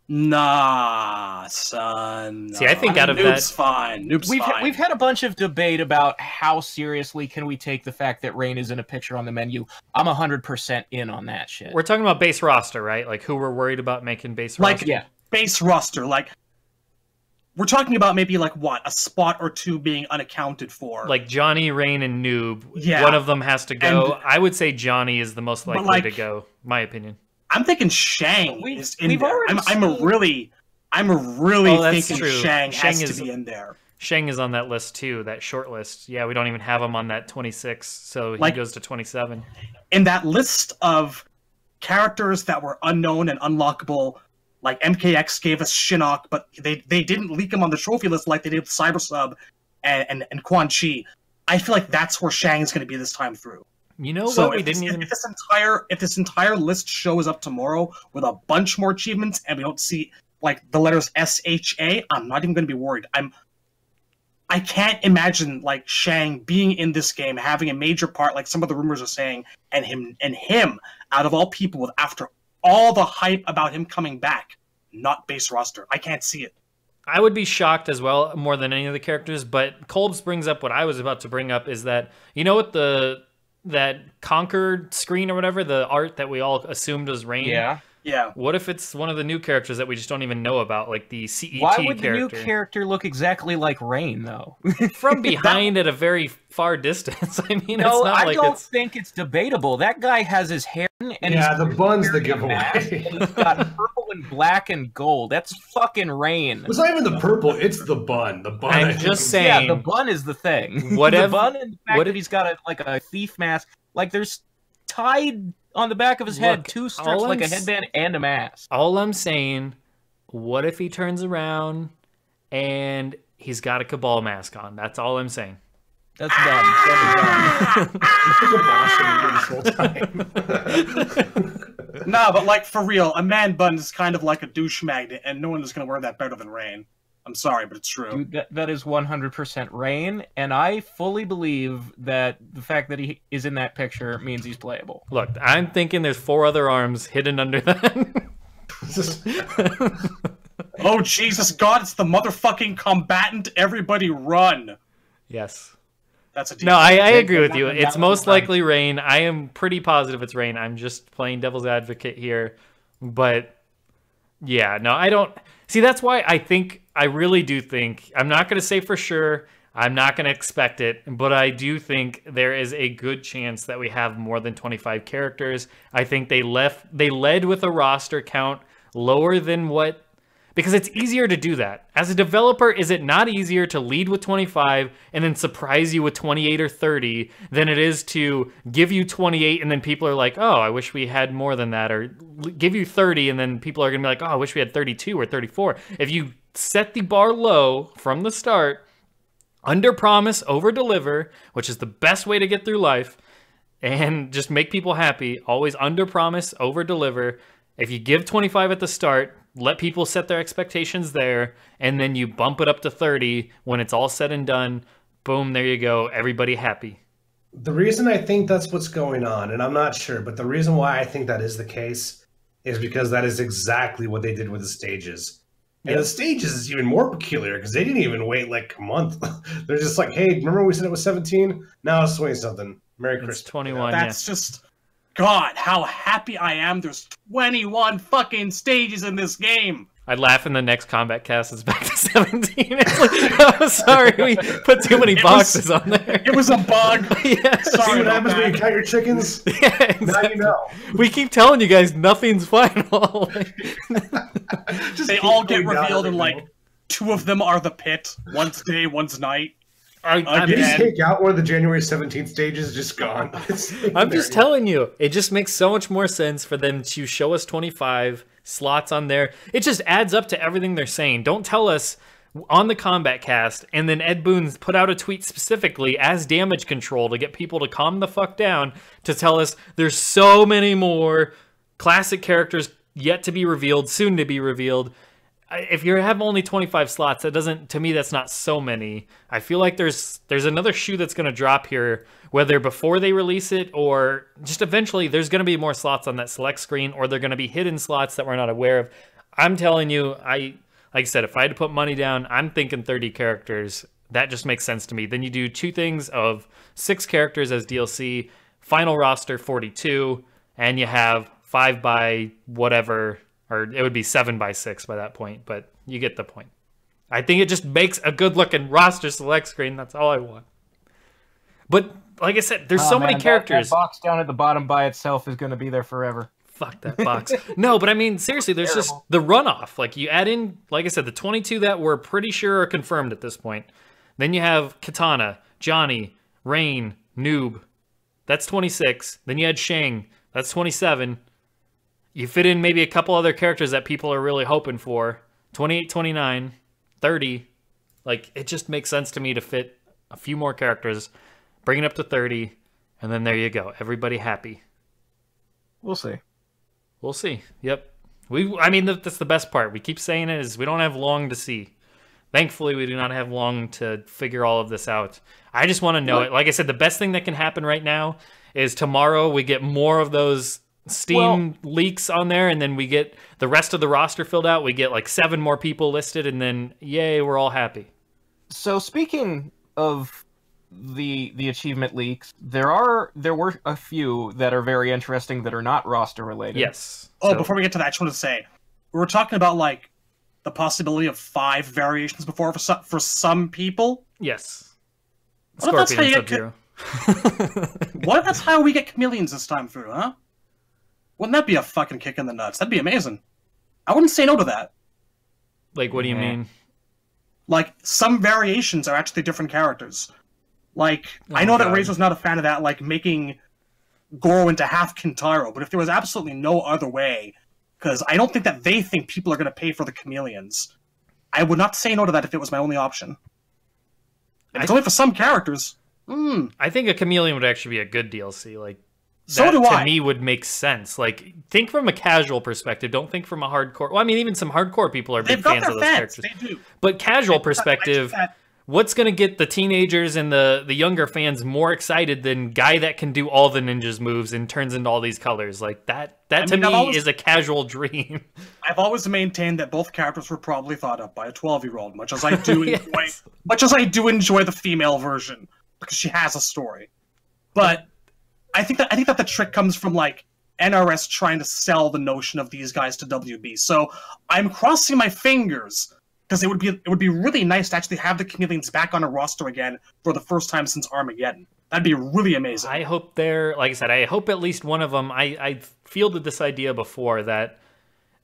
Nah, son. See, I think out of Noob's fine. Noob's fine. We've had a bunch of debate about how seriously can we take the fact that Rain is in a picture on the menu. I'm 100% in on that shit. We're talking about base roster, right? Like who we're worried about making base roster. Yeah. Base roster, like we're talking about maybe like what, a spot or two being unaccounted for. Like Johnny, Rain, and Noob. Yeah. One of them has to go. I would say Johnny is the most likely to go, my opinion. I'm thinking Shang is in there. I'm really thinking true. Shang has to be in there. Shang is on that list too, that short list. Yeah, we don't even have him on that 26, so he goes to 27. In that list of characters that were unknown and unlockable, like MKX gave us Shinnok, but they didn't leak him on the trophy list like they did with Cyber Sub and Quan Chi. I feel like that's where Shang's going to be this time through. You know so what? If this entire list shows up tomorrow with a bunch more achievements and we don't see like the letters SHA, I'm not even going to be worried. I can't imagine like Shang being in this game, having a major part, like some of the rumors are saying, and him out of all people, after all the hype about him coming back, not base roster. I can't see it. I would be shocked as well, more than any of the characters. But Kolbs brings up what I was about to bring up, is that what that Conquered screen or whatever, the art that we all assumed was Rain. Yeah. What if it's one of the new characters that we just don't even know about, like the CET character? Why would the new character look exactly like Rain, though? From behind at a very far distance. I mean, no, it's not I like don't think it's debatable. That guy has his hair and the bun's the giveaway. He's got purple and black and gold. That's fucking Rain. It's not even the purple. It's the bun. The bun. I'm just saying. Yeah, the bun is the thing. Whatever. The bun and the fact that he's got a thief mask. Like there's tied on the back of his head 2 strips, like a headband and a mask. All I'm saying, what if he turns around and he's got a Cabal mask on? That's all I'm saying. That's done. No, but like for real, a man bun is kind of like a douche magnet, and no one is going to wear that better than Rain. I'm sorry, but it's true. Dude, that is 100% Rain, and I fully believe that the fact that he is in that picture means he's playable. Look, I'm thinking there's 4 other arms hidden under that. Oh, Jesus God, it's the motherfucking combatant. Everybody run. Yes. That's a deal. No, I agree with you. It's most likely Rain. I am pretty positive it's Rain. I'm just playing devil's advocate here. But, yeah, no, I don't... See, that's why I really do think, I'm not going to say for sure, I'm not going to expect it, but I do think there is a good chance that we have more than 25 characters. I think they led with a roster count lower than what, because it's easier to do that. As a developer, is it not easier to lead with 25 and then surprise you with 28 or 30 than it is to give you 28 and then people are like, oh, I wish we had more than that, or give you 30 and then people are going to be like, oh, I wish we had 32 or 34. If you set the bar low from the start, under promise, over deliver, which is the best way to get through life, and just make people happy, always under promise, over deliver. If you give 25 at the start, let people set their expectations there, and then you bump it up to 30 when it's all said and done. Boom, there you go. Everybody happy. The reason I think that's what's going on, and I'm not sure, but the reason why I think that is the case is because that is exactly what they did with the stages. And the stages is even more peculiar because they didn't even wait like a month. They're just like, hey, remember we said it was 17? Now it's 20-something. Merry Christmas. 21, That's just... God, how happy I am. There's 21 fucking stages in this game. I'd laugh in the next combat cast. It's back to 17. It's like, oh, sorry, we put too many boxes on there. It was a bug. Yeah. Sorry. See what happens when you count your chickens? Yeah, exactly. Now you know. We keep telling you guys nothing's final. They all get revealed and like 2 of them are the pit. One's day, one's night. Did you take out one of the January 17th stages? Just gone. I'm just telling you, it just makes so much more sense for them to show us 25 slots on there. It just adds up to everything they're saying. Don't tell us on the combat cast, and then Ed Boon put out a tweet specifically as damage control to get people to calm the fuck down, to tell us there's so many more classic characters yet to be revealed, soon to be revealed. If you have only 25 slots, that doesn't, to me, that's not so many. I feel like there's another shoe that's going to drop here, whether before they release it or just eventually there's going to be more slots on that select screen, or they're going to be hidden slots that we're not aware of. I'm telling you, like I said, if I had to put money down, I'm thinking 30 characters. That just makes sense to me. Then you do 2 things of 6 characters as DLC, final roster 42, and you have 5 by whatever, or it would be 7 by 6 by that point, but you get the point. I think it just makes a good-looking roster select screen. That's all I want. But like I said, there's so many characters. That box down at the bottom by itself is going to be there forever. Fuck that box. No, but I mean, seriously, there's just the runoff. Like, you add in, like I said, the 22 that we're pretty sure are confirmed at this point. Then you have Katana, Johnny, Rain, Noob. That's 26. Then you had Shang. That's 27. You fit in maybe a couple other characters that people are really hoping for. 28, 29, 30. Like, it just makes sense to me to fit a few more characters, bring it up to 30, and then there you go. Everybody happy. We'll see. We'll see. Yep. I mean, that's the best part. We keep saying it is we don't have long to see. Thankfully, we do not have long to figure all of this out. I just want to know it. Like I said, the best thing that can happen right now is tomorrow we get more of those Steam leaks on there, and then we get the rest of the roster filled out. We get like 7 more people listed, and then yay, we're all happy. So speaking of the achievement leaks, there were a few that are very interesting that are not roster related. Yes. Oh, before we get to that, I just want to say we were talking about like the possibility of 5 variations before for some people. Yes. What Scorpion and Sub-Zero. What if that's how we get chameleons this time through, huh? Wouldn't that be a fucking kick in the nuts? That'd be amazing. I wouldn't say no to that. Like, what do you mean? Like, some variations are actually different characters. Like, I know that Razor's not a fan of that, like, making Goro into half Kintaro, but if there was absolutely no other way, because I don't think that they think people are going to pay for the chameleons, I would not say no to that if it was my only option. And it's only for some characters. I think a chameleon would actually be a good DLC. Like, so do I. To me, would make sense. Like, think from a casual perspective. Don't think from a hardcore. Well, I mean, even some hardcore people are big fans of those characters. They do. But casual perspective, what's going to get the teenagers and the younger fans more excited than guy that can do all the ninjas moves and turns into all these colors? Like, that to me is a casual dream. I've always maintained that both characters were probably thought up by a 12-year-old, much as I do enjoy the female version because she has a story. But I think that the trick comes from like NRS trying to sell the notion of these guys to WB. So I'm crossing my fingers because it would be really nice to actually have the chameleons back on a roster again for the first time since Armageddon. That'd be really amazing. I hope like I said, I hope at least one of them. I fielded this idea before that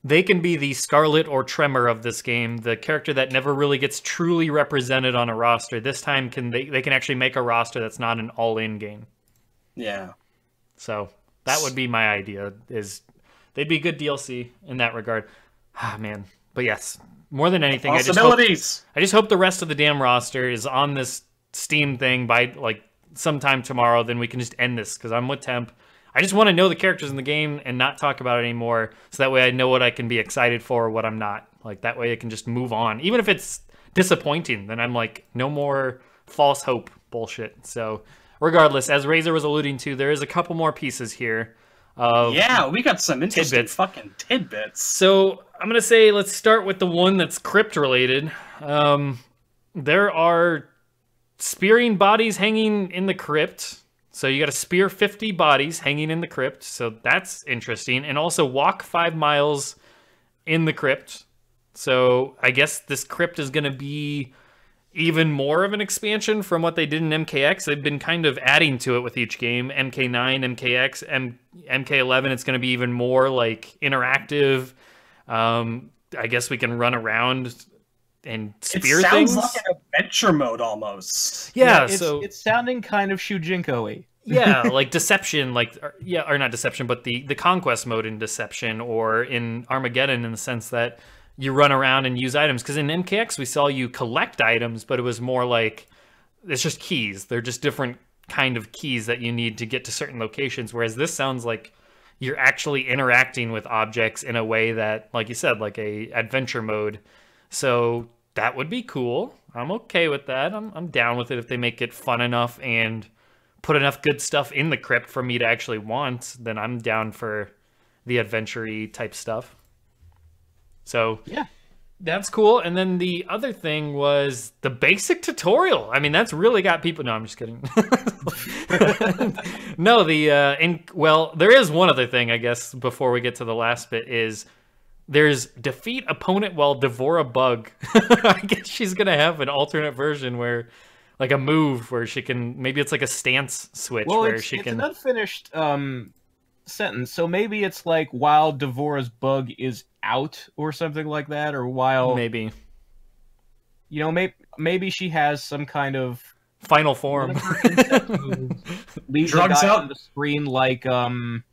they can be the Scarlet or Tremor of this game, the character that never really gets truly represented on a roster. This time they can actually make a roster that's not an all-in game. Yeah. So that would be my idea, is they'd be good DLC in that regard. Ah, man. But yes, more than anything, I just hope the rest of the damn roster is on this Steam thing by like sometime tomorrow. Then we can just end this, because I'm with Temp. I just want to know the characters in the game and not talk about it anymore, so that way I know what I can be excited for or what I'm not. Like, that way I can just move on. Even if it's disappointing, then I'm like, no more false hope bullshit. So regardless, as Razor was alluding to, there is a couple more pieces here. Yeah, we got some interesting fucking tidbits. So I'm going to say let's start with the one that's crypt related. There are spearing bodies hanging in the crypt. So you got to spear 50 bodies hanging in the crypt. So that's interesting. And also walk 5 miles in the crypt. So I guess this crypt is going to be even more of an expansion from what they did in MKX. They've been kind of adding to it with each game. MK9, MKX, MK11, it's going to be even more like interactive. I guess we can run around and spear things. It sounds like an adventure mode almost. Yeah, it's sounding kind of Shujinko-y. Yeah, like Deception, or not Deception, but the Conquest mode in Deception, or in Armageddon, in the sense that you run around and use items. Because in MKX, we saw you collect items, but it was more like, it's just keys. They're just different kind of keys that you need to get to certain locations. Whereas this sounds like you're actually interacting with objects in a way that, like you said, like a adventure mode. So that would be cool. I'm okay with that. I'm down with it if they make it fun enough and put enough good stuff in the crypt for me to actually want. Then I'm down for the adventure-y type stuff. So yeah, that's cool. And then the other thing was the basic tutorial. I mean, that's really got people. No, I'm just kidding. No, well, there is one other thing, I guess, before we get to the last bit, is there's defeat opponent while Devorah bug. I guess she's going to have an alternate version where, like a move where she can, maybe it's like a stance switch where she can. It's an unfinished sentence. So maybe it's like while Devorah's bug is out or something like that, or while maybe maybe she has some kind of final form. Leaves drugs out on the screen like Dexstar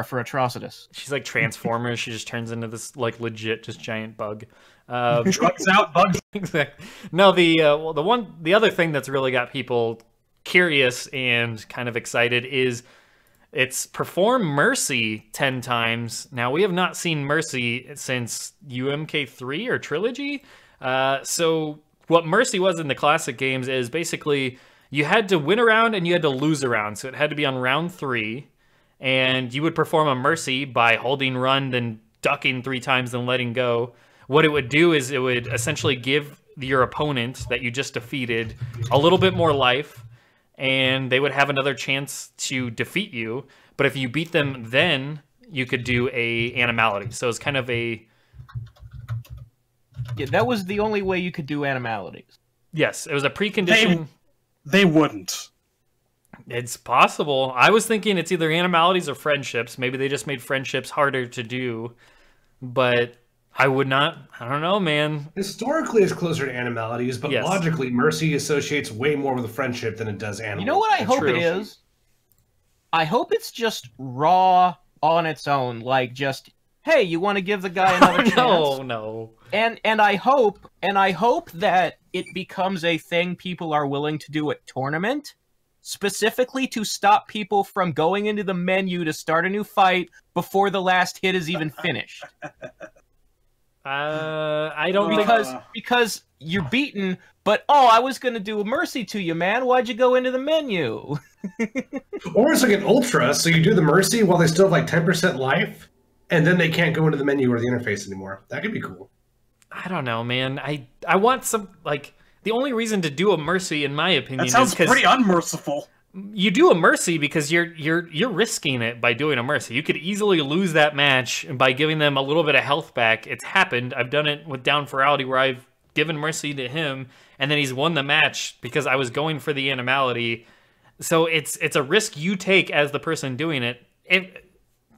for Atrocitus. She's like Transformers. She just turns into this like legit just giant bug. Drugs out, bugs. Exactly. No, the other thing that's really got people curious and kind of excited is it's perform Mercy 10 times. Now, we have not seen Mercy since UMK3 or Trilogy. So what Mercy was in the classic games is basically you had to win a round and you had to lose a round. So it had to be on round 3. And you would perform a Mercy by holding run, then ducking 3 times, then letting go. What it would do is it would essentially give your opponent that you just defeated a little bit more life, and they would have another chance to defeat you. But if you beat them, then you could do a animality. So it's kind of a... Yeah, that was the only way you could do animalities. Yes, it was a precondition. They wouldn't. It's possible. I was thinking it's either animalities or friendships. Maybe they just made friendships harder to do. But I would not... I don't know, man. Historically, it's closer to animalities, but Yes. logically, Mercy associates way more with a friendship than it does animal. You know what I hope true. it is? I hope it's just raw on its own. Like, just, hey, you want to give the guy another chance? No. And I hope that it becomes a thing people are willing to do at tournament, specifically to stop people from going into the menu to start a new fight before the last hit is even finished. I don't think... Because you're beaten, but I was gonna do a Mercy to you, man. Why'd you go into the menu? Or it's like an ultra, so you do the Mercy while they still have like 10% life, and then they can't go into the menu or the interface anymore. That could be cool. I don't know, man. I want some, like, the only reason to do a Mercy, in my opinion, That sounds is because pretty unmerciful. you do a Mercy because you're risking it by doing a Mercy. You could easily lose that match by giving them a little bit of health back. It's happened. I've done it with Down Forality where I've given Mercy to him, and then he's won the match because I was going for the animality. So it's a risk you take as the person doing it.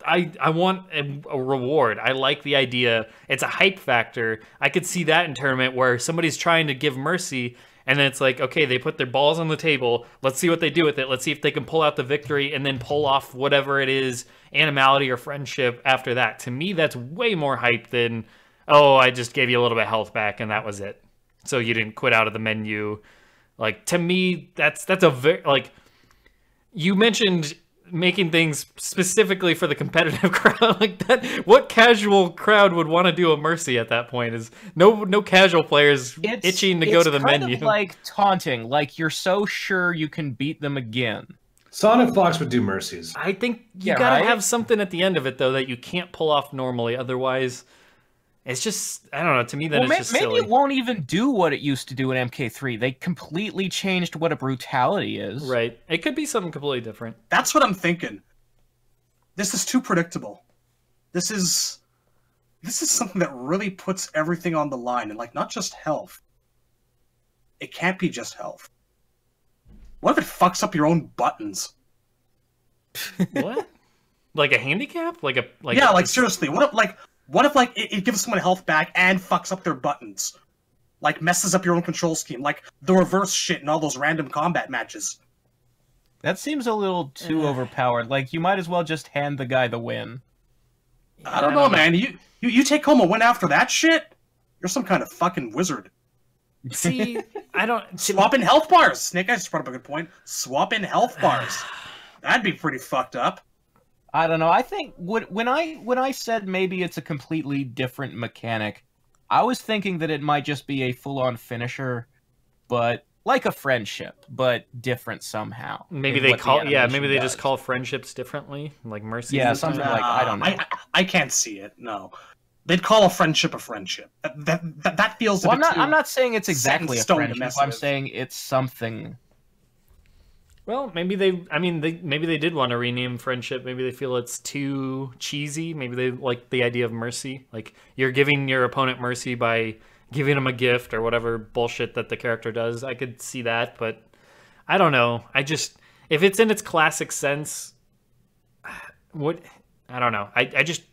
I want a reward. I like the idea. It's a hype factor. I could see that in tournament where somebody's trying to give Mercy, and then it's like, okay, they put their balls on the table. Let's see what they do with it. Let's see if they can pull out the victory and then pull off whatever it is, animality or friendship after that. To me, that's way more hype than, oh, I just gave you a little bit of health back and that was it. So you didn't quit out of the menu. Like, to me, that's a very, like, you mentioned making things specifically for the competitive crowd like that. What casual crowd would want to do a Mercy at that point? Is no casual players itching to go to the menu. It's kind of like taunting, like you're so sure you can beat them again. Sonic Fox would do Mercies. I think you gotta have something at the end of it though that you can't pull off normally. Otherwise, it's just, I don't know. To me, that is just maybe silly. it won't even do what it used to do in MK3. They completely changed what a brutality is. Right. It could be something completely different. That's what I'm thinking. This is too predictable. This is something that really puts everything on the line, and like not just health. It can't be just health. What if it fucks up your own buttons? What? Like a handicap? Like seriously. What if it gives someone health back and fucks up their buttons? Like messes up your own control scheme, like the reverse shit in all those random combat matches. That seems a little too overpowered. Like, you might as well just hand the guy the win. I don't know, man. You take home a win after that shit? You're some kind of fucking wizard. See, I don't... Swap in health bars! Snake Eyes just brought up a good point. Swap in health bars. That'd be pretty fucked up. I don't know. I think when I said maybe it's a completely different mechanic, I was thinking that it might just be a full-on finisher, but like a friendship, but different somehow. Maybe they just call friendships differently, like Mercy. Yeah, something like, I don't know. I can't see it. No, they'd call a friendship a friendship. That feels. Well, I'm not saying it's exactly a friendship. I'm saying it's something. Well, maybe they did want to rename friendship. Maybe they feel it's too cheesy. Maybe they like the idea of Mercy. Like, you're giving your opponent Mercy by giving him a gift or whatever bullshit that the character does. I could see that, but I don't know. If it's in its classic sense, what I don't know. I just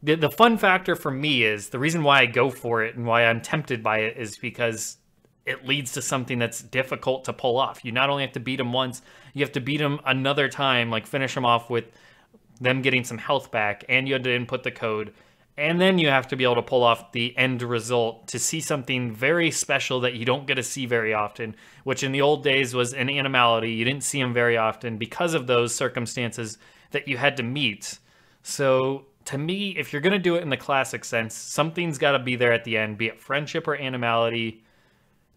the fun factor for me is the reason why I go for it and why I'm tempted by it is because it leads to something that's difficult to pull off. You not only have to beat them once, you have to beat them another time, like finish them off with them getting some health back, and you had to input the code. And then you have to be able to pull off the end result to see something very special that you don't get to see very often, which in the old days was an animality. You didn't see them very often because of those circumstances that you had to meet. So to me, if you're going to do it in the classic sense, something's got to be there at the end, be it friendship or animality,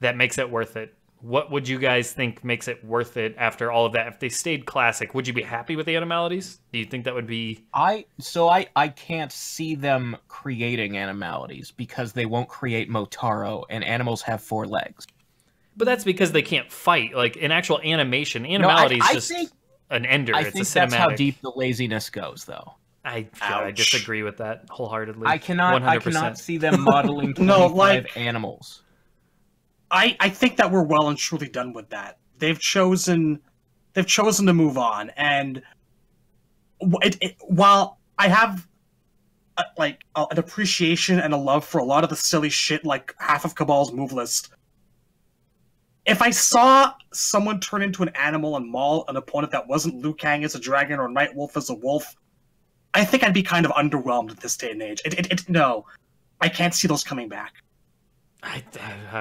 that makes it worth it. What would you guys think makes it worth it after all of that? If they stayed classic, would you be happy with the animalities? Do you think that would be... I can't see them creating animalities because they won't create Motaro, and animals have 4 legs. But that's because they can't fight. Like, in actual animation, animality is just an ender. It's a cinematic. That's how deep the laziness goes, though. I disagree with that wholeheartedly. I cannot see them modeling 25 animals. I think that we're well and truly done with that. They've chosen to move on, and while I have an appreciation and a love for a lot of the silly shit, like half of Cabal's move list, if I saw someone turn into an animal and maul an opponent that wasn't Liu Kang as a dragon or Nightwolf as a wolf, I think I'd be kind of underwhelmed at this day and age. No, I can't see those coming back. I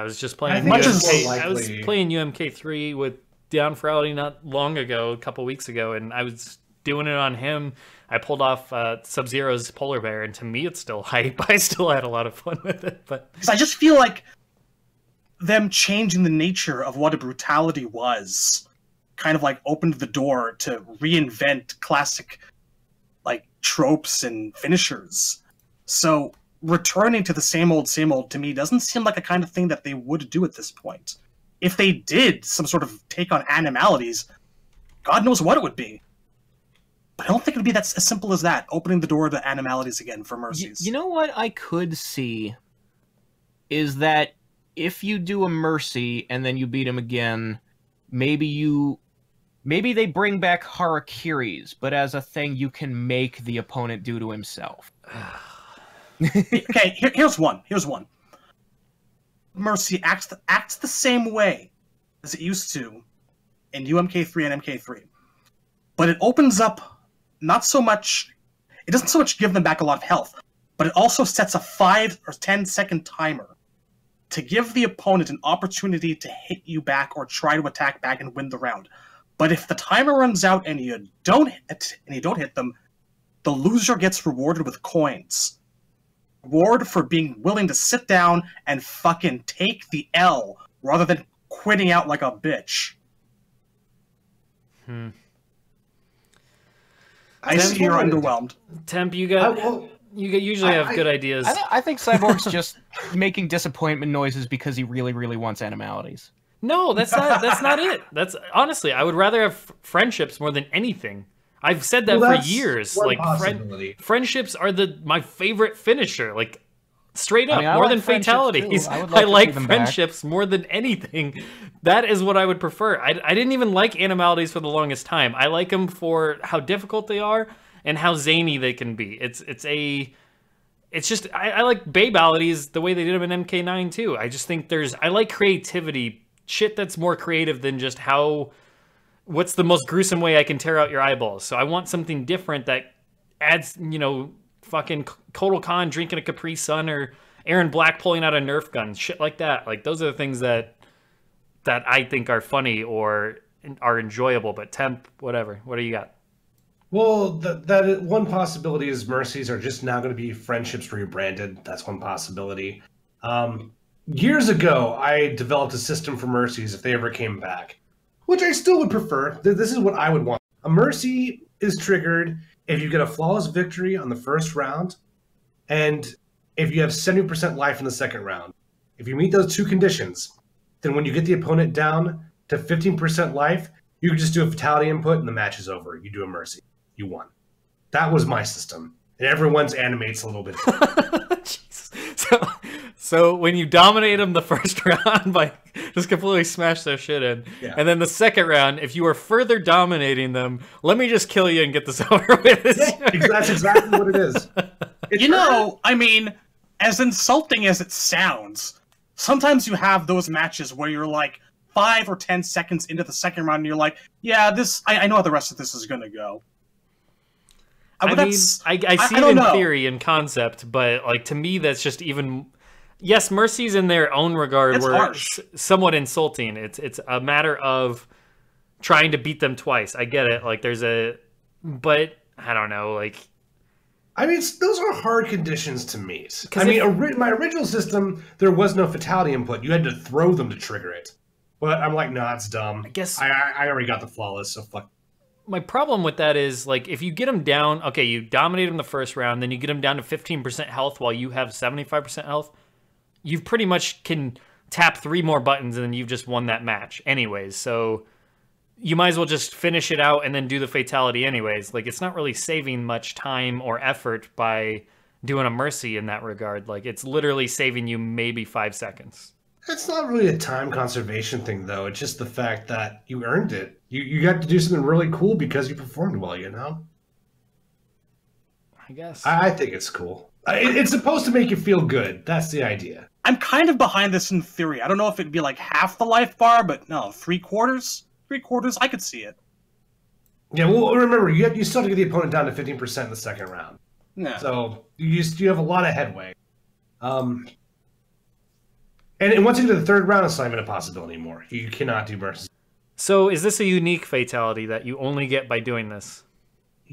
was just playing UMK. I was playing UMK3 with Down for Reality not long ago, a couple weeks ago, and I was doing it on him. I pulled off Sub-Zero's Polar Bear, and to me, it's still hype. I still had a lot of fun with it, but because I just feel like them changing the nature of what a brutality was, kind of like opened the door to reinvent classic like tropes and finishers. So returning to the same old to me doesn't seem like a kind of thing that they would do at this point. If they did some sort of take on animalities, God knows what it would be. But I don't think it would be as simple as that, opening the door to animalities again for Mercies. You know what I could see is that if you do a Mercy and then you beat him again, maybe they bring back Harakiris, but as a thing you can make the opponent do to himself. Okay, here's one. Mercy acts the same way as it used to in UMK3 and MK3. But it opens up not so much... It doesn't so much give them back a lot of health, but it also sets a 5 or 10-second timer to give the opponent an opportunity to hit you back or try to attack back and win the round. But if the timer runs out and you don't hit them, the loser gets rewarded with coins. Reward for being willing to sit down and fucking take the L rather than quitting out like a bitch. I see you're underwhelmed. Temp, you usually have good ideas. I think Cyborg's just making disappointment noises because he really, really wants animalities. No, that's not it. That's honestly, I would rather have friendships more than anything. I've said that for years. Like friendships are my favorite finisher. Like straight up, more than fatalities. I like friendships more than anything. That is what I would prefer. I didn't even like animalities for the longest time. I like them for how difficult they are and how zany they can be. I like babalities the way they did them in MK9 too. I just think I like creativity, shit that's more creative than just what's the most gruesome way I can tear out your eyeballs. So I want something different that adds, fucking Kotal Khan drinking a Capri Sun or Aaron Black pulling out a Nerf gun, shit like that. Like those are the things that I think are funny or are enjoyable. But Temp, whatever. What do you got? Well, that one possibility is Mercies are just now going to be friendships rebranded. That's one possibility. Years ago, I developed a system for Mercies if they ever came back, which I still would prefer. This is what I would want. A Mercy is triggered if you get a flawless victory on the first round, and if you have 70% life in the second round. If you meet those two conditions, then when you get the opponent down to 15% life, you can just do a fatality input and the match is over. You do a Mercy. You won. That was my system. And everyone's animates a little bit. Jeez. So, So when you dominate them the first round by just completely smash their shit in, and then the second round, if you are further dominating them, let me just kill you and get this over with. That's exactly what it is. I mean, as insulting as it sounds, sometimes you have those matches where you're like 5 or 10 seconds into the second round and you're like, yeah, I know how the rest of this is going to go. I mean, I see it in theory and concept, but like to me, that's just even... Yes, mercies in their own regard were somewhat insulting. It's a matter of trying to beat them twice. I get it. Like but I don't know. Like, I mean, those are hard conditions to meet. I mean, my original system, there was no fatality input. You had to throw them to trigger it. But I'm like, no, it's dumb. I guess I already got the flawless, so fuck. My problem with that is, like, if you get them down, okay, you dominate them the first round, then you get them down to 15% health while you have 75% health. You pretty much can tap 3 more buttons and then you've just won that match anyways. So you might as well just finish it out and then do the fatality anyways. Like, it's not really saving much time or effort by doing a mercy in that regard. Like, it's literally saving you maybe 5 seconds. It's not really a time conservation thing, though. It's just the fact that you earned it. You got to do something really cool because you performed well, you know? I guess. I think it's cool. It's supposed to make you feel good. That's the idea. I'm kind of behind this in theory. I don't know if it'd be like half the life bar, but no, 3/4? 3/4, I could see it. Yeah, well, remember, you still have to get the opponent down to 15% in the second round. No. So you have a lot of headway. And once you get to the third round, it's not even a possibility anymore. You cannot do mercy. So is this a unique fatality that you only get by doing this? I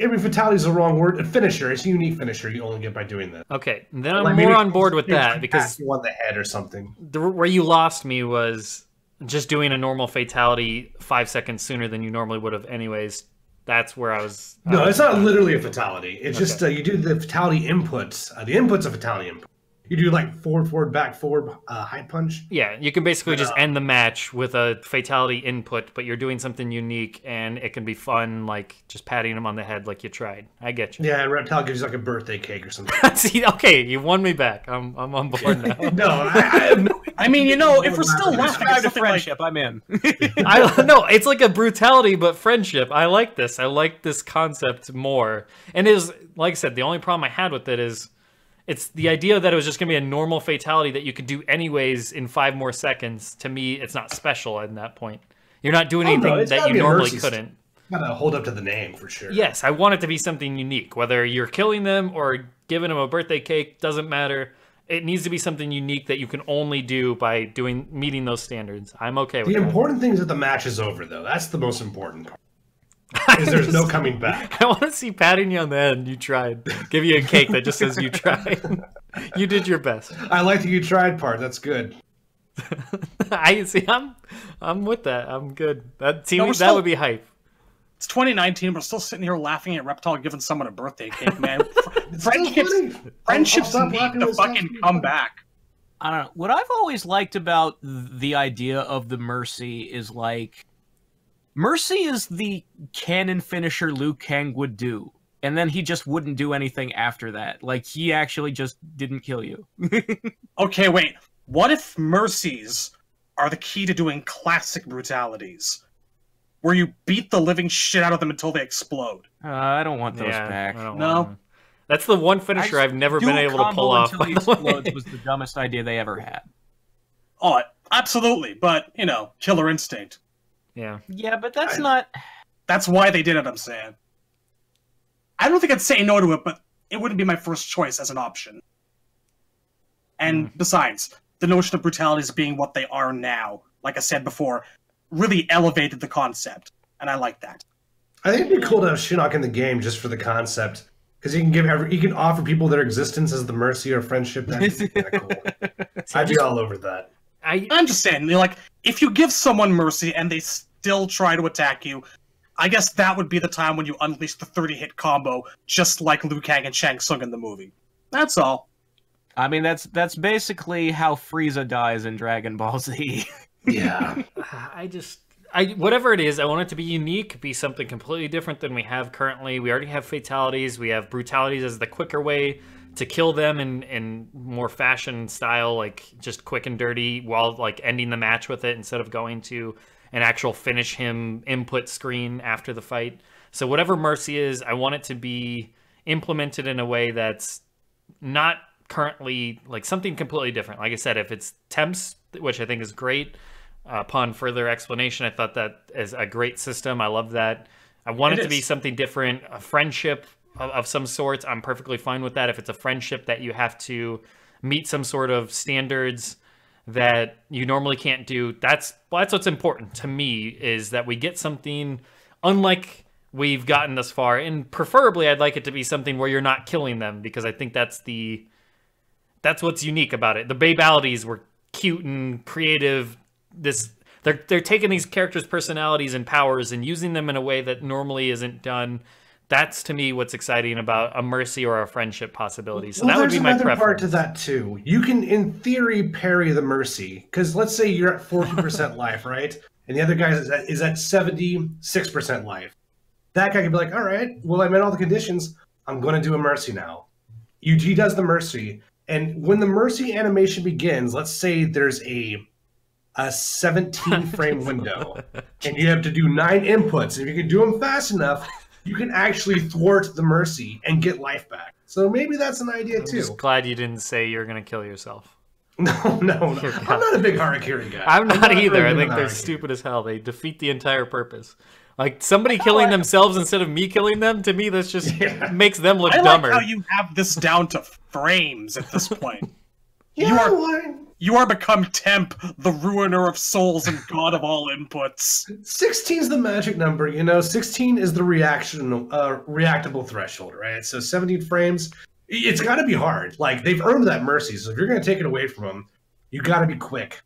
mean, fatality is the wrong word. A finisher. It's a unique finisher you only get by doing this. Okay, then I'm more on board with that because you won the head or something. Where you lost me was just doing a normal fatality 5 seconds sooner than you normally would have anyways. That's where I was... No, it's not literally a fatality. It's just you do the fatality inputs. The input's a fatality input. You do like forward, back, forward, high punch. Yeah, you can basically just end the match with a fatality input, but you're doing something unique, and it can be fun, like just patting him on the head like you tried. I get you. Yeah, and Reptile gives you like a birthday cake or something. See, okay, you won me back. I'm on board now. No, I mean, if we're still laughing at a friendship, I'm in. No, it's like a brutality, but friendship. I like this. I like this concept more. And it is, like I said, the only problem I had with it is it's the idea that it was just going to be a normal fatality that you could do anyways in 5 more seconds. To me, it's not special at that point. You're not doing anything that you normally couldn't. Gotta hold up to the name for sure. Yes, I want it to be something unique. Whether you're killing them or giving them a birthday cake, doesn't matter. It needs to be something unique that you can only do by meeting those standards. I'm okay with that. The important thing is that the match is over, though. That's the most important part. Because there's no coming back. I want to see patting you on the head. You tried. Give you a cake that just says you tried. You did your best. I like the you tried part. That's good. I see. I'm with that. I'm good. That would be hype. It's 2019. We're still sitting here laughing at Reptile giving someone a birthday cake, man. Friendships need to fucking come back. I don't know. What I've always liked about the idea of the Mercy is like, Mercy is the canon finisher Liu Kang would do, and then he just wouldn't do anything after that. Like, he actually just didn't kill you. Okay, wait. What if Mercies are the key to doing classic brutalities? Where you beat the living shit out of them until they explode. I don't want those back. No. That's the one finisher I've never been able to pull off. Until he explodes was the dumbest idea they ever had. Oh, absolutely. But, Killer Instinct. Yeah. Yeah, but that's not... That's why they did it, I'm saying. I don't think I'd say no to it, but it wouldn't be my first choice as an option. And besides, the notion of brutalities being what they are now, like I said before, really elevated the concept, and I like that. I think it'd be cool to have Shinnok in the game just for the concept, because you can offer people their existence as the mercy or friendship. That'd be kind of cool. I'd be all over that. I'm just saying, if you give someone mercy and they still try to attack you, I guess that would be the time when you unleash the 30-hit combo, just like Liu Kang and Shang Tsung in the movie. That's all. I mean, that's basically how Frieza dies in Dragon Ball Z. Yeah. Whatever it is, I want it to be unique, be something completely different than we have currently. We already have fatalities. We have brutalities as the quicker way to kill them in more fashion style, like just quick and dirty, while like ending the match with it instead of going to an actual finish him input screen after the fight. So whatever Mercy is, I want it to be implemented in a way that's not currently like something completely different. Like I said, if it's temps, which I think is great, upon further explanation, I thought that is a great system. I love that. I want it to be something different, a friendship of some sorts. I'm perfectly fine with that. If it's a friendship that you have to meet some sort of standards that you normally can't do, that's what's important to me, is that we get something unlike we've gotten thus far. And preferably, I'd like it to be something where you're not killing them, because I think that's what's unique about it. The Babalities were cute and creative. They're taking these characters' personalities and powers and using them in a way that normally isn't done. That's, to me, what's exciting about a Mercy or a friendship possibility. So that would be my preference. There's another part to that, too. You can, in theory, parry the Mercy. Because let's say you're at 40% life, right? And the other guy is at 76% life. That guy could be like, all right, well, I met all the conditions. I'm going to do a Mercy now. He does the Mercy. And when the Mercy animation begins, let's say there's a 17-frame window. And you have to do 9 inputs. If you can do them fast enough, you can actually thwart the Mercy and get life back. So maybe that's an idea, too. I'm just glad you didn't say you're going to kill yourself. No. I'm not a big Harakiri guy. I'm not either. I think they're stupid as hell. They defeat the entire purpose. Like, somebody killing themselves instead of me killing them, to me, that's just makes them look dumber. I like how you have this down to frames at this point. Yeah, you are become Temp, the ruiner of souls and god of all inputs. 16 is the magic number, 16 is the reactable threshold, right? So 17 frames, it's got to be hard. Like, they've earned that Mercy, so if you're going to take it away from them, you got to be quick.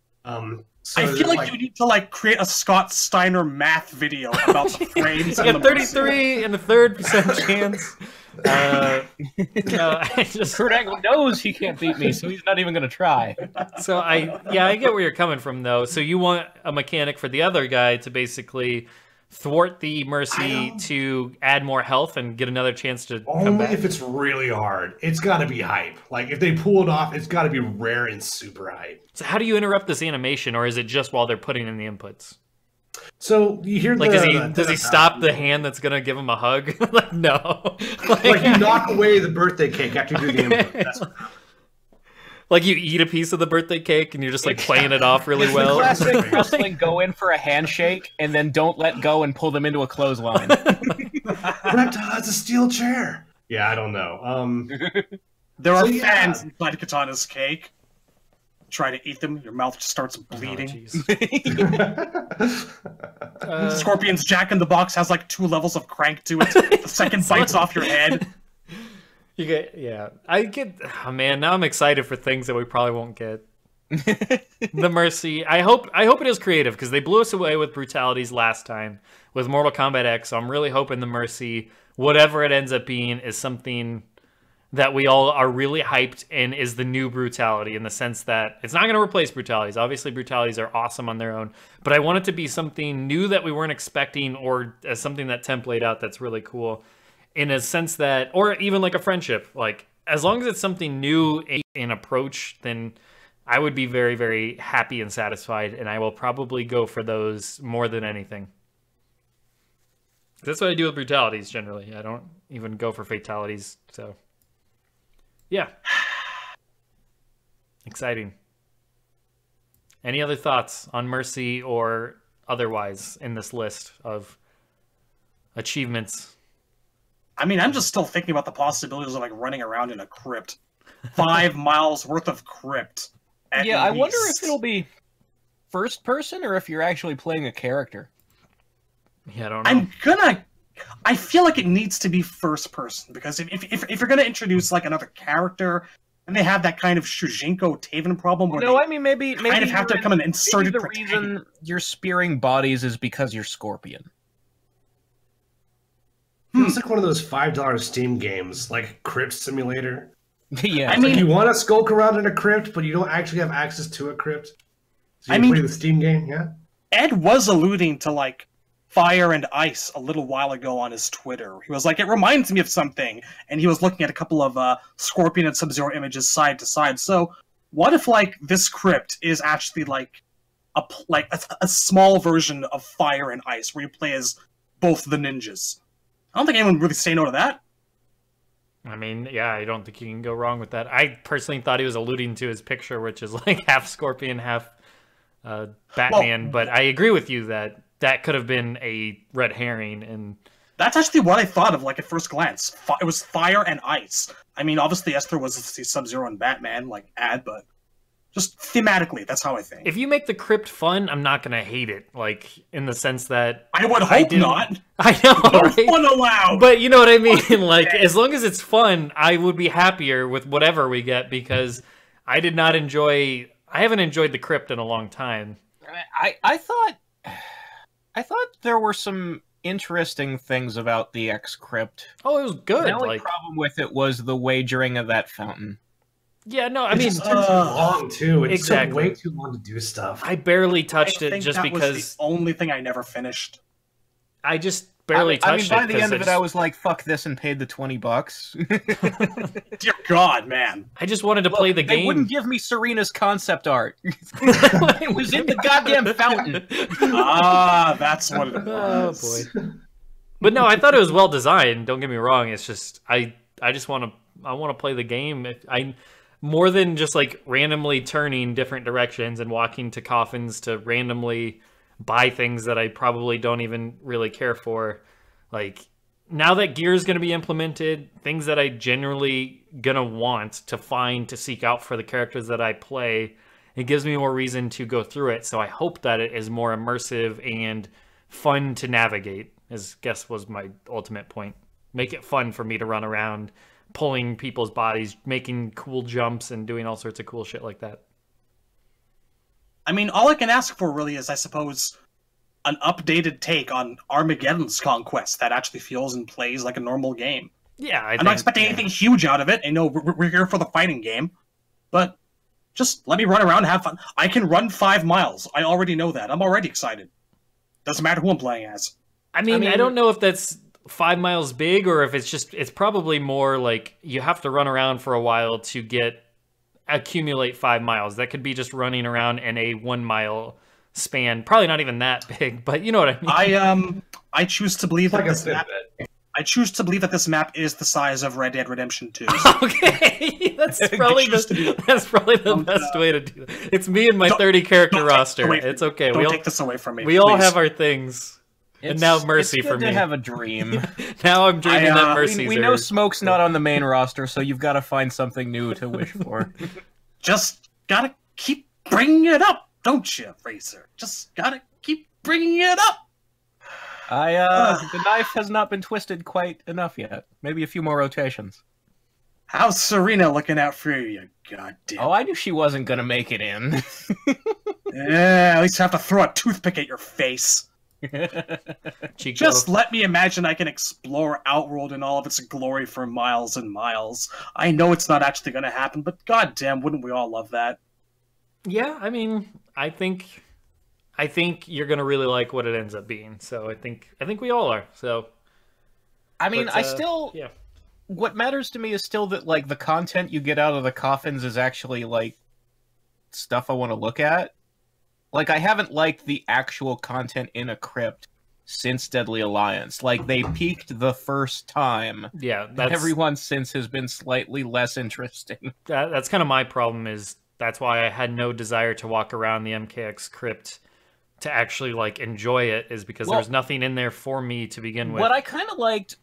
So I feel like you need to create a Scott Steiner math video about the frames. You got 33 and a third percent chance. No, Kurt Angle knows he can't beat me, so he's not even going to try. So I get where you're coming from, though. So you want a mechanic for the other guy to basically thwart the Mercy to add more health and get another chance to come back? If it's really hard. It's got to be hype. Like, if they pull it off, it's got to be rare and super hype. So how do you interrupt this animation, or is it just while they're putting in the inputs? So you hear does he stop the hand that's gonna give him a hug? Like, no. Like you knock away the birthday cake after you do the input. That's like you eat a piece of the birthday cake and you're just like playing it off really well. Classic wrestling, go in for a handshake and then don't let go and pull them into a clothesline. Reptile has a steel chair. Yeah, I don't know. There are fans inside Katana's cake. Try to eat them, your mouth just starts bleeding. Scorpion's Jack in the Box has like 2 levels of crank to it. The second bites off your head. You get, oh man, now I'm excited for things that we probably won't get. The Mercy. I hope it is creative, because they blew us away with brutalities last time with Mortal Kombat X, so I'm really hoping the Mercy, whatever it ends up being, is something that we all are really hyped and is the new brutality, in the sense that it's not going to replace brutalities. Obviously, brutalities are awesome on their own, but I want it to be something new that we weren't expecting, or as something that Temp laid out that's really cool, in a sense that, or even like a friendship. Like, as long as it's something new in approach, then I would be very, very happy and satisfied, and I will probably go for those more than anything. That's what I do with brutalities generally. I don't even go for fatalities, so... yeah. Exciting. Any other thoughts on Mercy or otherwise in this list of achievements? I mean, I'm just still thinking about the possibilities of like running around in a crypt. 5 miles worth of crypt. Yeah, I wonder if it'll be first person or if you're actually playing a character. Yeah, I don't know. I feel like it needs to be first person, because if you're gonna introduce like another character, and they have that kind of Shujinko Taven problem where maybe kind of have to come and insert the reason you're spearing bodies is because you're Scorpion. It's like one of those $5 Steam games, like Crypt Simulator. Yeah, I mean, you want to skulk around in a crypt, but you don't actually have access to a crypt. So you play the Steam game, yeah. Ed was alluding to like fire and ice a little while ago on his Twitter. He was like, it reminds me of something, and he was looking at a couple of Scorpion and Sub-Zero images side to side. So what if like this crypt is actually like a small version of Fire and Ice, where you play as both the ninjas? I don't think anyone would really say no to that. I mean, yeah, I don't think you can go wrong with that. I personally thought he was alluding to his picture, which is like half Scorpion, half Batman. But I agree with you that that could have been a red herring. And that's actually what I thought of, like, at first glance. It was Fire and Ice. I mean, obviously Esther was Sub-Zero and Batman, like, but just thematically, that's how I think. If you make the crypt fun, I'm not gonna hate it. Like, in the sense that I would hope not. I know, no right? fun allowed. But you know what I mean. Like, as long as it's fun, I would be happier with whatever we get, because I haven't enjoyed the crypt in a long time. I thought there were some interesting things about the X crypt. Oh, it was good. The only problem with it was the wagering of that fountain. Yeah, no, I it mean, just took too long too. It exactly. took way too long to do stuff. I barely touched it just that because was the only thing I never finished. I just barely touched it. By the end of it, I was like, "Fuck this," and paid the $20. Dear God, man! I just wanted to play the game. They wouldn't give me Serena's concept art. It was in the goddamn fountain. Ah, that's what it Oh was. boy! But no, I thought it was well designed. Don't get me wrong. It's just I just want to play the game. More than just like randomly turning different directions and walking to coffins to randomly buy things that I probably don't even really care for. Like, now that gear is going to be implemented, things that I generally going to want to find, to seek out for the characters that I play, it gives me more reason to go through it. So I hope that it is more immersive and fun to navigate, as I guess was my ultimate point. Make it fun for me to run around, pulling people's bodies, making cool jumps, and doing all sorts of cool shit like that. I mean, all I can ask for really is, I suppose, an updated take on Armageddon's Conquest that actually feels and plays like a normal game. Yeah, I'm not expecting anything huge out of it. I know we're here for the fighting game, but just let me run around and have fun. I can run 5 miles. I already know that. I'm already excited. Doesn't matter who I'm playing as. I mean, I don't know if that's 5 miles big, or if it's probably more like you have to run around for a while to accumulate 5 miles. That could be just running around in a 1 mile span. Probably not even that big, but you know what I mean. I choose to believe that this map. I choose to believe that this map is the size of Red Dead Redemption 2. Okay, that's probably the best way to do it. It's me and my 30 character roster. It's okay. Don't take this away from me. We all have our things. And now Mercy it's for good me. to have a dream. Now I'm dreaming that Mercy's we know Smoke's not on the main roster, so you've got to find something new to wish for. Just gotta keep bringing it up, don't you, Racer? Just gotta keep bringing it up. The knife has not been twisted quite enough yet. Maybe a few more rotations. How's Serena looking out for you, goddamn? Oh, I knew she wasn't gonna make it in. Yeah, at least I have to throw a toothpick at your face. Just let me imagine I can explore Outworld in all of its glory for miles and miles. I know it's not actually going to happen, but goddamn, wouldn't we all love that? Yeah, I mean, I think you're going to really like what it ends up being. So I think we all are. So I mean, what matters to me is still that, like, the content you get out of the coffins is actually, like, stuff I want to look at. Like, I haven't liked the actual content in a crypt since Deadly Alliance. Like, they peaked the first time. Yeah, everyone since has been slightly less interesting. That's kind of my problem, is that's why I had no desire to walk around the MKX crypt to actually, like, enjoy it, is because there was nothing in there for me to begin with. What I kind of liked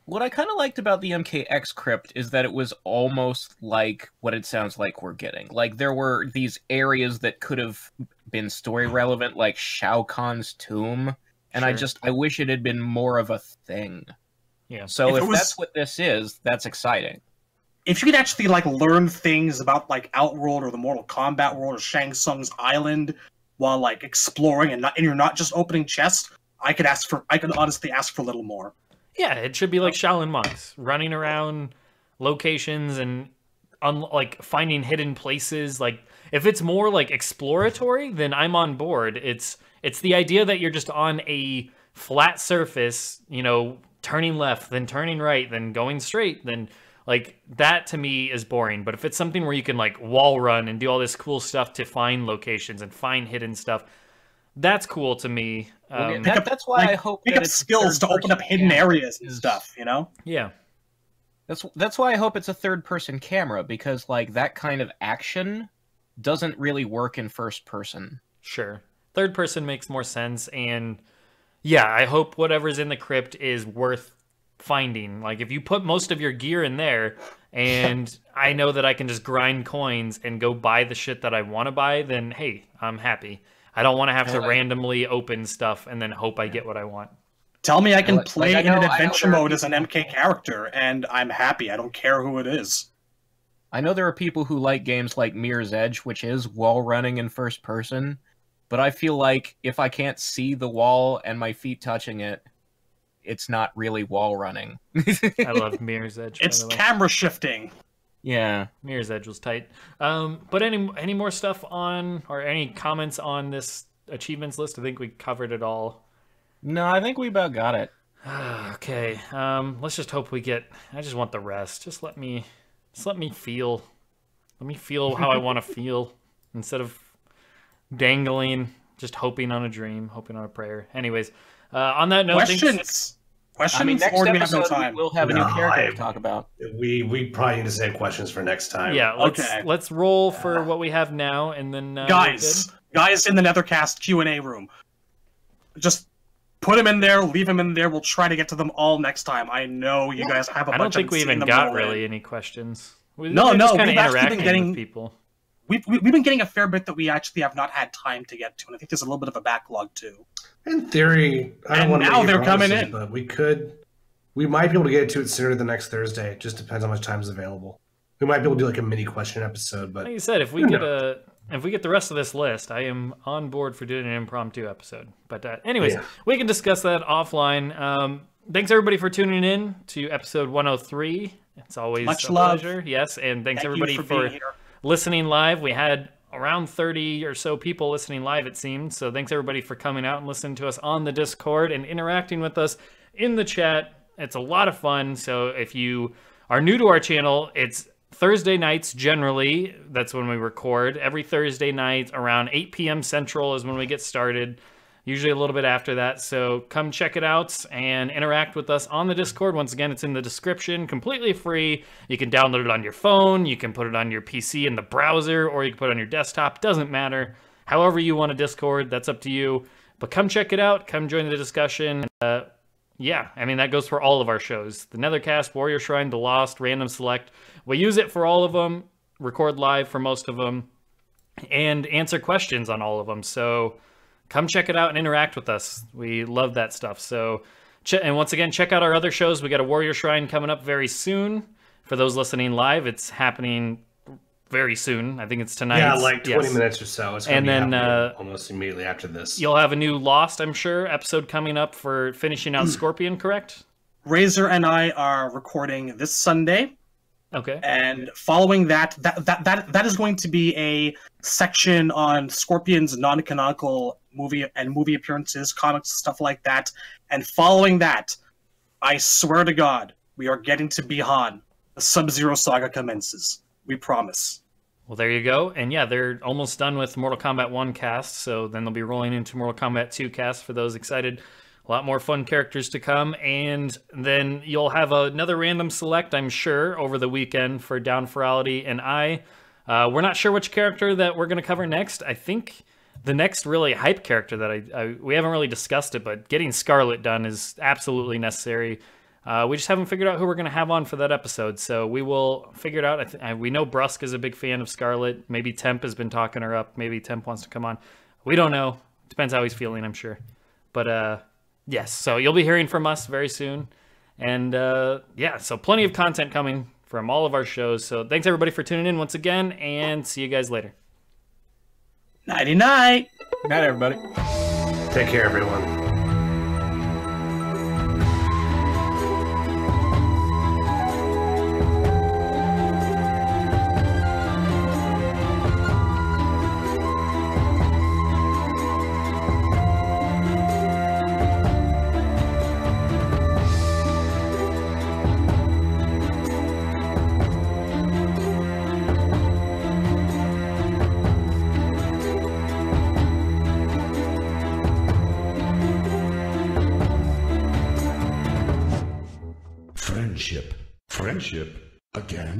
about the MKX crypt is that it was almost like what it sounds like we're getting. Like, there were these areas that could have been story relevant, like Shao Kahn's tomb, and I wish it had been more of a thing. Yeah. So if that's what this is, that's exciting. If you could actually, like, learn things about, like, Outworld or the Mortal Kombat world or Shang Tsung's island while, like, exploring and you're not just opening chests, I could honestly ask for a little more. Yeah, it should be like Shaolin monks, running around locations and like finding hidden places. Like, if it's more like exploratory, then I'm on board. It's the idea that you're just on a flat surface, you know, turning left, then turning right, then going straight, then like that to me is boring. But if it's something where you can like wall run and do all this cool stuff to find locations and find hidden stuff, that's cool to me. That's why I hope pick that up it's skills to open up hidden areas and stuff, you know? Yeah. That's why I hope it's a third-person camera, because like that kind of action doesn't really work in first person. Sure. Third person makes more sense, and yeah, I hope whatever's in the crypt is worth finding. Like, if you put most of your gear in there, and I know that I can just grind coins and go buy the shit that I want to buy, then hey, I'm happy. I don't want to have to randomly open stuff and then hope I get what I want. Tell me I can play in an adventure mode as an MK character, and I'm happy. I don't care who it is. I know there are people who like games like Mirror's Edge, which is wall running in first person, but I feel like if I can't see the wall and my feet touching it, it's not really wall running. I love Mirror's Edge. It's camera shifting. Yeah, Mirror's Edge was tight. But any more stuff on, or any comments on this achievements list? I think we covered it all. No, I think we about got it. Okay, let's just hope we get. I just want the rest. Just let me feel. Let me feel how I want to feel instead of dangling, just hoping on a dream, hoping on a prayer. Anyways, on that note, questions. I mean, next episode we'll have a new character to talk about. We probably need to save questions for next time. Yeah, let's roll for what we have now, and then guys in the Netherkast Q&A room, just put them in there, leave them in there. We'll try to get to them all next time. I know you guys have a bunch. I don't think we even got really any questions. No, just kind of interacting with people. We've been getting a fair bit that we actually have not had time to get to, and I think there's a little bit of a backlog too. In theory, I don't want to now they're coming in, but we might be able to get to it sooner than next Thursday. It just depends how much time is available. We might be able to do like a mini question episode, but like you said, if we get the rest of this list, I am on board for doing an impromptu episode. But anyways, we can discuss that offline. Thanks everybody for tuning in to episode 103. It's always much a love. pleasure. Yes, and thanks everybody for listening live. We had around 30 or so people listening live, it seemed. So thanks everybody for coming out and listening to us on the Discord and interacting with us in the chat. It's a lot of fun. So if you are new to our channel, it's Thursday nights generally. That's when we record. Every Thursday night around 8 p.m. Central is when we get started. Usually a little bit after that. So come check it out and interact with us on the Discord. Once again, it's in the description, completely free. You can download it on your phone. You can put it on your PC in the browser, or you can put it on your desktop. Doesn't matter. However you want a Discord, that's up to you. But come check it out. Come join the discussion. Yeah, I mean, that goes for all of our shows. The Nethercast, Warrior Shrine, The Lost, Random Select. We use it for all of them, record live for most of them, and answer questions on all of them. So come check it out and interact with us. We love that stuff. So, and once again, check out our other shows. We got a Warrior Shrine coming up very soon. For those listening live, it's happening very soon. I think it's tonight. Yeah, like 20 minutes or so. It's and then almost immediately after this. You'll have a new Lost, I'm sure, episode coming up for finishing out Scorpion, correct? Razor and I are recording this Sunday. Okay. And following that is going to be a section on Scorpion's non-canonical movie appearances, comics, stuff like that. And following that, I swear to God, we are getting to Bihan. The Sub-Zero saga commences. We promise. Well, there you go. And yeah, they're almost done with Mortal Kombat 1 cast, so then they'll be rolling into Mortal Kombat 2 cast for those excited. A lot more fun characters to come, and then you'll have another random select, I'm sure, over the weekend for Down Ferality and I. We're not sure which character that we're going to cover next. I think the next really hype character that we haven't really discussed it, but getting Scarlet done is absolutely necessary. We just haven't figured out who we're going to have on for that episode, so we will figure it out. We know Brusk is a big fan of Scarlet. Maybe Temp has been talking her up. Maybe Temp wants to come on. We don't know. Depends how he's feeling, I'm sure. But yes, so you'll be hearing from us very soon. And yeah, so plenty of content coming from all of our shows. So thanks everybody for tuning in once again, and see you guys later. Nighty-night. Night, everybody. Take care, everyone. friendship. Friendship? Again?